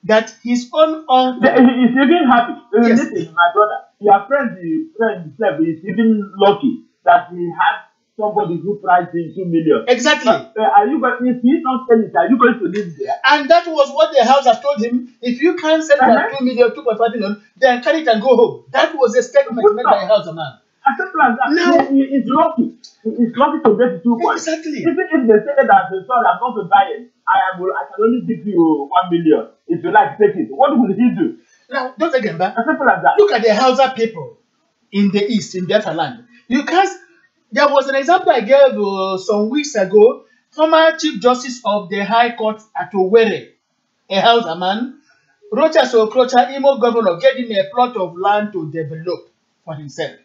That his own uncle... He's even happy. Yes. Listen, my brother, your friend himself is even lucky that he had somebody who priced him 2 million. Exactly. Are you going? If he don't sell it, are you going to live there? And that was what the house has told him. If you can't sell that 2 million, 2.5 million, then carry it and go home. That was a statement made by a house man. Now he's lucky. He's lucky to get 2 points. Exactly. Even if they say that sorry, I'm not buying, I can only give you 1 million. If you like, take it. What will he do? Now, don't forget that. As simple as that. Look at the Hausa people in the east, in Biafra land. You can't. There was an example I gave some weeks ago former Chief Justice of the High Court at Owerri, a Hausa man, Rochas Okrocha, Imo governor, gave him a plot of land to develop for himself.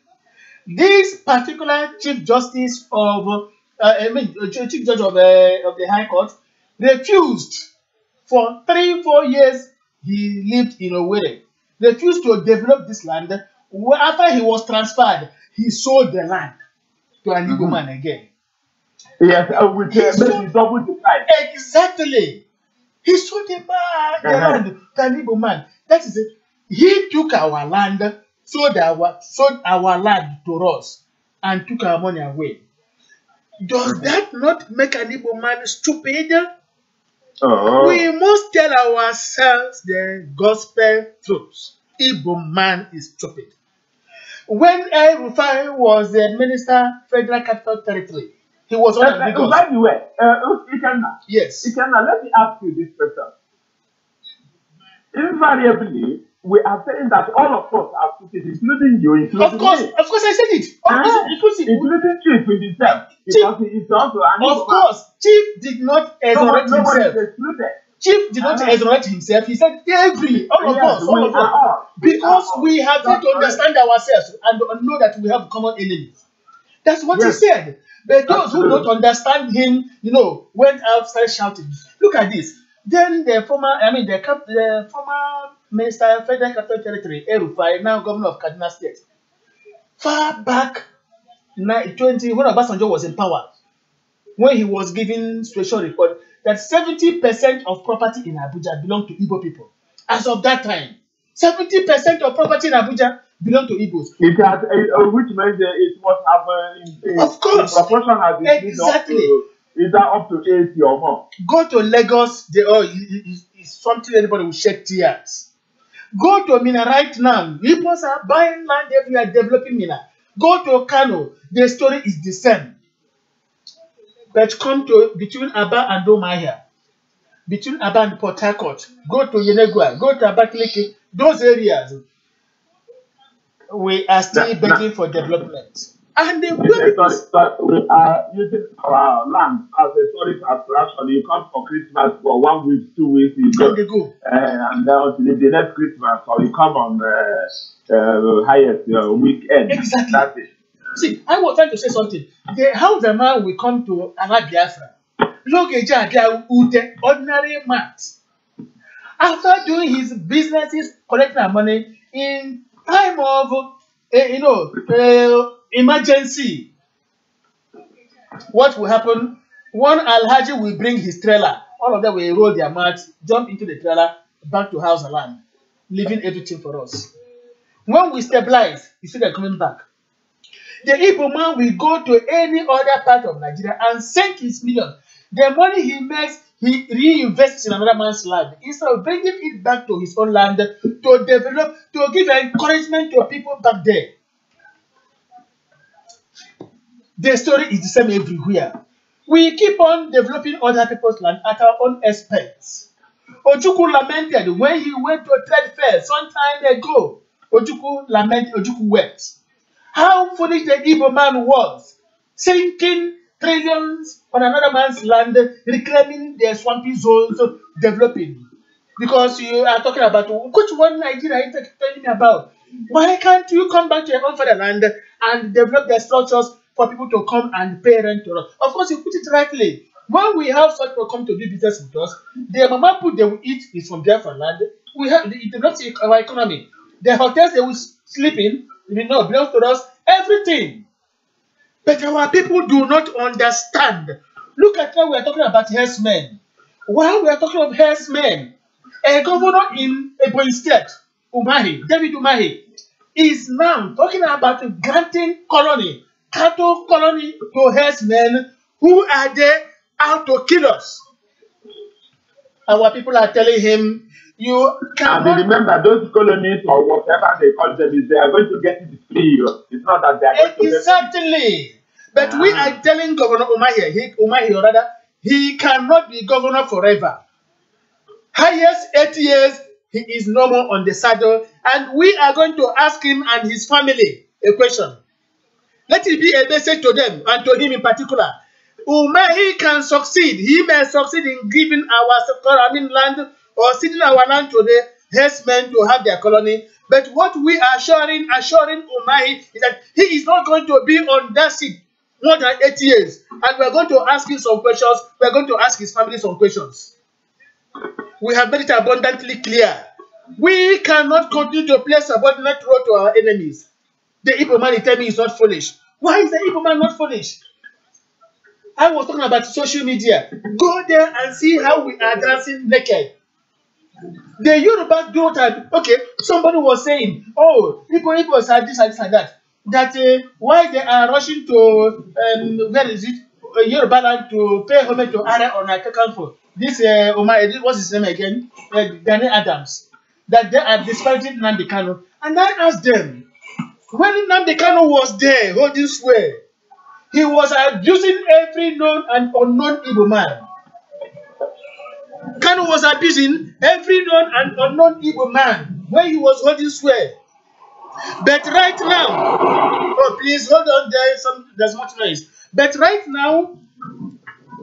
This particular Chief Justice of, Chief Judge of the High Court refused for 3-4 years. He lived in Owerri, refused to develop this land. After he was transferred, he sold the land to an Igbo man again. Yes, with maybe double the price. Exactly. He sold the land to an Igbo man. That is it. He took our land, sold our land to us, and took our money away. Does that not make an Igbo man stupid? Oh. We must tell ourselves the gospel truths. Igbo man is stupid. When Rufai was the Minister, Federal Capital Territory, he was on Lagos. By the way, Ikenna, yes. Ikenna, let me ask you this question. Invariably, we are saying that all of us are stupid, including you, including me. Of course, I said it. Including Chief with himself, because he is also an Of course, Chief did not exonerate himself. Chief did not exonerate himself. He said all of us, because we have to understand ourselves and know that we have common enemies. That's what he said. But those who don't understand him, went out, started shouting. Look at this. Then the former Minister, Federal Capital Territory, Rufai, now Governor of Kaduna State, far back 20, when Obasanjo was in power, when he was giving special report that 70% of property in Abuja belonged to Igbo people. As of that time, 70% of property in Abuja belonged to Igbos. It has, which means it must have, of course, in proportion as it exactly. Either up to 80 or more. Go to Lagos, it's something anybody will shed tears. Go to Mina right now. People are buying land everywhere, developing Mina. Go to Kano, the story is the same. But come to between Aba and Omahia, between Aba and Port Harcourt, go to Yenegua, go to Abakaliki, those areas, we are still begging for development. And we are using our land as a tourist attraction. You come for Christmas for 1 week, 2 weeks, you go. And then until the next Christmas, or you come on highest weekend. Exactly. That's it. See, I was trying to say something. How the man will come to Biafra, ordinary man, after doing his businesses, collecting our money in time of, emergency, what will happen? One Alhaji will bring his trailer. All of them will roll their mats, jump into the trailer, back to house and land, leaving everything for us. When we stabilize, you see they're coming back. The Igbo man will go to any other part of Nigeria and sink his million. The money he makes, he reinvests in another man's land instead of bringing it back to his own land to develop, to give encouragement to people back there. The story is the same everywhere. We keep on developing other people's land at our own expense. Ojukwu lamented when he went to a trade fair some time ago. Ojukwu wept. How foolish the Igbo man was, sinking trillions on another man's land, reclaiming their swampy zones, developing. Because you are talking about, which one Nigeria are you telling me about? Why can't you come back to your own fatherland and develop the structures for people to come and pay rent to us? Of course, you put it rightly. When we have such people come to do business with us, the mama food they will eat is from their land. We have it develops our economy. The hotels they will sleep in, belongs to us, everything. But our people do not understand. Look at how we are talking about herdsmen. While we are talking of herdsmen, a governor in Ebonyi State, David Umahi, is now talking about granting colony, cattle colony to herdsmen who are there out to kill us. Our people are telling him, you cannot. And remember, those colonies or whatever they call them, is they are going to get it free. It's not that they are going to get it. Exactly. But we are telling Governor Umahi, he cannot be governor forever. Highest 8 years, he is no more on the saddle, and we are going to ask him and his family a question. Let it be a message to them and to him in particular. Umahi can succeed. He may succeed in giving our land or ceding our land to the herdsmen to have their colony. But what we are assuring Umahi is that he is not going to be on that seat more than 8 years. And we are going to ask him some questions. We are going to ask his family some questions. We have made it abundantly clear. We cannot continue to play subordinate role to our enemies. The Igbo man, he tell me, is not foolish. Why is the Igbo man not foolish? I was talking about social media. Go there and see how we are dancing naked. The Yoruba daughter, okay, somebody was saying, oh, people are this and this and that. That why they are rushing to, where is it? Yoruba land to pay homage to Ara on Akakanfo. This, what's his name again? Danny Adams. That they are disparaging Nnamdi Kanu. And I asked them, when Nnamdi Kanu was there holding sway, he was abusing every known and unknown Igbo man. Kanu was abusing every known and unknown Igbo man when he was holding sway. But right now, oh please hold on, there's much noise. But right now,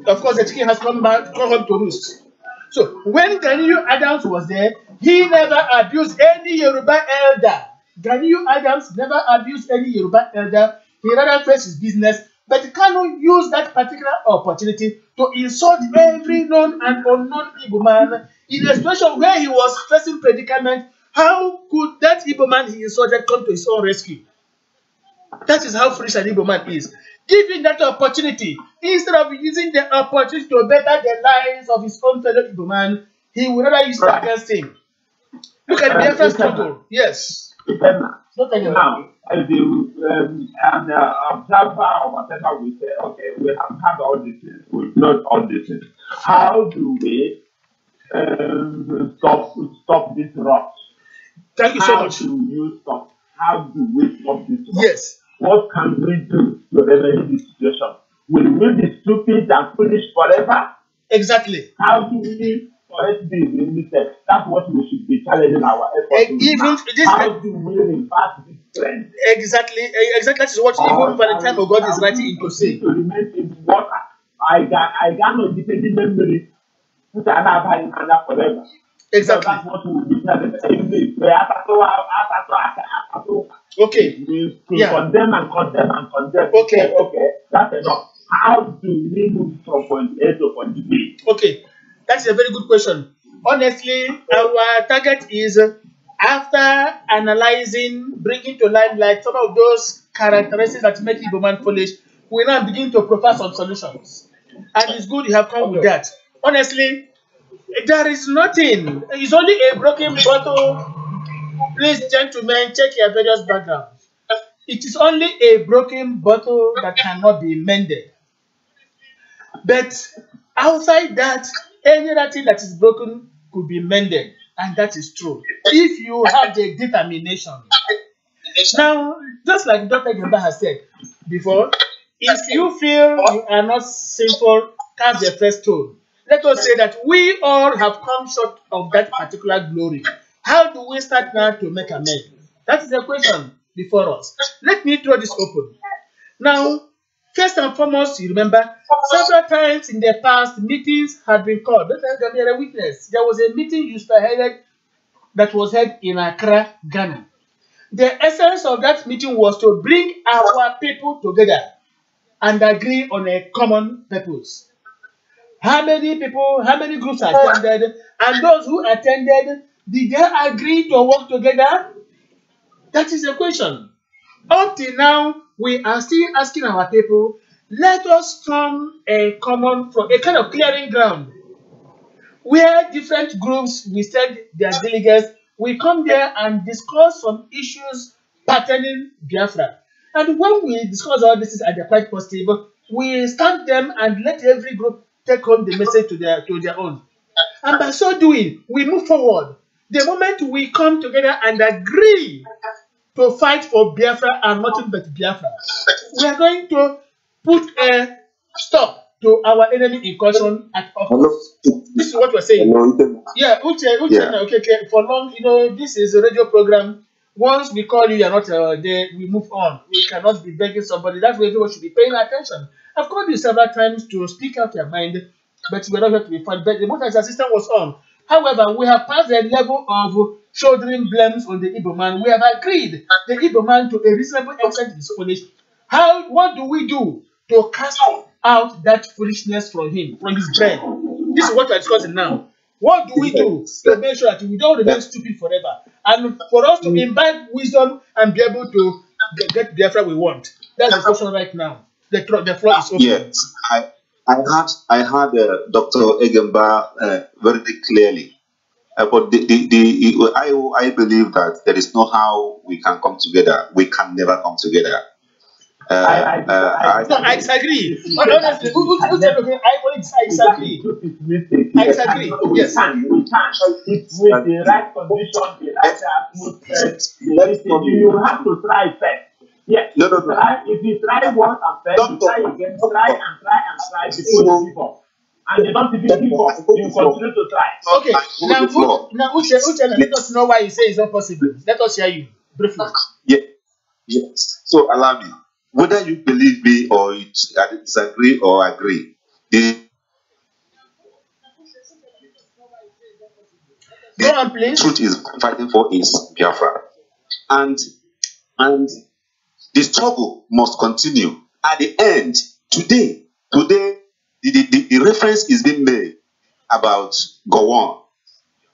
of course, the chicken has come home to roost. So when Ganiyu Adams was there, he never abused any Yoruba elder. Ganiyu Adams never abused any Yoruba elder. He rather faced his business. But Kanu used that particular opportunity to insult every known and unknown Igbo man in a situation where he was facing predicament. How could that Igbo man he insulted come to his own rescue? That is how foolish an Igbo man is. Given that opportunity, instead of using the opportunity to better the lives of his own fellow Igbo man, he would rather use it against him. Look at Biafra's struggle. Yes. Now, as the observer or whatever we say, okay, we have had all these things, we've not all these things. How do we stop this rot? Thank you so much. How do we stop this rot? Yes. What can we do to remedy this situation? Will we be stupid and foolish forever? Exactly. How do we correct this mistake? That's what we should be challenging our efforts. How do we reverse this trend? Exactly. Exactly. That is what even Valentine God is writing into say. To remain in water. I cannot depend on memory. Forever. Exactly. So that's what we will be telling. Okay. To condemn and condemn and condemn. Okay. Okay. That's enough. How do we move from point A to point B? Okay. That's a very good question. Honestly, our target is after analyzing, bringing to limelight some of those characteristics that make Igbo man foolish, we now begin to propose some solutions. And it's good you have come with that. Honestly, there is nothing. It's only a broken bottle. Please, gentlemen, check your various backgrounds. It is only a broken bottle that cannot be mended. But outside that, anything that is broken could be mended. And that is true. If you have the determination. Now, just like Dr. Gemba has said before, if you feel you are not sinful, cast the first stone. Let us say that we all have come short of that particular glory. How do we start now to make amends? That is the question before us. Let me throw this open. Now, first and foremost, you remember, several times in the past, meetings had been called. Let us be a witness. There was a meeting that was held in Accra, Ghana. The essence of that meeting was to bring our people together and agree on a common purpose. How many people, how many groups attended, and those who attended, did they agree to work together? That is the question. Up till now, we are still asking our people, let us form a common, a kind of clearing ground, where different groups will send their delegates. We come there and discuss some issues pertaining Biafra. And when we discuss all this and they're quite positive, we stamp them and let every group take home the message to their own. And by so doing, we move forward. The moment we come together and agree to fight for Biafra and nothing but Biafra, we are going to put a stop to our enemy incursion at all costs. This is what we're saying. Yeah, Uche, okay, for long, this is a radio program. Once we call you, you're not there, we move on. We cannot be begging somebody. That's where everyone should be paying attention. I've called you several times to speak out your mind, but you were not here to be found. But the moment the system was on. However, we have passed the level of shouldering blames on the Igbo man. We have agreed the Igbo man to a reasonable extent is foolish. What do we do to cast out that foolishness from him, from his brain? This is what we're discussing now. What do we do to make sure that we don't remain stupid forever? And for us to imbibe wisdom and be able to get the Biafra we want. That's the question right now. The floor is open. Yes, I heard Dr. Egemba very clearly. But I believe that there is no how we can come together. We can never come together. I disagree. Honestly, I disagree. I disagree. Yes. We can't. It's with the right condition, the right atmosphere. You have to try first. Yes. No. If you try once and fail, you try again, try before you give up. And you don't even give up, you continue to try. Okay. Now, Uche, let us know why you say it's not possible. Let us hear you briefly. Yes. So allow me. Whether you believe me or you disagree or agree, the truth is fighting for is Biafra. And the struggle must continue. At the end, today, the reference is being made about Gowon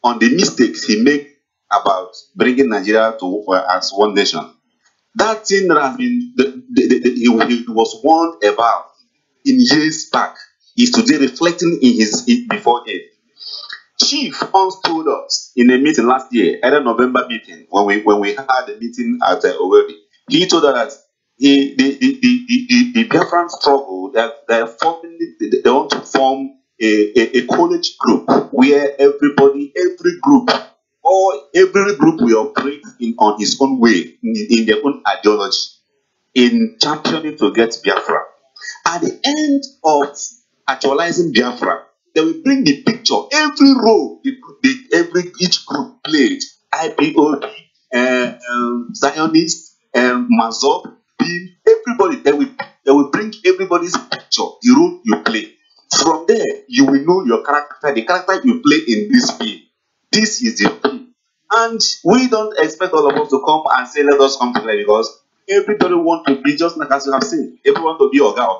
on the mistakes he made about bringing Nigeria to as one nation. That thing that has been he was warned about in years back is today reflecting in before him. Chief once told us in a meeting last year, either November meeting, when we had a meeting at Owerri, he told us that the Biafran struggle that they want to form a college group where every group will operate on his own way, in their own ideology, in championing to get Biafra. At the end of actualizing Biafra, they will bring the picture, every role each group played, IPOB, Zionist, Massob, Bim, everybody. They will bring everybody's picture, the role you play. From there, you will know your character, the character you play in this film. This is the film. And we don't expect all of us to come and say, let us come together, because everybody wants to be just like as you have seen. Everyone to be Oga.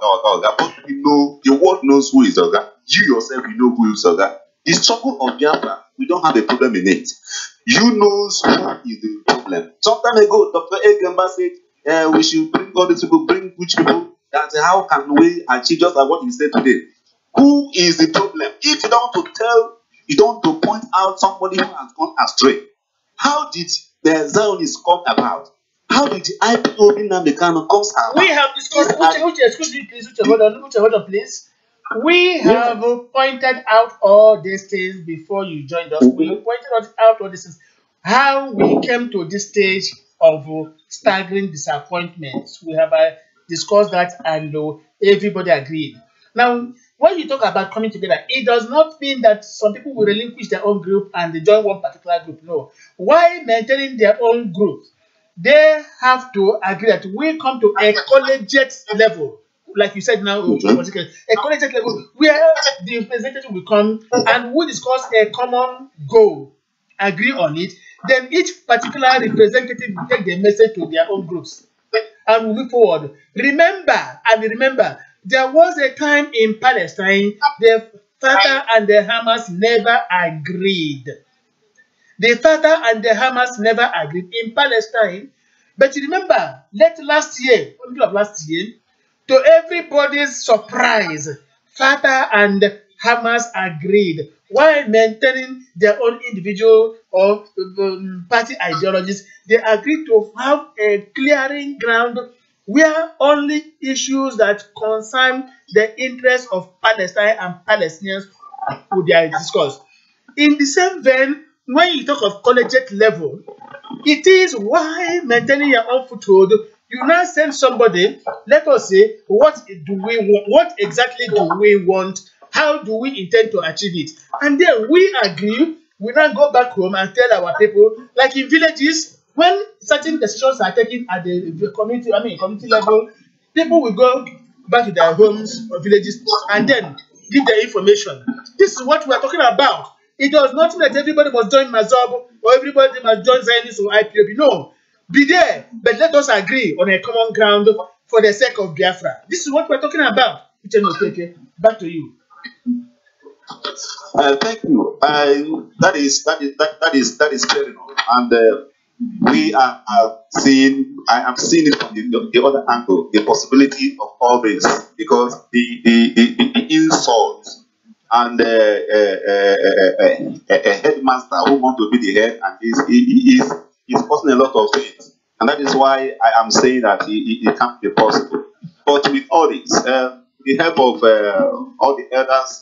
But we know, the world knows who is Oga. You yourself, you know who is Oga. The struggle of Biafra, we don't have a problem in it. You knows who is the problem. Some time ago, Dr. Egemba said, we should bring all these people, bring which people, that how can we achieve just like what he said today. Who is the problem? If you don't want to tell, you don't want to point out somebody who has gone astray. How did the Zionists come about? How did the IPOB Namekano come about? We have discussed, excuse me please, hold on please. We have pointed out all these things before you joined us. We pointed out all these things. How we came to this stage of staggering disappointments. We have discussed that, and everybody agreed. Now, when you talk about coming together, it does not mean that some people will relinquish their own group and they join one particular group. No. While maintaining their own group, they have to agree that we come to a collegiate level, like you said now, a collegiate level where the representative will come and we discuss a common goal, agree on it. Then each particular representative will take the message to their own groups and we move forward. Remember, there was a time in Palestine the Fatah and the Hamas never agreed. The Fatah and the Hamas never agreed in Palestine. But remember, last year, to everybody's surprise, Fatah and Hamas agreed while maintaining their own individual or party ideologies. They agreed to have a clearing ground where only issues that concern the interests of Palestine and Palestinians would be discussed. In the same vein, when you talk of collegiate level, it is why maintaining your own foothold, you now send somebody, let us say, what do we want? What exactly do we want? How do we intend to achieve it? And then we agree, we now go back home and tell our people, like in villages, when certain decisions are taken at the community, community level, people will go back to their homes or villages and then give their information. This is what we are talking about. It does not mean that everybody must join Mazob or everybody must join Zionist or IPOB. No, be there, but let us agree on a common ground for the sake of Biafra. This is what we are talking about. Back to you. Thank you. That is fair enough. And we are seeing. I am seeing it from the other angle, the possibility of all this, because the insult and a headmaster who wants to be the head and is causing a lot of things, and that is why I am saying that it can't be possible. But with all this, the help of all the elders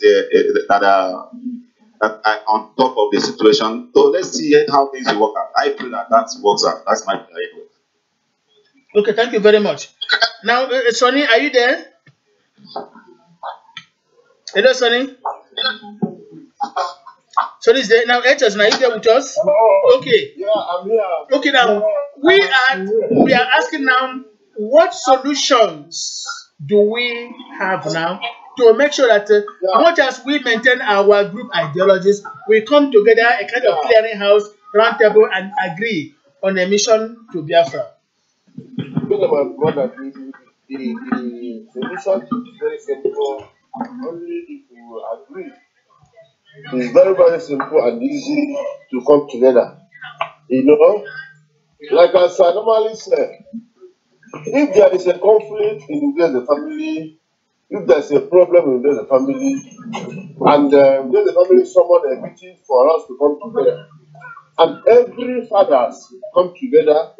that are on top of the situation. So let's see how things will work out. I pray that works out. That's my prayer. Okay, thank you very much. Now, Sonny, are you there? Hello, Sonny. Sonny is there. Now, Echos, are you there with us? Hello. Okay. Yeah, I'm here. Okay, now we are asking now, what solutions do we have now to make sure that much as we maintain our group ideologies, we come together a kind of clearinghouse, round table, and agree on a mission to Biafra? My brother, the solution is very simple. Only if you agree. It's very, very simple and easy to come together. You know, like as I normally say, if there is a conflict in the family, if there's a problem in the family, and there's a family, someone is waiting for us to come together, and every fathers come together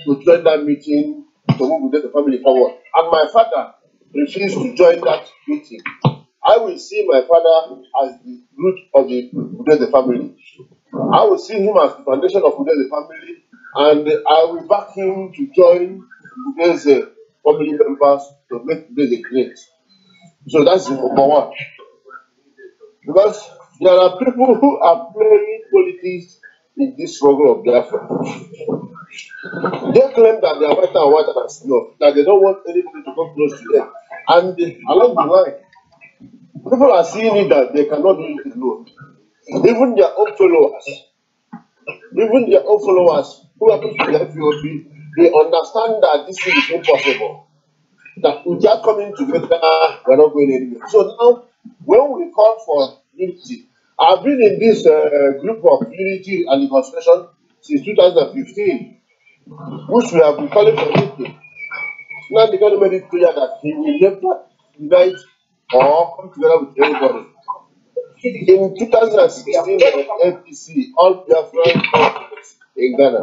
to join that meeting to move the family forward. And my father refused to join that meeting. I will see my father as the root of the family. I will see him as the foundation of the family, and I will back him to join today's family members to make today's great. So that's number one. Because there are people who are playing politics in this struggle of Biafra. They claim that they are better and whiter than snow, that they don't want anybody to come close to them. And along the line, people are seeing it that they cannot do it alone. Even their own followers who are people to the FUOP, they understand that this thing is impossible. That we are coming together, we're not going anywhere. So now, when we call for unity, I've been in this group of unity and reconciliation since 2015, which we have been calling for unity. Now the government made it clear that he will never unite or come together with anybody. In 2016, FPC, all Biafran in Ghana,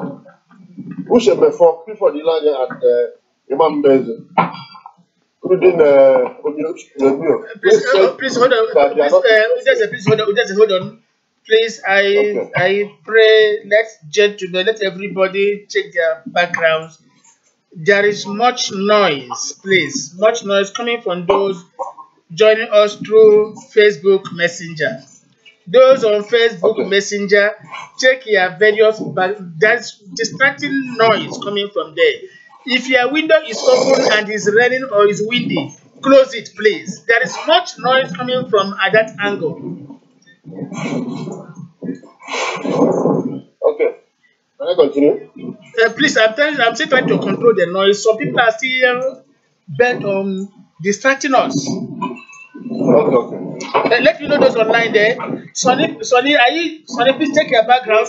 which have been for the land at Imam Bezo. Please hold on. Please hold on. Please, I pray, let everybody check their backgrounds. There is much noise, please. Much noise coming from those joining us through Facebook Messenger. Those on Facebook Messenger, check your various, but there's distracting noise coming from there. If your window is open and is raining or is windy, close it, please. There is much noise coming from at that angle. Okay. Can I continue? Please, I'm still trying to control the noise. Some people are still bent on distracting us. Okay. Let me know those online there. Sonny, please check your background.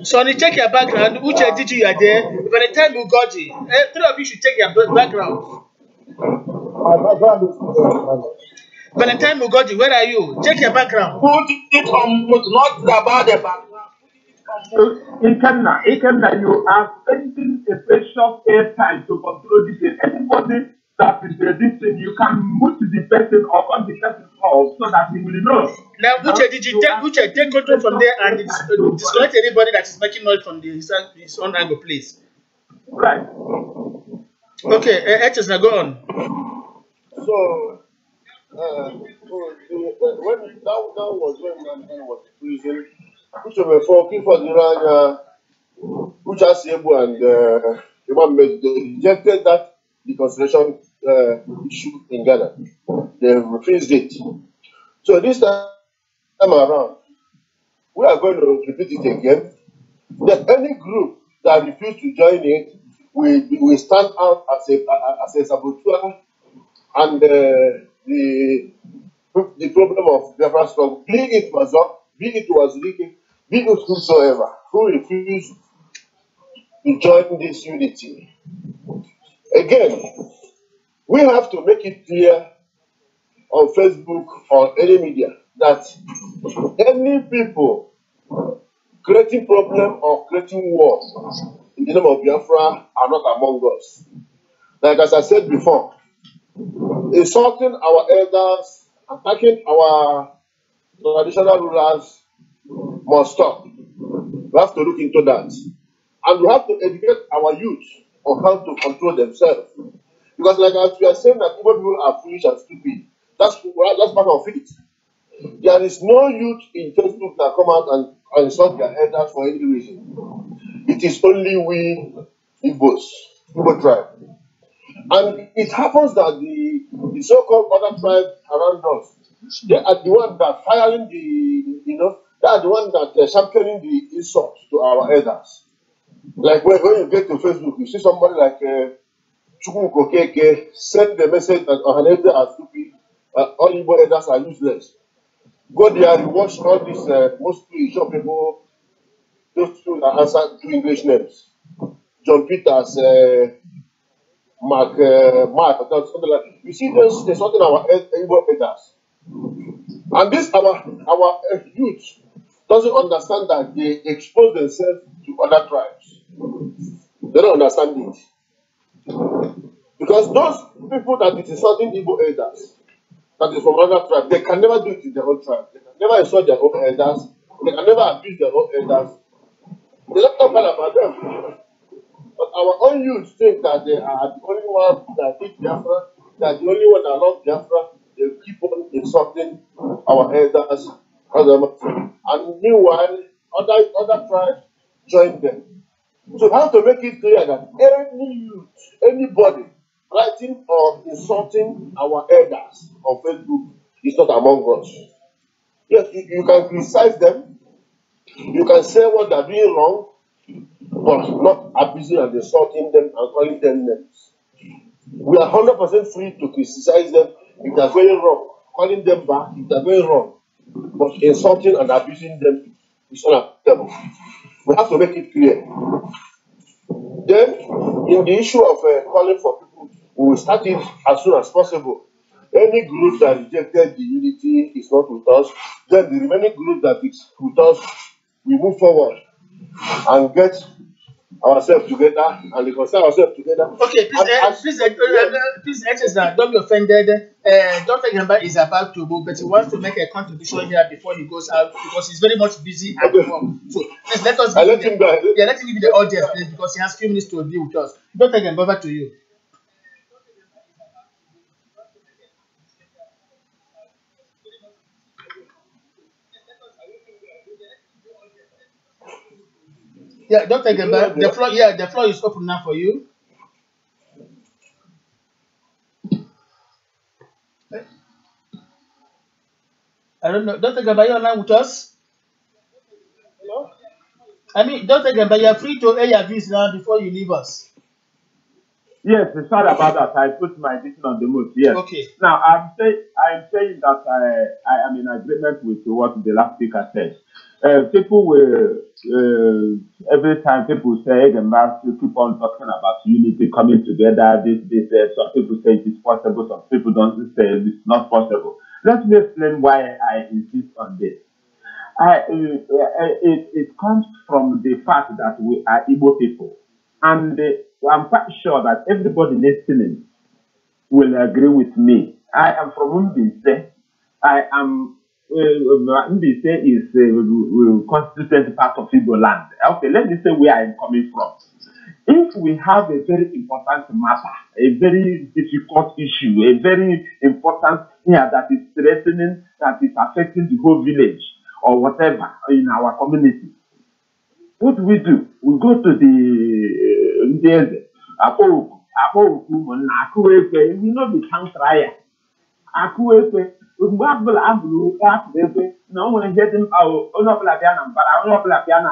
Sonny, check your background. Which entity you are there? By the time you got it, three of you should check your background. By the time you got it, where are you? Check your background. Put it on mute, not about the background. In Kenya, you are spending a precious airtime to control this. Anybody that is resisting, you can move to the person or on the person off so that he will know. Now, take control from there and disconnect anybody that is making noise from his own angle, please. Right. Okay, Echos, now go on. So, when that was when Nantan was in prison, which were for the Ranya, Ucha Siebu and Imam Med, they rejected that reconciliation issue in Ghana. They refused it. So this time around, we are going to repeat it again. That any group that refuses to join it will stand out as a saboteur and the problem of Biafra struggle, be it Mazok, be it Wazirike, be it whosoever who refuse to join this unity. Again, we have to make it clear on Facebook or any media that any people creating problem or creating war in the name of Biafra are not among us. Like as I said before, insulting our elders, attacking our traditional rulers must stop. We have to look into that. And we have to educate our youth on how to control themselves. Because like as we are saying that people are foolish and stupid, that's part of it. There is no youth in Facebook that come out and insult their elders for any reason. It is only we Igbos, Igbo tribe. And it happens that the so-called other tribes around us, they are the ones that firing they are the ones that championing the insult to our elders. Like when you get to Facebook, you see somebody like Chukwuko Keke send the message that Ohaneze are stupid, all Igbo elders are useless. Go there and watch all these mostly short people, those two that answer two English names. John Peters, Mark, or something like. You see, there's something our Igbo elders, and this our youth doesn't understand that they expose themselves to other tribes. They don't understand it because those people that is insulting Igbo elders, that is from other tribes, they can never do it in their own tribe. They can never insult their own elders. They can never abuse their own elders. They don't talk bad about them. But our own youth think that they are the only one that hate Biafra, that the only one that love Biafra. They keep on insulting our elders. And meanwhile, other tribes join them. So we have to make it clear that any youth, anybody writing or insulting our elders on Facebook is not among us. Yes, you can criticize them, you can say what they're doing wrong, but not abusing and insulting them and calling them names. We are 100% free to criticize them if they're going wrong, calling them back if they're going wrong, but insulting and abusing them is unacceptable. We have to make it clear. Then, in the issue of calling for people, we will start it as soon as possible. Any group that rejected the unity is not with us. Then the remaining group that is with us, we move forward and get ourselves together and reconcile ourselves together. Okay, please, Echester, don't be offended. Dr. Gamba is about to go, but he wants to make a contribution here before he goes out because he's very much busy at work. So please let us let him go. Yeah, let him give you the audience, please, because he has few minutes to deal with us. Dr. Gamba, over to you. Yeah, Dr. Gamba, the floor is open now for you. I don't know. Dr. Gamba, you're online with us? Hello? I mean, Dr. Gamba, you're free to air your views now before you leave us. Yes, sorry about that. I put my decision on the move. Yes. Okay. Now I'm saying that I am in agreement with what the last speaker said. People will every time people say the mass to keep on talking about unity coming together. This some people say it is possible. Some people don't say it's not possible. Let me explain why I insist on this. It comes from the fact that we are Igbo people. And I'm quite sure that everybody listening will agree with me. I am from Mbise. I am Mbise is a constituent part of Igbo land. Okay, let me say where I am coming from. If we have a very important matter, a very difficult issue, a very important thing that is threatening, that is affecting the whole village or whatever in our community, What do? We go to the Apo we know the tongue trier. Akuepe, with Marble Abu, no one get him out, Onoplapiana, but I don't play piano, I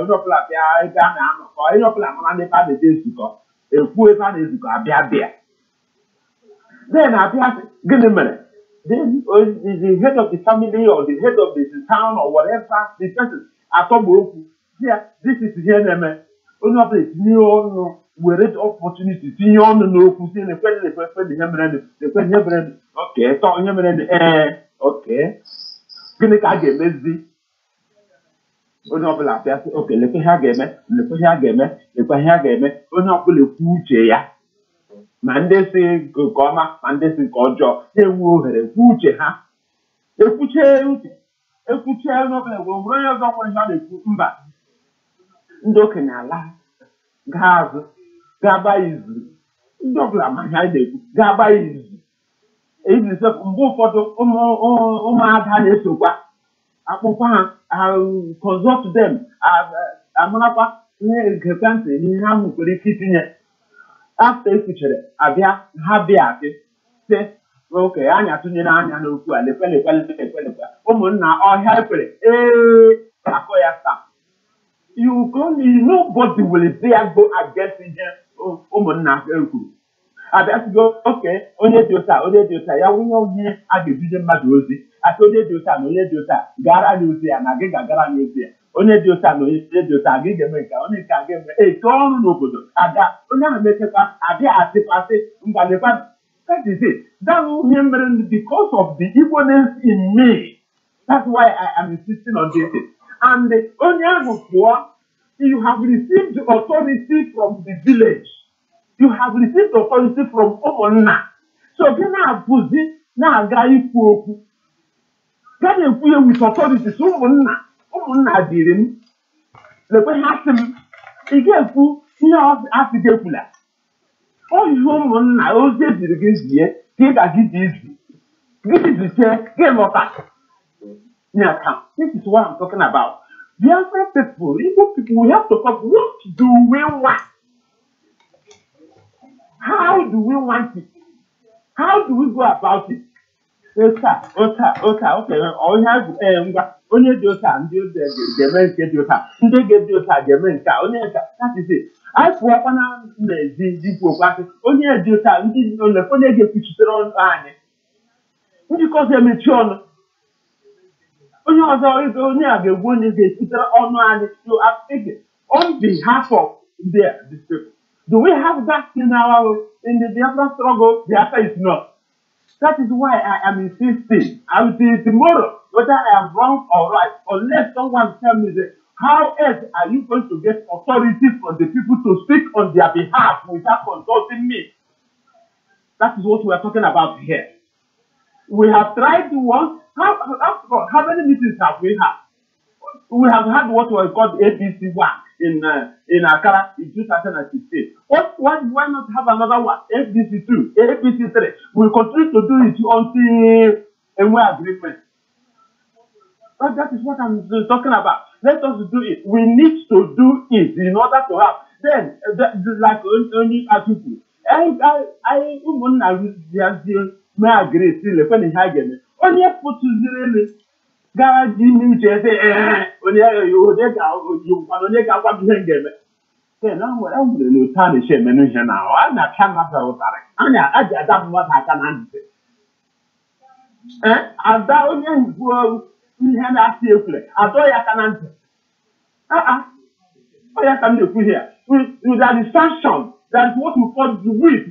don't play piano, or I don't play on the party days ago. If we find is a then I give a minute. Then the head of the family or the head of the town or whatever, the person, I thought, yeah, this is here, Onoplapiana, no. We read opportunity. See you on the no, who see the question, okay, talking him okay. Gonna get busy. Okay, let me have game, Uche. Monday say go comma, Monday say go job. They will have a Uche, huh? A Uche, no, will run up on how they put back. Ndokenala, Gaz. Gaba izu. Ndọbụla amaghị anyị na-ekwu. Gaba izu. Eji sị mgbe ụfọdụ ụmụada na-esokwa. Akpụkwa ha consult them. Amarakwa na-egekwa ntị ihe ha nwere ike itinye. After ekwuchere abịa ha bịa asị. Sị oke anyị atụnyere anya n'okwu a lekwe. Ụmụnna ọhịa ekwere. Akọ ya taa. You go, nobody will dare go against him. I have to go, okay, only Dota, ya won't I give you Madozi. I told you Dota, Gara Lucy, and I get Gara Lucy. Only Dota, I give them only can give a tone no good. I got only make a pass, I dare that is it. That remember because of the evilness in me. That's why I am insisting on this. And the only poor, you have received authority from the village. You have received authority from Omona. So can I put it now? Guy, poor. Can you feel with authority? So Omona didn't. The way him. He gave you, he has to get full. Oh, you Omona, I was just against here. Take a gift easy. This is the chair, game of that. This is what I'm talking about. Biafra people, Igbo people, we have to talk. What do we want? How do we want it? How do we go about it? Okay. All you have only Dota and the men get Dota. They get Dota, the men only that is it. I for one the only a Dota and this on the phone they get picture on because they're mature. Only other one is they put on you are taken on behalf of their people. Do we have that in the Biafra struggle? The answer is no. That is why I am insisting. I will see tomorrow whether I am wrong or right, unless someone tell me that how else are you going to get authority from the people to speak on their behalf without consulting me? That is what we are talking about here. We have tried to work. How many meetings have we had? We have had what was called ABC 1 in Accra in 2016. Why not have another one? ABC 2, ABC 3. We continue to do it until a agreement. But that is what I'm talking about. Let us do it. We need to do it in order to have. Then, like only people. I may agree still when he again. Only put to zero. God, you say, when you get what you get. Then I'm going to tarnish him now. I'm not cannot tell I don't what I can answer. And that only we had asked you, I thought I can answer. What I can do here? With that sanction, that's what we call the whip.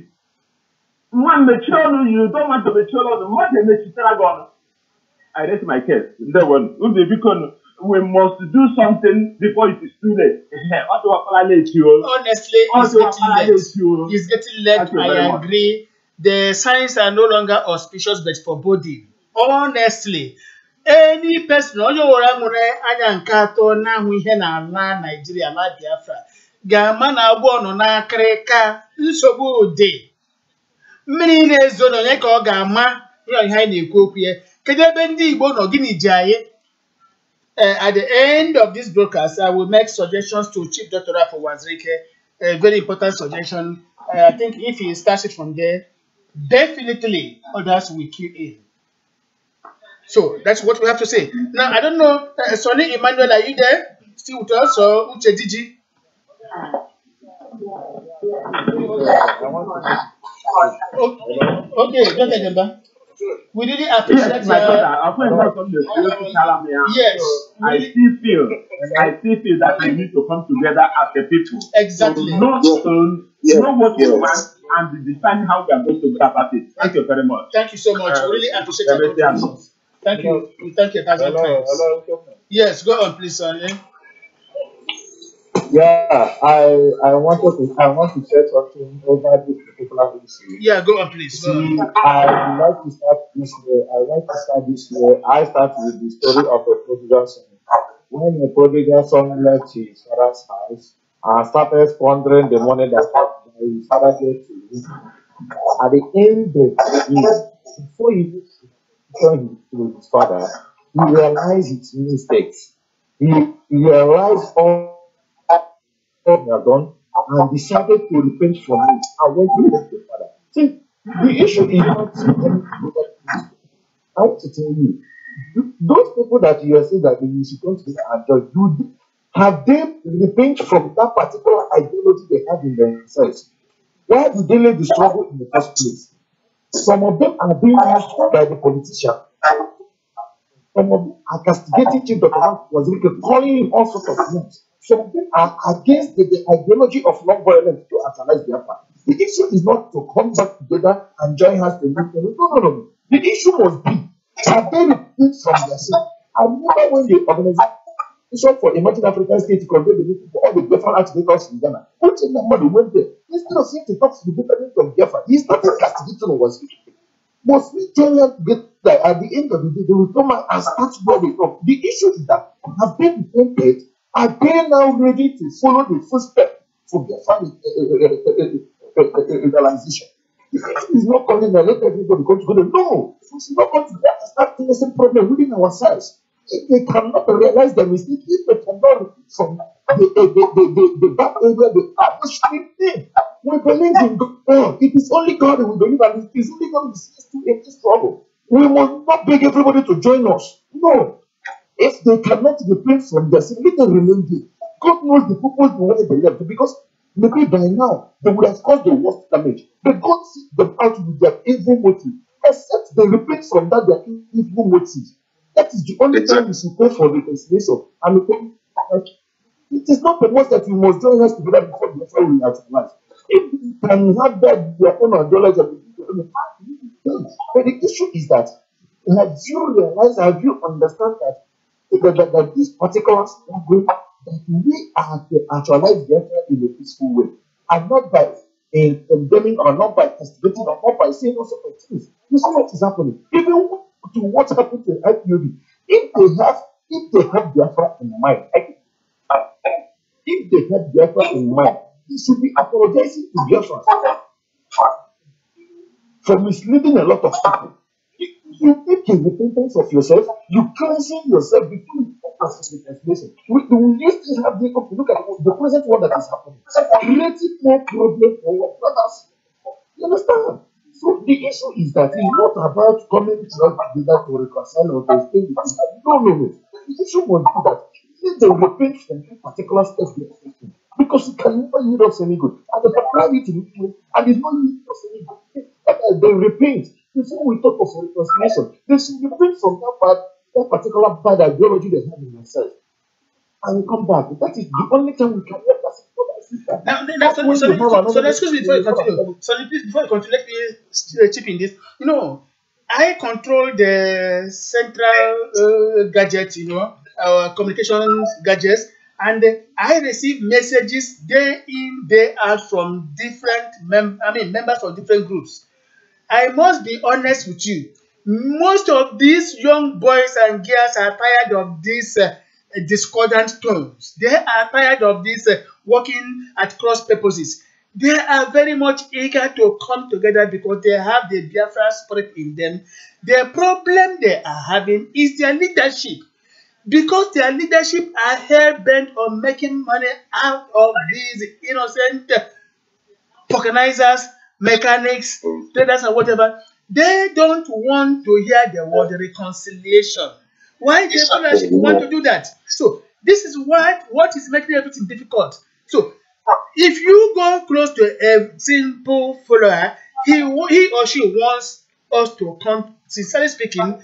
One mature, you don't want to mature the more than the I rest my case. That one, because we must do something before it is too late. Honestly, it's getting late. I agree. The signs are no longer auspicious but foreboding. Honestly, any person, Nigeria, Biafra, Gamana born on Kreka, Usobo day. Many days on Eko Gama, you're hiding cook here. Kedebe ndị Igbo nọ gịnị ji anyị? At the end of this broadcast, I will make suggestions to Chief Doctor for Wazirike. A very important suggestion. I think if he starts it from there, definitely others will key in. So that's what we have to say. Now, I don't know, Sonny Emmanuel, are you there? Still with us, or Uche Digi? Okay, Dr. Demba. We really appreciate yes, my brother. Of course, not from the yes. I still feel that we need to come together as a people. Exactly. To know what we want and define how we are going to go about it. Thank you very much. Thank you so much. We really appreciate your contributions. Thank you. We thank you 1,000 times. Yes, go on, please, Sonny. Yeah, I want to say something over this particular issue. Yeah, go on, please. Go on. I like to start this way. I start with the story of a prodigal son. When the prodigal son left his father's house and started squandering the money that his father gave to him, at the end of the day, before he returned to his father, he realized his mistakes. He realized all he had done and decided to repent from it and went to thank the father. See, the issue is not I want to tell you, those people that you are saying that you should come to and judge, have they repented from that particular ideology they have in themselves? Why did they let the struggle in the first place? Some of them are being used by the politician. Some of them are castigating Chief Dr. Wazirike, calling him all sorts of names. Some of them are against the ideology of non-violence to actualize Biafra. The issue is not to come back together and join hands to move. No. The issue must be, have they repeated from themselves? I remember when the Organization for Emerging African States convened the meeting for all the Biafran agitators in Ghana. Which number went there? Instead of saying to talk to the betterment of Biafra, he started castigating Wazirike. Must we tell them to get like at the end of the day, they will come out and start where they come. The issue is that have they repented? Are they now ready to follow the footsteps for their family legalization? The issue is not calling that let everybody go together. No, we should not come together and start facing problem within ourselves. If they cannot realize their mistake, if they cannot repeat from the bad area they are, they should repent. We believe in God. It is only God that we believe, and it is only God who sees to in this trouble. We must not beg everybody to join us. No. If they cannot repent from their sin, let them remain there. God knows the purpose why they left, because maybe by now they would have caused the worst damage. But God sees them out with their evil motive. Except they repent from that their evil motive. That is the only time we should pray for reconciliation. And it is not the most that we must join us together before we actualize. If we can have that their own ideology, but the issue is that have you realized, have you understand that this particular struggle that we are to actualize Biafra in a peaceful way, and not by condemning or not by castigating or not by saying all sorts of things. You see what is happening. Even to what happened to IPOB, if they have Biafra in mind, if they have Biafra in mind, they should be apologizing to Biafra for misleading a lot of people. You take a repentance of yourself, you cleansing yourself before you focus on the translation. We still have the look at the present one that is happening. Creating more problem for our brothers. You understand? So the issue is that it's not about coming together to reconcile or to stay with people. No. The issue must be that if they repent from a particular step they are taking, because it can never lead us any good. And they have tried it in Italy, and it's not leading us any good. They repent. Before we talk of reconciliation, they should repent from that particular bad ideology they have in themselves. And come back. That is the only time we can work as a so excuse me before you continue. So please, before you continue, let me chip in this. You know, I control the central gadget, our communications gadgets, and I receive messages day in, day out from different members of different groups. I must be honest with you. Most of these young boys and girls are tired of these discordant tones. They are tired of this working at cross purposes. They are very much eager to come together because they have the Biafra spirit in them. The problem they are having is their leadership. because their leadership are hell bent on making money out of these innocent organizers, mechanics, traders, and whatever. They don't want to hear the word reconciliation. Why the leadership want to do that? So this is what is making everything difficult. So if you go close to a simple follower, he or she wants us to come. Sincerely speaking,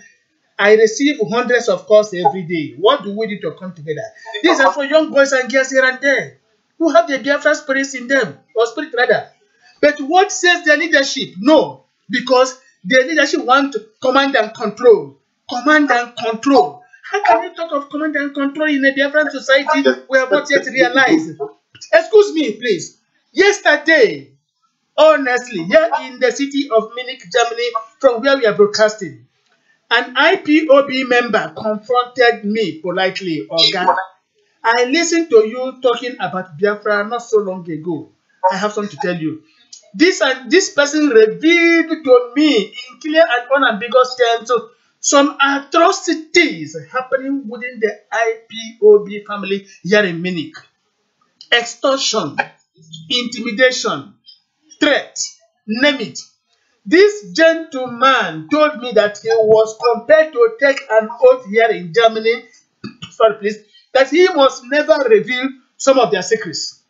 I receive hundreds of calls every day. What do we do to come together? These are for young boys and girls here and there who have the Biafra spirits in them, or spirit rather. But what says the leadership? No, because the leadership want to command and control. Command and control. How can you talk of command and control in a Biafran society we have not yet realized? Excuse me, please. Yesterday, honestly, here in the city of Munich, Germany, from where we are broadcasting, an IPOB member confronted me politely, Oga. I listened to you talking about Biafra not so long ago. I have something to tell you. This person revealed to me in clear and unambiguous terms some atrocities happening within the IPOB family here in Munich. Extortion, intimidation, threat, name it. This gentleman told me that he was compelled to take an oath here in Germany, sorry please, that he must never reveal some of their secrets.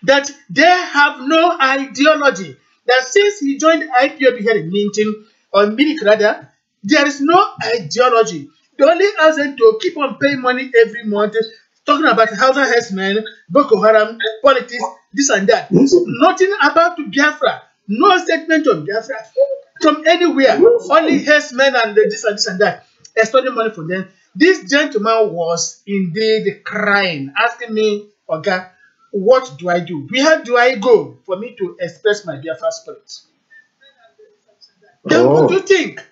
That they have no ideology. That since he joined IPOB here in Munich rather, there is no ideology. They only ask them to keep on paying money every month, talking about Hausa herdsmen, Boko Haram, politics, this and that. Nothing about Biafra. No statement on Biafra from anywhere. Only herdsmen and this and that. Extorting money from them. This gentleman was indeed crying, asking me, okay, what do I do? Where do I go for me to express my Biafra spirit? Then what do you think?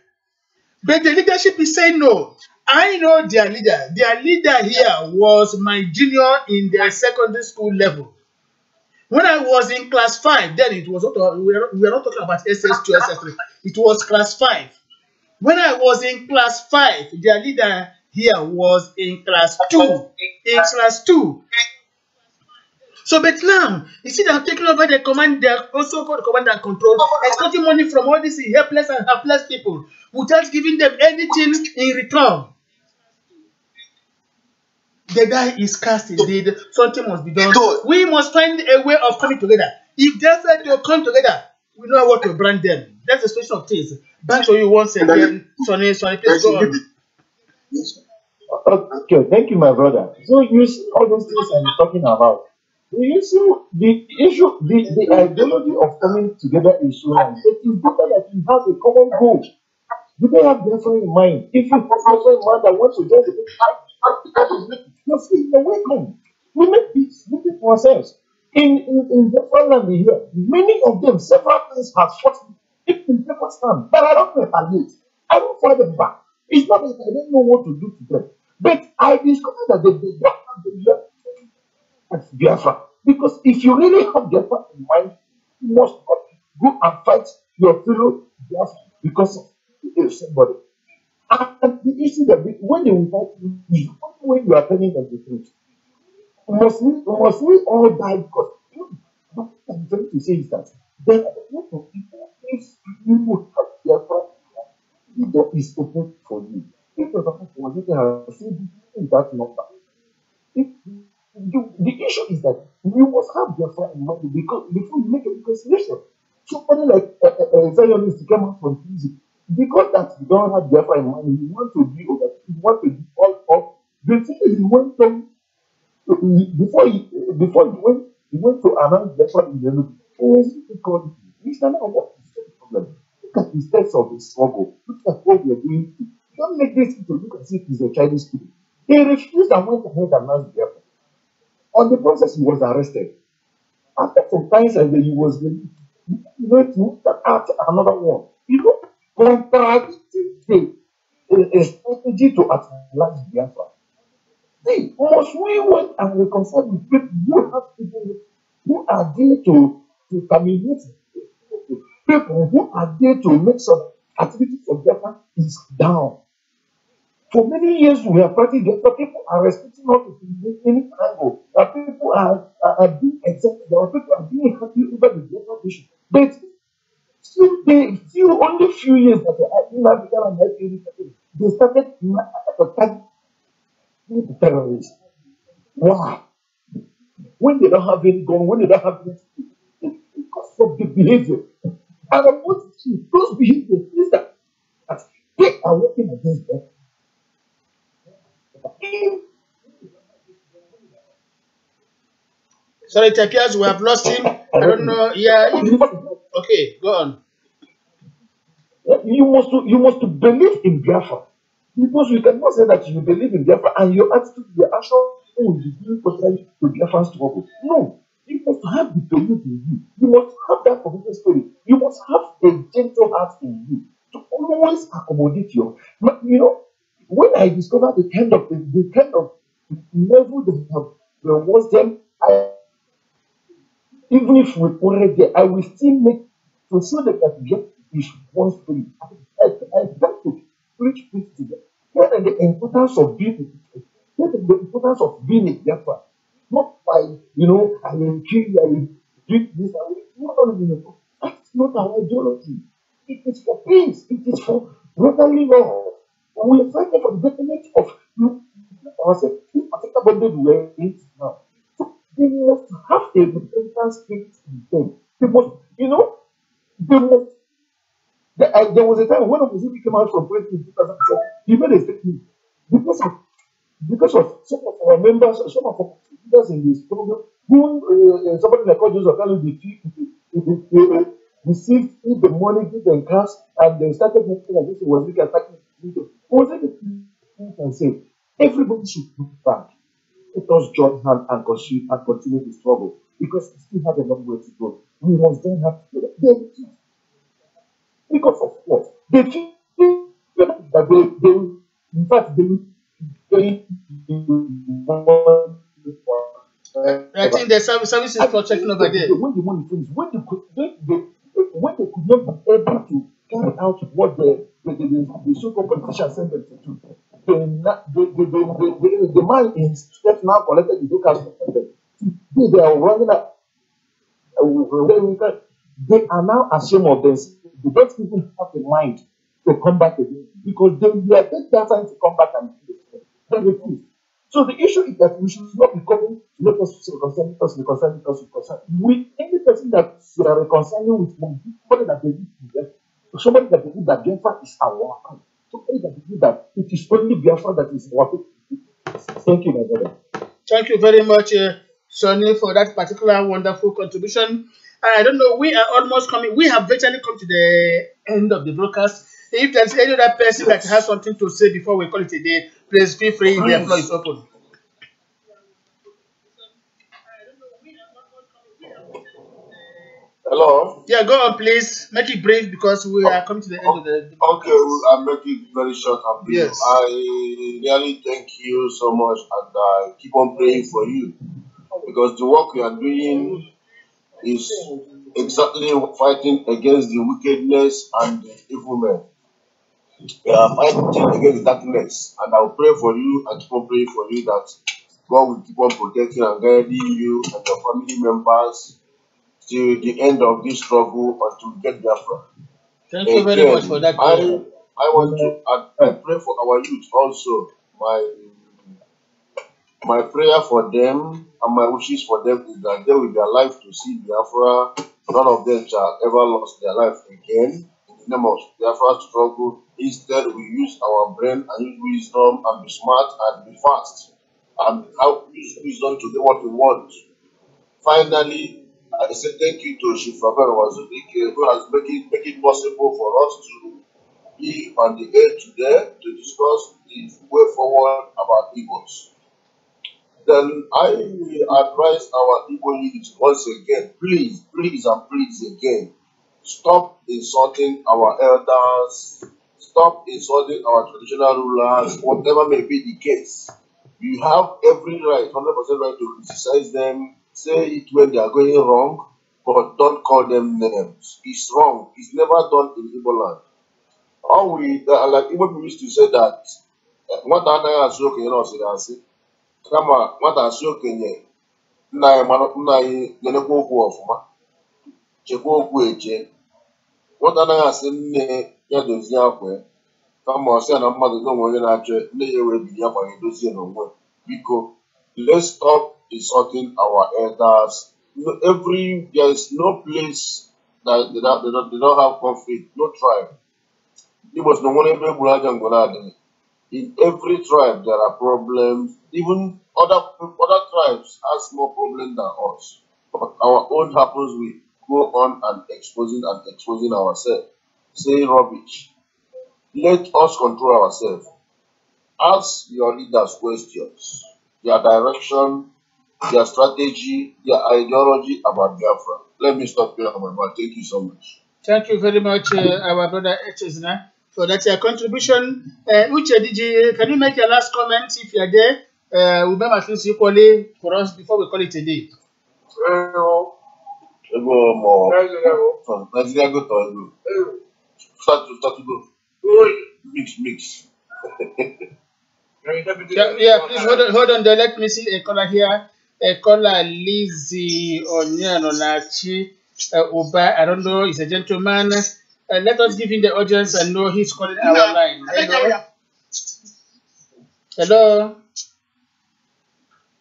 But the leadership is saying no. I know their leader. Their leader here was my junior in their secondary school level. When I was in class 5, then it was not, we are not talking about SS2, SS3. It was class 5. When I was in class 5, their leader here was in class 2. In class 2. So, but now, you see, they have taken over the command, they are also called command and control, extorting money from all these helpless and helpless people without giving them anything in return. The guy is cast indeed. Something must be done. We must find a way of coming together. If they fail to come together, we know what to brand them. That's the situation of things. Back to you once again, Sonny, please go on. Okay, thank you, my brother. So you see all those things I'm talking about. You see the issue, the ideology of coming together is so wrong. It is better that you have a common goal. You don't have different in mind. If you have different mind that wants to join the you're free, you're welcome. We make peace, we make ourselves. In different land here, many of them, several times have fought if in Pakistan, but I don't retaliate. I don't fight them back. It's not that I don't know what to do to them. But I discovered that they have Biafra. Because if you really have Biafra in mind, you must go and fight your fellow Biafra because of somebody. And the issue that when they will fight you, when you are telling them the truth, must we all die? Because what I'm trying to say is that there are a lot of people, if you would have Biafra, the door is open for you. If you're talking for you, I say that number. The issue is that you must have Biafra in mind because before you make a reconciliation. Somebody like a Zionist came out from prison. Because that you don't have Biafra in mind, you want to be over, you want to be all up. The thing is, he went on before he went to announce Biafra in the look. He was called Mr. Now, what is the problem? Look at the steps of the struggle. Look at what we are doing. Don't make this to look as if he's a Chinese student. He refused and went ahead and announced Biafra. On the process, he was arrested. After some time, and then he was to add another one. Contradicting the strategy to advance Biafra. See, must we went and reconcile with people who have people who are there to terminate people who are there to make some activity for Biafra is down. For many years, we have practiced Biafra. People are respecting us in any angle. People are being accepted. People are being happy over the Biafra issue. But still only few years that in Africa and they started attacking the terrorists. Why? When they don't have any gun, when they don't have anything, it's because of the behavior. And I want to see those behaviors is that they are working against them. Sorry, it appears we have lost him. I don't know. Yeah. Okay, go on. You must believe in Biafra. Because you cannot say that you believe in Biafra and your attitude, your action will be doing contrary to Biafra struggle. No. You must have the belief in you. You must have that forgiving spirit. You must have a gentle heart in you to always accommodate your. You know, when I discovered the kind of level they have was them, even if we already there, I will still make to show them that God is one spirit. I try to preach peace to them. What are the importance of being? What is the importance of being a Biafra? Not by, I will kill you, I will do this, I will. No. That's not our ideology. It is for peace. It is for brotherly love. We are fighting for the betterment of ourselves. This particular bondage we are in now. So they must have a repentance spirit in them. They must, they must. There was a time when Omozibi came out from prison in 2007, he made a statement because of some of our members, some of our leaders in this program, who somebody like Joseph Kalu received the money, give them cash, and they started making like this. Was we attacking and say everybody should look back. Let us join hands and continue the struggle because we still have a long way to go. We must then have to because of what? They feel that they in fact, I think the service is protecting over there. When the money finished, when they could not be able to carry out what the so-called politicians sent them to do, the man in step now collected the local government. They are running out. They are now ashamed of themselves. They don't even have the mind to come back again because they are taking their time to come back and do it. They refuse. So the issue is that we should not be coming to let us reconcile with any person that we are reconciling with somebody that believes in them, somebody that believes that Biafra is our country, somebody that believes that it is only Biafra that is our people. Thank you, my brother. Thank you very much, Sonny, for that particular wonderful contribution. I don't know, we are almost coming. We have virtually come to the end of the broadcast. If there's any other person that has something to say before we call it a day, please feel free. The floor is open. Hello? Yeah, go on, please. Make it brief because we are coming to the end of the broadcast. Okay, I'll make it very short and brief. Yes. I really thank you so much and I keep on praying for you because the work you are doing is exactly fighting against the wickedness and the evil men. We are fighting against darkness, and I'll pray for you and keep on praying for you that God will keep on protecting and guiding you and your family members till the end of this struggle until we get Biafra. Thank you very much for that. I want to I pray for our youth also. My prayer for them and my wishes for them is that they will be alive to see Biafra. None of them shall ever lose their life again. In the name of Biafra struggle, instead we use our brain and use wisdom and be smart and be fast and use wisdom to do what we want. Finally, I say thank you to Shifravel Wazubike who has make it possible for us to be on the air today to discuss the way forward about Igbos. Then I will advise our Igbo youth once again, please again, stop insulting our elders, stop insulting our traditional rulers, whatever may be the case. You have every right, 100% right to criticize them, say it when they are going wrong, but don't call them names. It's wrong. It's never done in Igbo land. Like Igbo people used to say that nwata anaghị asị okenye na ọsịrị asị kama nwata asị okenye nna anyị nyerekwa okwu ọfụma chekwa okwu eche nwata anaghị asị nne ya dozie akwa ya kama ọsị ya na mmadụ n'onwe onye na-achọ nne ya wee biri akwa ya dozie n'onwe biko let's stop insulting our elders. There is no place that they don't have conflict, no tribe. It was no one ever. In every tribe there are problems. Even other tribes has more problems than us. But our own happens, we go on and exposing ourselves, saying rubbish. Let us control ourselves. Ask your leaders questions, their direction, their strategy, their ideology about Biafra. Let me stop here, my. Thank you so much. Thank you very much, our brother Echezna, for that contribution. Uche, can you make your last comment if you are there? We'll be at least equally for us before we call it a day. Start to go. Mix. Yeah, please hold on there. Let me see a caller here. A caller Lizzie Onyanonachi Uba. I don't know. He's a gentleman. Let us give him the audience and know he's calling our line. Hello.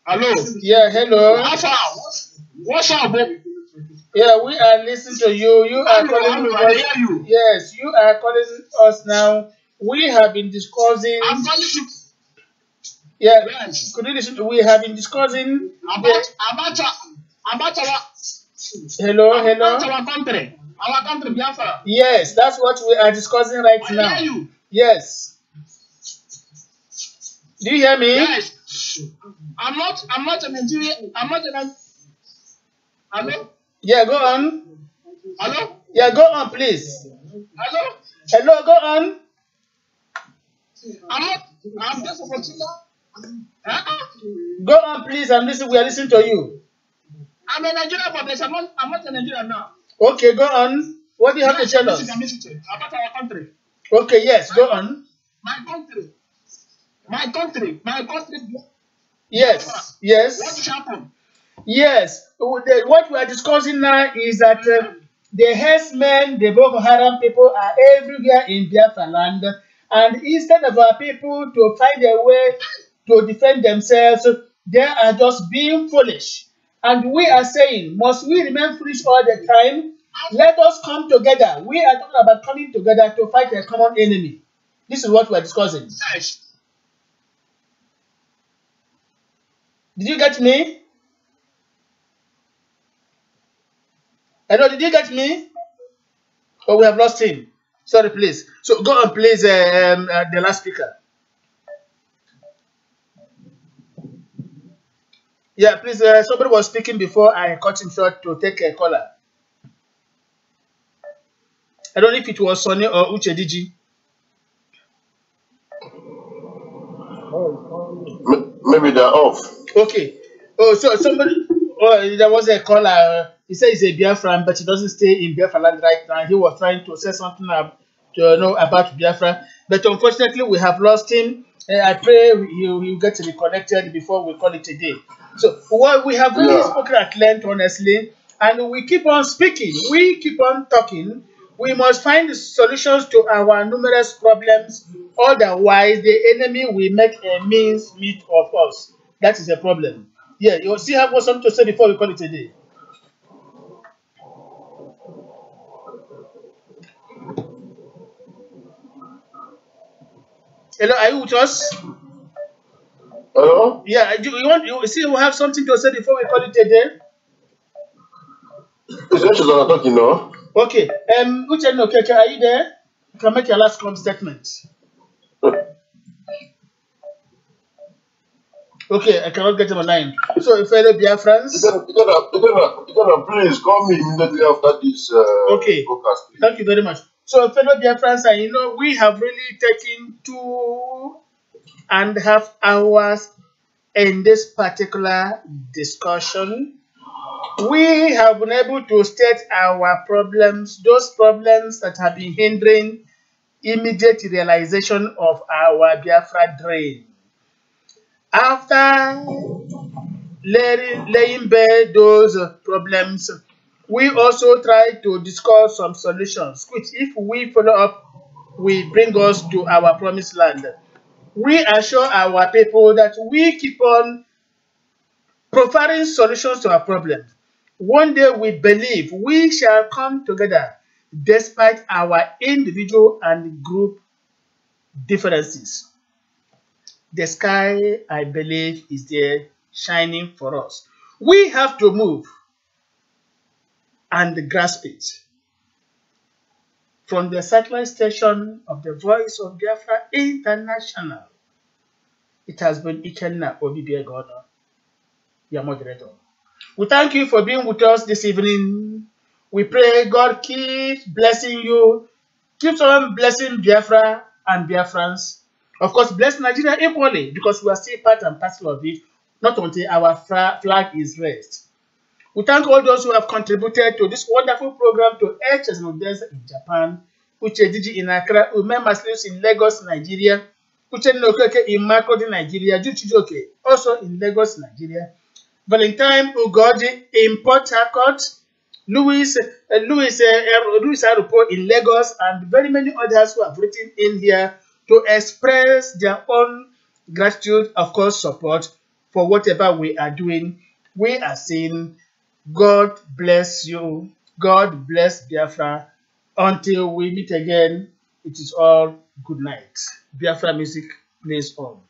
Hello. Yeah, hello. What's up? Yeah, we are listening to you. You are calling us. Yes, you are calling us now. We have been discussing. I'm calling you. Yeah, yes. Could you listen to? We have been discussing about our. Hello. About our country, Biafra. Yes, that's what we are discussing right now. I hear you. Yes. Do you hear me? Yes. I'm not a Nigerian. I'm not a. Hello. Yeah, go on. Hello. Yeah, go on, please. Hello, go on. I'm just Go on, please. We are listening to you. I'm a Nigerian, but I'm not a Nigerian now. Okay, go on. What do you have to tell us? About our country. Okay, yes, go on. My country. Yes. What happened? Yes. What we are discussing now is that the herdsmen, the Boko Haram people are everywhere in Biafra land. And instead of our people to find a way to defend themselves, they are just being foolish. And we are saying, must we remain foolish all the time? Let us come together. We are talking about coming together to fight a common enemy. This is what we are discussing. Yes. Did you get me? Hello, did you get me? Oh, we have lost him. Sorry, please. So go on, please, the last speaker. Yeah, please. Somebody was speaking before I cut him short to take a caller. I don't know if it was Sonny or Uche Digi. Maybe they're off. Okay. Oh, so somebody. Oh, there was a caller. He says he's a Biafran, but he doesn't stay in Biafra land right now. He was trying to say something about Biafra, but unfortunately we have lost him. I pray he will get reconnected before we call it a day. So we have really spoken at length, honestly, and we keep on speaking. We keep on talking. We must find solutions to our numerous problems. Otherwise, the enemy will make a mincemeat of us. That is a problem. Yeah, you see, have something to say before we call it a day. Hello, are you with us? Hello? Yeah, you have something to say before we call it a day? Talking now. Okay. Uche, okay, are you there? You can make your last statement. Okay, I cannot get him online. So, fellow Biafrans. You gotta please call me immediately after this okay. podcast. Please. Thank you very much. So, fellow Biafrans, we have really taken 2.5 hours in this particular discussion. We have been able to state our problems, those problems that have been hindering immediate realization of our Biafra dream. After laying bare those problems, we also try to discuss some solutions, which, if we follow up, will bring us to our promised land. We assure our people that we keep on providing solutions to our problems. One day we believe we shall come together despite our individual and group differences. The sky, I believe, is there shining for us. We have to move and grasp it. From the satellite station of the Voice of Biafra International, it has been Ikenna Obibiagono, your moderator. We thank you for being with us this evening. We pray God keeps blessing you, keeps on blessing Biafra and Biafrans. Of course, bless Nigeria equally, because we are still part and parcel of it, not until our flag is raised. We thank all those who have contributed to this wonderful program, to HS Nodesa in Japan, Uche Diji in Accra, Ume Maslius in Lagos, Nigeria, Uche Nokeke in Makurdi, Nigeria, Juchijoke also in Lagos, Nigeria, Valentine Ugodi in Port Harcourt, Louis Arupo in Lagos, and very many others who have written in here to express their own gratitude, of course, support for whatever we are doing. We are saying, God bless you. God bless Biafra. Until we meet again, it is all good night. Biafra music plays on.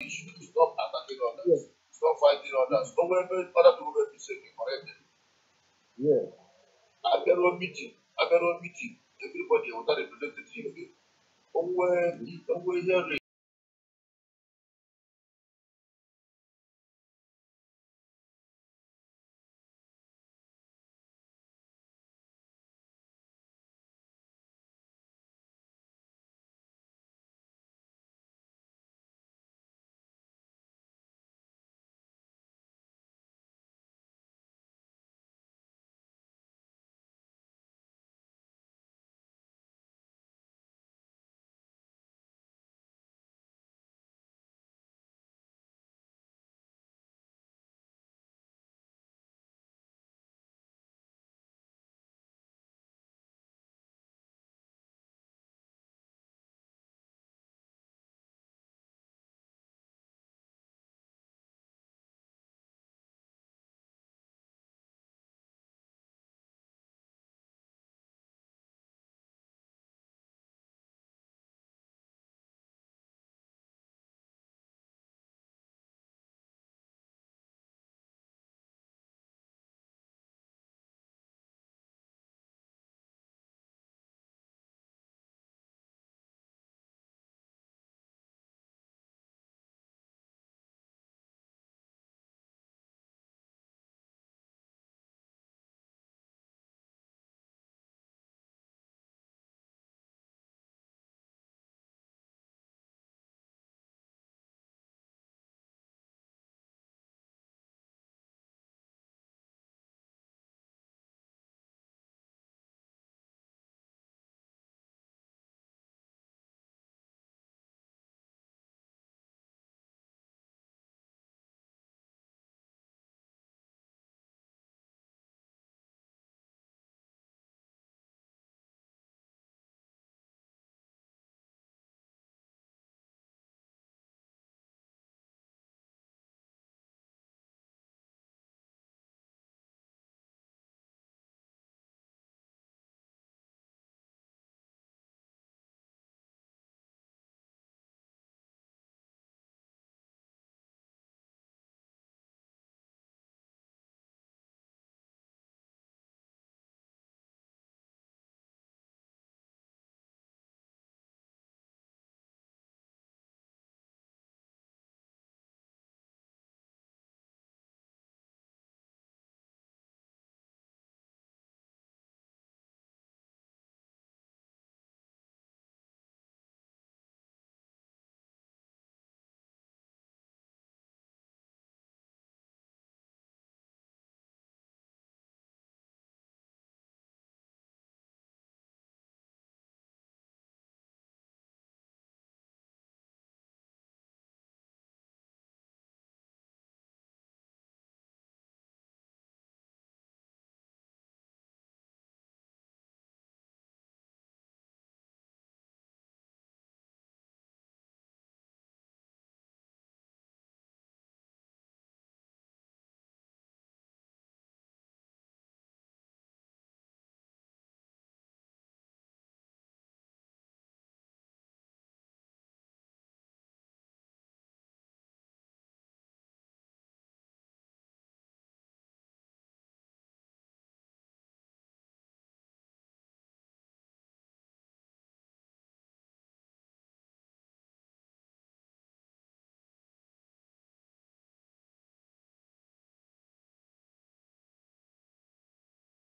should stop attacking others, Yes. stop fighting others. No way, other people will be safe, correct? Yes. I get one meeting. Everybody without a representative. Over here,